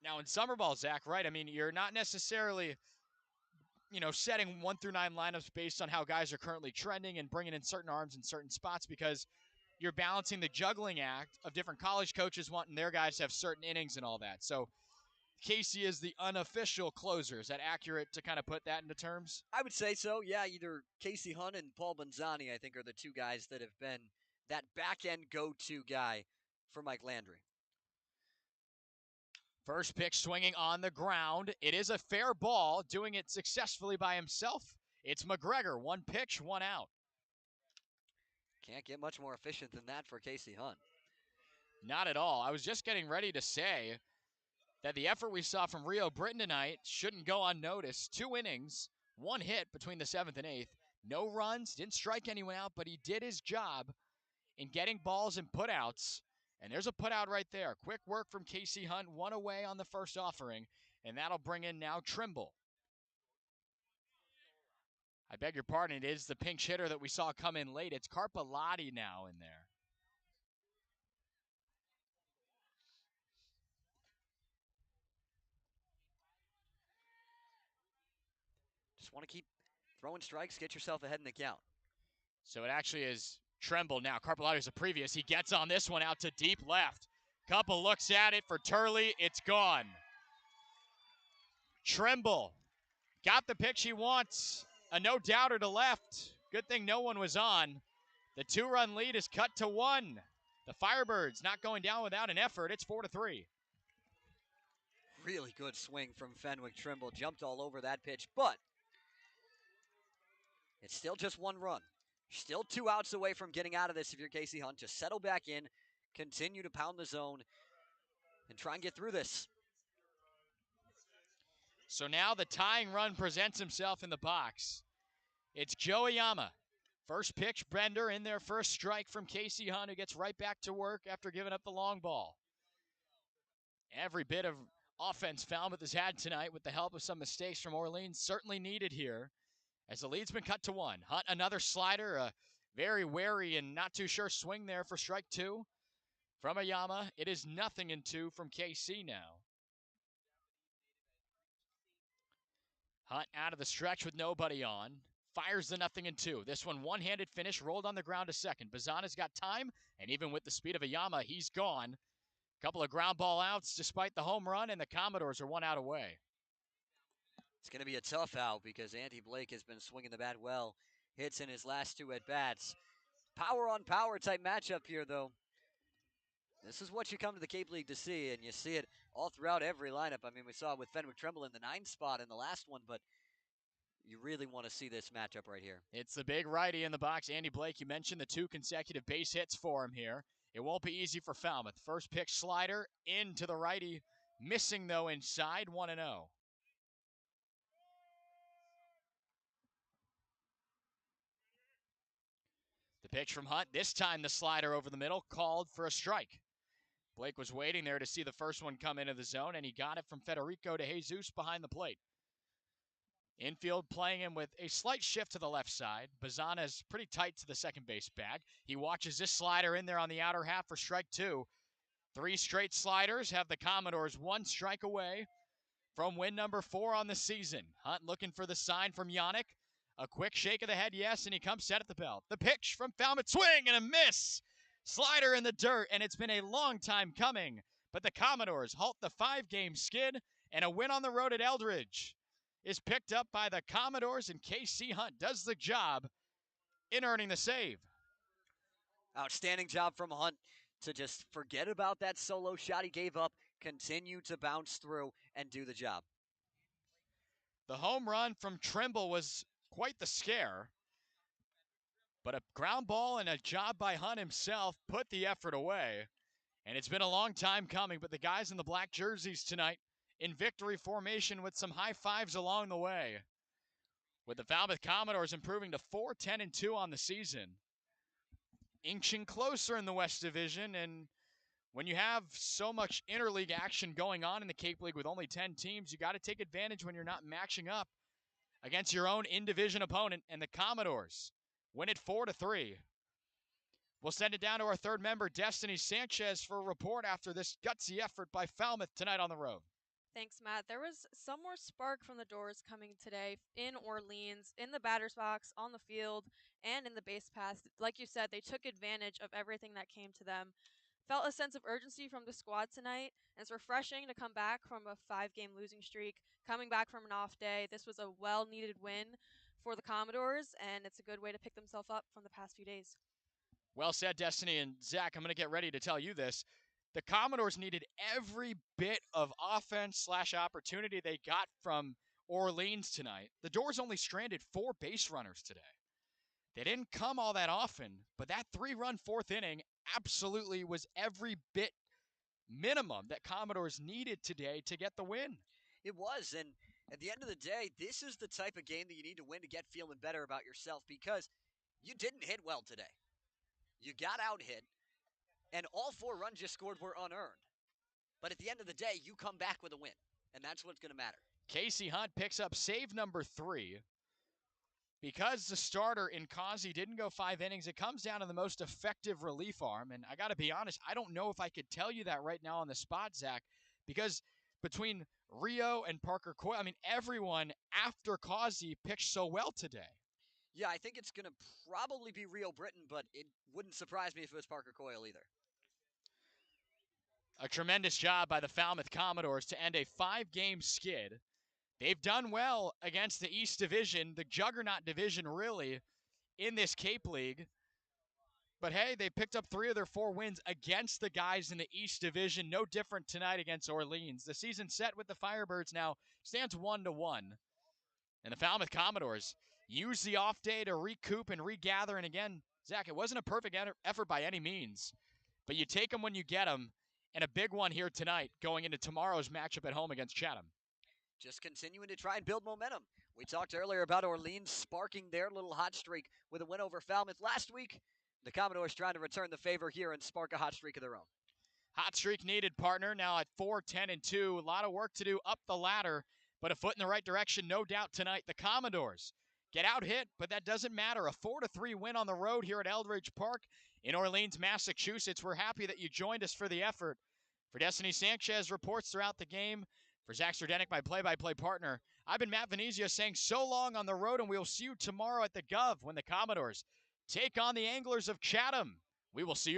Now, in summer ball, Zach, right? I mean, you're not necessarily, setting 1 through 9 lineups based on how guys are currently trending and bringing in certain arms in certain spots because you're balancing the juggling act of different college coaches wanting their guys to have certain innings and all that. So Casey is the unofficial closer. Is that accurate to kind of put that into terms? I would say so, yeah. Either Casey Hunt and Paul Bonzani, I think, are the two guys that have been that back-end go-to guy for Mike Landry. First pitch swinging on the ground. It is a fair ball, doing it successfully by himself. It's McGregor. One pitch, one out. Can't get much more efficient than that for Casey Hunt. Not at all. I was just getting ready to say that the effort we saw from Rio Britton tonight shouldn't go unnoticed. 2 innings, 1 hit between the 7th and 8th. No runs, didn't strike anyone out, but he did his job in getting balls and putouts. And there's a putout right there. Quick work from Casey Hunt, 1 away on the first offering, and that'll bring in now Trimble. I beg your pardon, it is the pinch hitter that we saw come in late. It's Carpellotti now in there. Just want to keep throwing strikes, get yourself ahead in the count. So it actually is Trimble now. Carpellotti's a previous. He gets on this one out to deep left. Couple looks at it for Turley. It's gone. Trimble got the pitch he wants. A no-doubter to left. Good thing no one was on. The 2-run lead is cut to 1. The Firebirds not going down without an effort. It's 4-3. Really good swing from Fenwick Trimble. Jumped all over that pitch, but it's still just 1 run. Still 2 outs away from getting out of this if you're Casey Hunt. Just settle back in, continue to pound the zone, and try and get through this. So now the tying run presents himself in the box. It's Joe Ayama. First pitch bender in there, first strike from Casey Hunt, who gets right back to work after giving up the long ball. Every bit of offense Falmouth has had tonight with the help of some mistakes from Orleans certainly needed here as the lead's been cut to 1. Hunt another slider, a very wary and not too sure swing there for strike 2 from Ayama. It is 0-2 from KC now. Hunt out of the stretch with nobody on. Fires the 0-2. This one one-handed finish, rolled on the ground to second. Bazana's got time, and even with the speed of Ayama, he's gone. Couple of ground ball outs despite the home run, and the Commodores are 1 out away. It's going to be a tough out because Andy Blake has been swinging the bat well. Hits in his last 2 at-bats. Power on power type matchup here, though. This is what you come to the Cape League to see, and you see it all throughout every lineup. I mean, we saw it with Fenwick Trimble in the 9th spot in the last one, but you really want to see this matchup right here. It's the big righty in the box. Andy Blake, you mentioned the 2 consecutive base hits for him here. It won't be easy for Falmouth. First pitch slider into the righty. Missing, though, inside, 1-0. The pitch from Hunt. This time the slider over the middle, called for a strike. Blake was waiting there to see the first one come into the zone, and he got it from Federico de Jesus behind the plate. Infield playing him with a slight shift to the left side. Bazana is pretty tight to the second base bag. He watches this slider in there on the outer half for strike 2. 3 straight sliders have the Commodores 1 strike away from win number 4 on the season. Hunt looking for the sign from Yannick. A quick shake of the head, yes, and he comes set at the belt. The pitch from Falmouth, swing and a miss. Slider in the dirt, and it's been a long time coming. But the Commodores halt the 5-game skid, and a win on the road at Eldridge is picked up by the Commodores, and KC Hunt does the job in earning the save. Outstanding job from Hunt to just forget about that solo shot he gave up, continue to bounce through, and do the job. The home run from Trimble was quite the scare, but a ground ball and a job by Hunt himself put the effort away. And it's been a long time coming, but the guys in the black jerseys tonight in victory formation with some high fives along the way, with the Falmouth Commodores improving to 4-10-2 on the season. Inching closer in the West Division, and when you have so much interleague action going on in the Cape League with only 10 teams, you got to take advantage when you're not matching up against your own in-division opponent, and the Commodores win it 4-3. We'll send it down to our third member, Destiny Sanchez, for a report after this gutsy effort by Falmouth tonight on the road. Thanks, Matt. There was some more spark from the Doors coming today in Orleans, in the batter's box, on the field, and in the base paths. Like you said, they took advantage of everything that came to them. Felt a sense of urgency from the squad tonight, and it's refreshing to come back from a 5-game losing streak, coming back from an off day. This was a well-needed win for the Commodores, and it's a good way to pick themselves up from the past few days. Well said, Destiny. And Zach, I'm going to get ready to tell you this. The Commodores needed every bit of offense/opportunity they got from Orleans tonight. The Doors only stranded 4 base runners today. They didn't come all that often, but that 3-run 4th inning absolutely was every bit minimum that Commodores needed today to get the win. It was, and at the end of the day, this is the type of game that you need to win to get feeling better about yourself, because you didn't hit well today. You got out hit, and all 4 runs you scored were unearned. But at the end of the day, you come back with a win, and that's what's going to matter. Casey Hunt picks up save number 3. Because the starter in Causey didn't go 5 innings, it comes down to the most effective relief arm. And I got to be honest, I don't know if I could tell you that right now on the spot, Zach, because between Rio and Parker Coyle, I mean, everyone after Causey pitched so well today. Yeah, I think it's going to probably be Rio Britton, but it wouldn't surprise me if it was Parker Coyle either. A tremendous job by the Falmouth Commodores to end a 5-game skid. They've done well against the East Division, the juggernaut division really, in this Cape League. But hey, they picked up 3 of their 4 wins against the guys in the East Division. No different tonight against Orleans. The season set with the Firebirds now stands 1-1. And the Falmouth Commodores use the off day to recoup and regather. And again, Zach, it wasn't a perfect effort by any means. But you take them when you get them. And a big one here tonight going into tomorrow's matchup at home against Chatham. Just continuing to try and build momentum. We talked earlier about Orleans sparking their little hot streak with a win over Falmouth last week. The Commodores trying to return the favor here and spark a hot streak of their own. Hot streak needed, partner, now at 4-10-2. A lot of work to do up the ladder, but a foot in the right direction, no doubt tonight. The Commodores get out hit, but that doesn't matter. A 4-3 win on the road here at Eldridge Park in Orleans, Massachusetts. We're happy that you joined us for the effort. For Destiny Sanchez reports throughout the game, for Zach Surdenik, my play-by-play partner, I've been Matt Venezia saying so long on the road, and we'll see you tomorrow at the Gov when the Commodores take on the Anglers of Chatham. We will see you